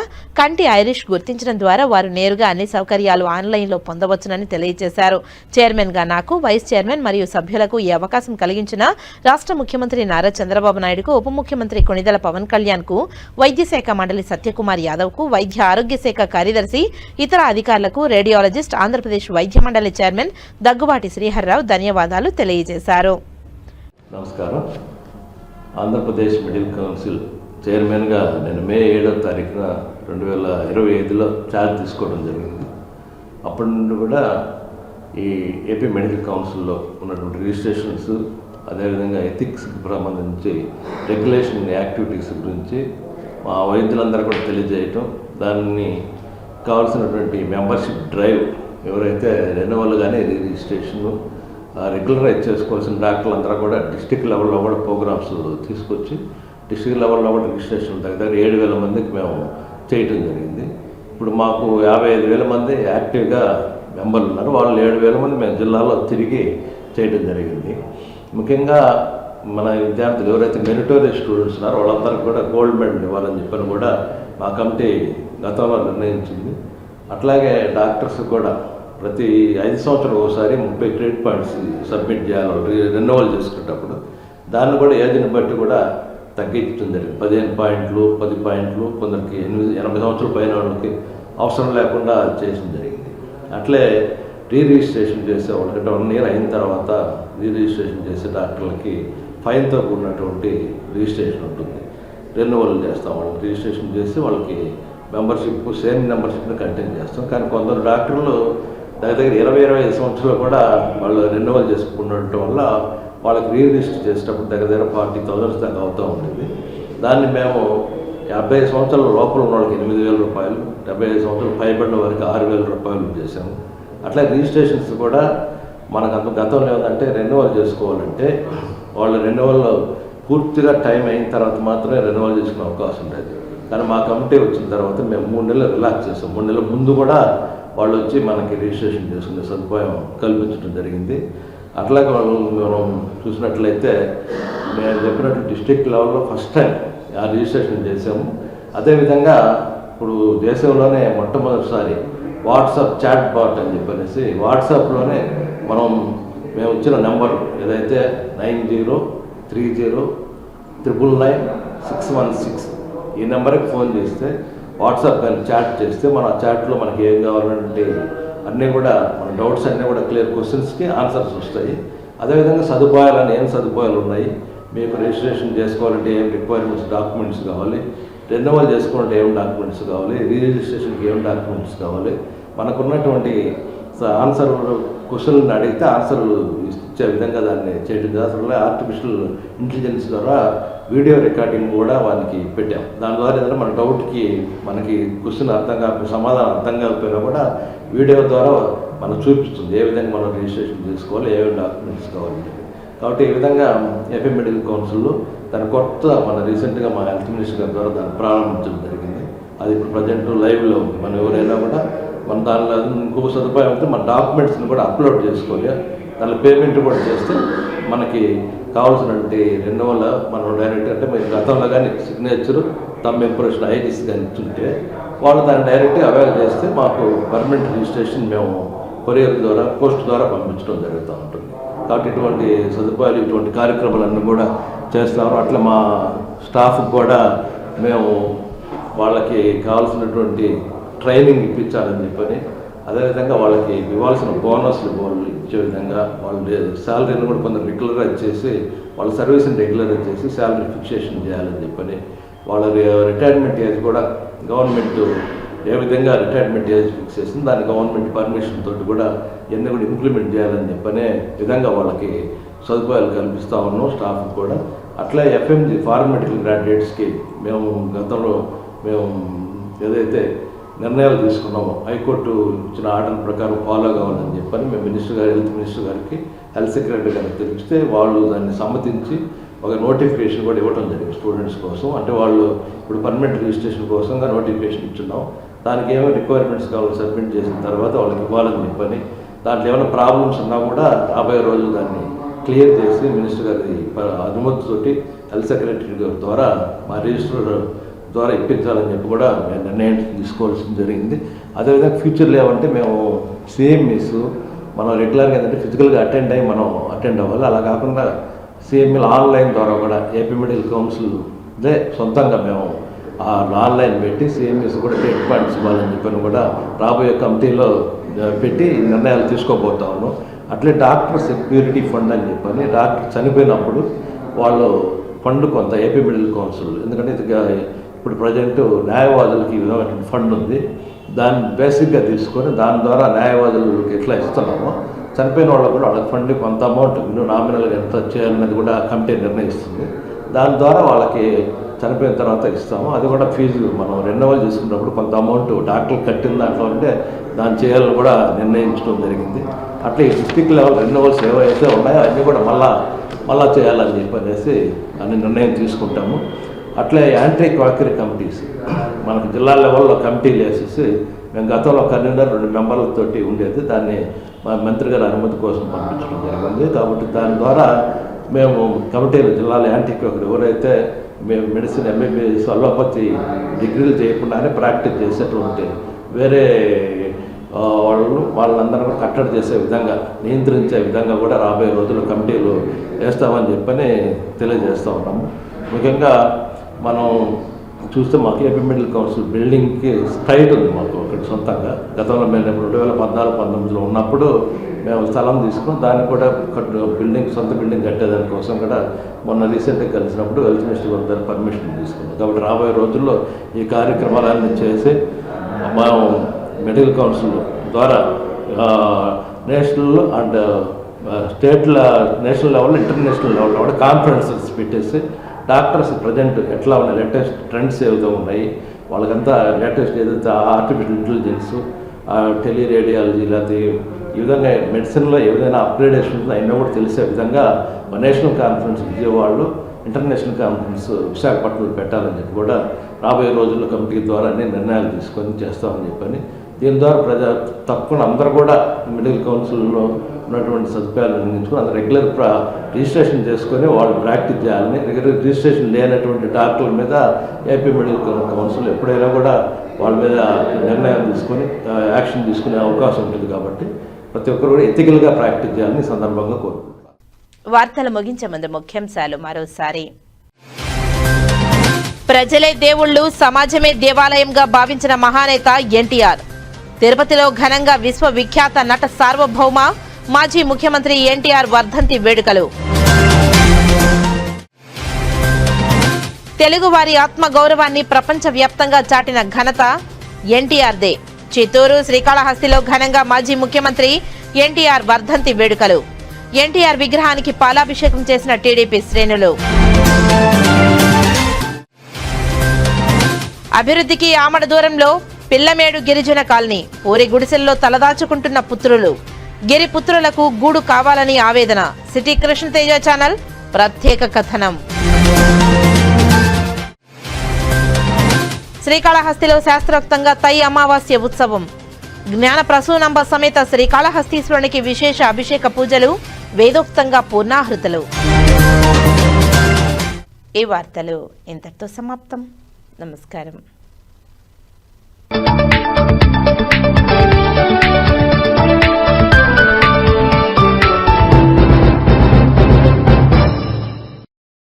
కంటి ఐరిష్ గుర్తించడం ద్వారా వారు నేరుగా అన్ని సౌకర్యాలు ఆన్లైన్లో పొందవచ్చునని తెలియజేశారు. చైర్మన్గా నాకు, వైస్ చైర్మన్ మరియు సభ్యులకు ఈ అవకాశం కలిగించిన రాష్ట్ర ముఖ్యమంత్రి నారా చంద్రబాబు నాయుడుకు, ఉప ముఖ్యమంత్రి కొణిదెల పవన్ కళ్యాణ్ కు, వైద్య శాఖ మండలి సత్యకుమార్ యాదవ్ కు, వైద్య ఆరోగ్య శాఖ కార్యదర్శి, ఇతర అధికారులకు, రేడియాలజిస్ట్, ఆంధ్రప్రదేశ్ వైద్య మండలి చైర్మన్ దగ్గుబాటి శ్రీహరిరావు ధన్యవాదాలు తెలియజేశారు. నమస్కారం. ఆంధ్రప్రదేశ్ మెడికల్ కౌన్సిల్ చైర్మన్గా నేను మే 7వ తారీఖున 2025లో ఛార్జ్ తీసుకోవడం జరిగింది. అప్పటి నుండి కూడా ఈ ఏపీ మెడికల్ కౌన్సిల్లో ఉన్నటువంటి రిజిస్ట్రేషన్స్, అదేవిధంగా ఎథిక్స్కి సంబంధించి రెగ్యులేషన్ యాక్టివిటీస్ గురించి మా వైద్యులందరూ కూడా తెలియజేయటం, దాన్ని కావాల్సినటువంటి మెంబర్షిప్ డ్రైవ్, ఎవరైతే రెన్యువల్ కానీ రిజిస్ట్రేషన్ రెగ్యులరైజ్ చేసుకోవాల్సిన డాక్టర్లందరూ కూడా డిస్టిక్ లెవెల్లో కూడా ప్రోగ్రామ్స్ తీసుకొచ్చి డిస్టిక్ లెవెల్లో కూడా రిజిస్ట్రేషన్ దగ్గర 7,000 మందికి మేము చేయటం జరిగింది. ఇప్పుడు మాకు 55,000 మంది యాక్టివ్గా మెంబర్లు ఉన్నారు. వాళ్ళు 7,000 మంది మేము జిల్లాలో తిరిగి చేయడం జరిగింది. ముఖ్యంగా మన విద్యార్థులు ఎవరైతే మెరిటోరియస్ స్టూడెంట్స్ ఉన్నారో వాళ్ళందరికీ కూడా గోల్డ్ మెడల్ ఇవ్వాలని చెప్పని కూడా మా కమిటీ గతంలో నిర్ణయించింది. అట్లాగే డాక్టర్స్ కూడా ప్రతి 5 సంవత్సరాలు ఒకసారి 30 క్రెడిట్ పాయింట్స్ సబ్మిట్ చేయాలి రెన్యువల్ చేసుకునేటప్పుడు. దాన్ని కూడా ఏజ్ని బట్టి కూడా తగ్గించడం జరిగింది. 15 పాయింట్లు, 10 పాయింట్లు, కొందరికి 80 సంవత్సరాల పైన వాళ్ళకి అవసరం లేకుండా చేయడం జరిగింది. అట్లే రిజిస్ట్రేషన్ చేసే వాళ్ళకి 1 ఇయర్ అయిన తర్వాత రిజిస్ట్రేషన్ చేసే డాక్టర్లకి ఫైన్తో కూడినటువంటి రిజిస్ట్రేషన్ ఉంటుంది. రెన్యువల్ చేస్తాం, వాళ్ళకి రిజిస్ట్రేషన్ చేసి వాళ్ళకి మెంబర్షిప్ సేమ్ మెంబర్షిప్ని కంటిన్యూ చేస్తాం. కానీ కొందరు డాక్టర్లు దగ్గర 20-25 సంవత్సరాలు కూడా వాళ్ళు రెన్యువల్ చేసుకుంటుండటం వల్ల వాళ్ళకి రిజిస్టర్ చేసేటప్పుడు దగ్గర 40,000 దాకా అవుతూ ఉంటుంది. దాన్ని మేము 55 సంవత్సరాల లోపల ఉన్న వాళ్ళకి 8,000 రూపాయలు, 75 సంవత్సరాలు పైబడిన వారికి 6,000 రూపాయలు చేశాము. అట్లా రిజిస్ట్రేషన్స్ కూడా మనకు గతంలో ఏమంటే రెన్యువల్ చేసుకోవాలంటే వాళ్ళు రెన్యువల్ పూర్తిగా టైం అయిన తర్వాత మాత్రమే రెన్యువల్ చేసుకునే అవకాశం ఉండేది. కానీ మా కమిటీ వచ్చిన తర్వాత మేము 3 నెలలు రిలాక్స్ చేస్తాం. 3 నెలల ముందు కూడా వాళ్ళు వచ్చి మనకి రిజిస్ట్రేషన్ చేసుకునే సదుపాయం కల్పించడం జరిగింది. అట్లాగే వాళ్ళు మనం చూసినట్లయితే నేను చెప్పినట్టు డిస్ట్రిక్ట్ లెవెల్లో ఫస్ట్ టైం ఆ రిజిస్ట్రేషన్ చేసాము. అదేవిధంగా ఇప్పుడు దేశంలోనే మొట్టమొదటిసారి వాట్సాప్ చాట్ బాట్ అని చెప్పనేసి వాట్సాప్లోనే మేము ఇచ్చిన నెంబర్ ఏదైతే 9030999616 ఈ నెంబర్కి ఫోన్ చేస్తే వాట్సాప్ కానీ చాట్ చేస్తే మన చాట్లో మనకి ఏం కావాలంటే అన్నీ కూడా మన డౌట్స్ అన్నీ కూడా క్లియర్ క్వశ్చన్స్కి ఆన్సర్స్ వస్తాయి. అదేవిధంగా సదుపాయాలు ఏం సదుపాయాలు ఉన్నాయి, మీకు రిజిస్ట్రేషన్ చేసుకోవాలంటే ఏం రిక్వైర్మెంట్స్ డాక్యుమెంట్స్ కావాలి, రెన్యువల్ చేసుకోవాలంటే ఏం డాక్యుమెంట్స్ కావాలి, రిజిస్ట్రేషన్కి ఏం డాక్యుమెంట్స్ కావాలి, మనకున్నటువంటి ఆన్సర్ క్వశ్చన్లను అడిగితే ఆన్సర్లు ఇచ్చే విధంగా దాన్ని చేయడం జరుగుతుంది. ఆర్టిఫిషియల్ ఇంటెలిజెన్స్ ద్వారా వీడియో రికార్డింగ్ కూడా వానికి పెట్టాం. దాని ద్వారా ఏదైనా మన డౌట్కి మనకి క్వశ్చన్ సమాధానం అర్థం కాకపోయినా కూడా వీడియో ద్వారా మనకు చూపిస్తుంది ఏ విధంగా మనం రిజిస్ట్రేషన్ చేసుకోవాలి, ఏమేమి డాక్యుమెంట్స్ కావాలి. కాబట్టి ఈ విధంగా ఎఫ్ఎం మెడికల్ కౌన్సిల్ మన రీసెంట్గా మా హెల్త్ మినిస్టర్ గారి ద్వారా దాన్ని ప్రారంభించడం జరిగింది. అది ఇప్పుడు ప్రజెంట్ లైవ్లో ఉంది. మనం ఎవరైనా కూడా మన దానిలో ఇంకొక సదుపాయం అయితే మన డాక్యుమెంట్స్ని కూడా అప్లోడ్ చేసుకోవాలి. దానిలో పేమెంట్ కూడా చేస్తే మనకి కావాల్సినటువంటి రెన్యువల్ మనం డైరెక్ట్ అంటే మీరు గతంలో కానీ సిగ్నేచర్ తమ్ ఇంప్రెషన్ ఐడీస్ కానీ ఇచ్చుంటే వాళ్ళు దాన్ని డైరెక్ట్గా అవైల్ చేస్తే మాకు పర్మనెంట్ రిజిస్ట్రేషన్ మేము కొరియర్ ద్వారా పోస్ట్ ద్వారా పంపించడం జరుగుతూ ఉంటుంది. కాబట్టి ఇటువంటి సదుపాయాలు ఇటువంటి కార్యక్రమాలన్నీ కూడా చేస్తాము. అట్లా మా స్టాఫ్ కూడా మేము వాళ్ళకి కావాల్సినటువంటి ట్రైనింగ్ ఇప్పించాలని చెప్పని, అదేవిధంగా వాళ్ళకి ఇవ్వాల్సిన బోనస్లు వాళ్ళు ఇచ్చే విధంగా వాళ్ళ శాలరీని కూడా కొంచెం రెగ్యులరైజ్ చేసి వాళ్ళ సర్వీస్ని రెగ్యులరైజ్ చేసి శాలరీ ఫిక్సేషన్ చేయాలని చెప్పని, వాళ్ళ రిటైర్మెంట్ ఏజ్ కూడా గవర్నమెంట్ ఏ విధంగా రిటైర్మెంట్ ఏజ్ ఫిక్స్ చేసింది దాని గవర్నమెంట్ పర్మిషన్ తోటి కూడా ఇవన్నీ కూడా ఇంప్లిమెంట్ చేయాలని చెప్పనే విధంగా వాళ్ళకి సదుపాయాలు కల్పిస్తూ ఉన్నాం స్టాఫ్ కూడా. అట్లా ఎఫ్ఎంజీ ఫారెన్ మెడికల్ గ్రాడ్యుయేట్స్కి మేము గతంలో ఏదైతే నిర్ణయాలు తీసుకున్నాము హైకోర్టు ఇచ్చిన ఆర్డర్ ప్రకారం ఫాలో కావాలని చెప్పని మేము హెల్త్ మినిస్టర్ గారికి హెల్త్ సెక్రటరీ గారికి తెలిపిస్తే వాళ్ళు దాన్ని సమ్మతించి ఒక నోటిఫికేషన్ కూడా ఇవ్వడం జరిగింది స్టూడెంట్స్ కోసం. అంటే వాళ్ళు ఇప్పుడు పర్మనెంట్ రిజిస్ట్రేషన్ కోసంగా నోటిఫికేషన్ ఇచ్చున్నాం. దానికి ఏమో రిక్వైర్మెంట్స్ కావాలి సబ్మిట్ చేసిన తర్వాత వాళ్ళకి ఇవ్వాలని చెప్పని, దాంట్లో ఏమైనా ప్రాబ్లమ్స్ ఉన్నా కూడా రాబోయే రోజులు దాన్ని క్లియర్ చేసి మినిస్టర్ గారి అనుమతితోటి హెల్త్ సెక్రటరీ గారి ద్వారా మా రిజిస్టర్ ద్వారా ఇప్పించాలని చెప్పి కూడా మేము నిర్ణయం తీసుకోవాల్సి జరిగింది. అదేవిధంగా ఫ్యూచర్లో ఏమంటే మేము సిఎంఈస్ మనం రెగ్యులర్గా ఏంటంటే ఫిజికల్గా అటెండ్ అవ్వాలి. అలా కాకుండా సిఎంఈలు ఆన్లైన్ ద్వారా కూడా ఏపీ మెడికల్ కౌన్సిల్ సొంతంగా మేము ఆన్లైన్ పెట్టి సిఎంఈస్ కూడా టేక్ పాయింట్స్ ఇవ్వాలని చెప్పని కూడా రాబోయే కమిటీలో పెట్టి నిర్ణయాలు తీసుకోబోతా ఉన్నాం. అట్లే డాక్టర్ సెక్యూరిటీ ఫండ్ అని చెప్పని డాక్టర్ చనిపోయినప్పుడు వాళ్ళు ఫండ్ కొంత ఏపీ మెడికల్ కౌన్సిల్, ఎందుకంటే ఇప్పుడు ప్రజెంట్ న్యాయవాదులకి ఈ విధమైన ఫండ్ ఉంది, దాన్ని బేసిక్గా తీసుకొని దాని ద్వారా న్యాయవాదులకు ఎట్లా ఇస్తున్నామో చనిపోయిన వాళ్ళకు కూడా వాళ్ళకి ఫండ్ కొంత అమౌంట్ నామినల్గా ఎంత చేయాలన్నది కూడా కమిటీ నిర్ణయిస్తుంది. దాని ద్వారా వాళ్ళకి చనిపోయిన తర్వాత ఇస్తాము. అది కూడా ఫీజు మనం రెన్యువల్ చేసుకున్నప్పుడు కొంత అమౌంట్ డాక్టర్లు కట్టిన దాంట్లో ఉంటే దాన్ని చేయాలని కూడా నిర్ణయించడం జరిగింది. అట్లా ఈ డిస్ట్రిక్ట్ లెవెల్ రెన్యువల్స్ ఏవైతే ఉన్నాయో అన్నీ కూడా మళ్ళా చేయాలని చెప్పనేసి అన్ని నిర్ణయం తీసుకుంటాము. అట్లే యాంటీ క్వాకరీ కమిటీస్ మనకు జిల్లా లెవెల్లో కమిటీలు వేసేసి మేము గతంలో కన్వీనర్ 2 మెంబర్లతోటి ఉండేది, దాన్ని మా మంత్రి గారి అనుమతి కోసం పంపించడం జరిగింది. కాబట్టి దాని ద్వారా మేము కమిటీలు జిల్లాలో యాంటీ క్వాకరీ ఎవరైతే మేము మెడిసిన్ ఎంబీబీఎస్ అలోపతి డిగ్రీలు చేయకుండానే ప్రాక్టీస్ చేసేటువంటి వేరే వాళ్ళందరూ కూడా కట్టడి చేసే విధంగా నియంత్రించే విధంగా కూడా రాబోయే రోజుల్లో కమిటీలు వేస్తామని చెప్పని తెలియజేస్తూ ఉన్నాము. ముఖ్యంగా మనం చూస్తే మాకు ఏపీ మెడికల్ కౌన్సిల్ బిల్డింగ్కి సైట్ ఉంది మాకు ఒకటి సొంతంగా. గతంలో మేము 2014-19లో ఉన్నప్పుడు మేము స్థలం తీసుకుని దాన్ని కూడా సొంత బిల్డింగ్ కట్టేదానికోసం కూడా మొన్న రీసెంట్గా కలిసినప్పుడు హెల్త్ మినిస్టర్ గారి దగ్గర పర్మిషన్ తీసుకున్నాం. కాబట్టి రాబోయే రోజుల్లో ఈ కార్యక్రమాలన్నీ చేసి మా మెడికల్ కౌన్సిల్ ద్వారా national and national level international లెవెల్లో కూడా కాన్ఫరెన్సెస్ పెట్టేసి డాక్టర్స్ ప్రజెంట్ ఎట్లా ఉన్నాయి, లేటెస్ట్ ట్రెండ్స్ ఏదో ఉన్నాయి, వాళ్ళకంతా లేటెస్ట్ ఏదైతే ఆర్టిఫిషియల్ ఇంటెలిజెన్స్, టెలిరేడియాలజీ, లేకపోతే ఈ విధంగా మెడిసిన్లో ఏదైనా అప్గ్రేడేషన్స్ అయినా కూడా తెలిసే విధంగా నేషనల్ కాన్ఫరెన్స్ విజయవాడలో, ఇంటర్నేషనల్ కాన్ఫరెన్స్ విశాఖపట్నంలో పెట్టాలని చెప్పి కూడా రాబోయే రోజుల్లో కమిటీ ద్వారా అన్ని నిర్ణయాలు తీసుకొని చేస్తామని చెప్పని, దీని ద్వారా తప్పకుండా అందరూ కూడా మెడికల్ కౌన్సిల్లో ఉన్నటువంటి సదుపాయాలు అందించుకొని అందరూ రెగ్యులర్ రిజిస్ట్రేషన్ చేసుకొని వాళ్ళు ప్రాక్టీస్ చేయాలని, రెగ్యులర్ రిజిస్ట్రేషన్ లేనటువంటి డాక్టర్ల మీద ఏపీ మెడికల్ కౌన్సిల్ ఎప్పుడైనా కూడా వాళ్ళ మీద నిర్ణయం తీసుకొని యాక్షన్ తీసుకునే అవకాశం ఉంటుంది. కాబట్టి ప్రతి ఒక్కరు కూడా ఎథికల్గా ప్రాక్టీస్ చేయాలని సందర్భంగా కోరుకుంటున్నాను. వార్తలు ముగించే ముందు ముఖ్యాంశాలు మరోసారి. ప్రజలే దేవుళ్ళు, సమాజమే దేవాలయంగా భావించిన మహానేత ఎన్టీఆర్. తిరుపతిలో ఘనంగా విశ్వవిఖ్యాత నట సార్వభౌమ మాజీ ముఖ్యమంత్రి ఎన్టీఆర్ వర్ధంతి వేడుకలు. తెలుగువారి ఆత్మగౌరవాన్ని ప్రపంచవ్యాప్తంగా చాటిన ఘనత ఎన్టీఆర్దే. చిత్తూరు, శ్రీకాళహస్తిలో ఘనంగా మాజీ ముఖ్యమంత్రి ఎన్టీఆర్ వర్ధంతి వేడుకలు. ఎన్టీఆర్ విగ్రహానికి పాలాభిషేకం చేసిన టీడీపీ శ్రేణులు. అభివృద్ధికి ఆమడ దూరంలో పిల్లమేడు గిరిజన కాలనీ. పూరి గుడిసెల్లో తలదాచుకుంటున్న పుత్రులు. గిరి పుత్రులకు గూడు కావాలని ఆవేదన. సిటీ కృష్ణతేజ ఛానల్ ప్రత్యేక కథనం. శ్రీకాళహస్తిలో శాస్త్రోక్తంగా తై అమావాస్య ఉత్సవం. జ్ఞాన ప్రసూనంబ సమేత శ్రీకాళహస్తీశ్వరునికి విశేష అభిషేక పూజలు, వేదోక్తంగా పూర్ణాహృతులు. ఈ వార్తలు ఇంతటితో సమాప్తం. నమస్కారం.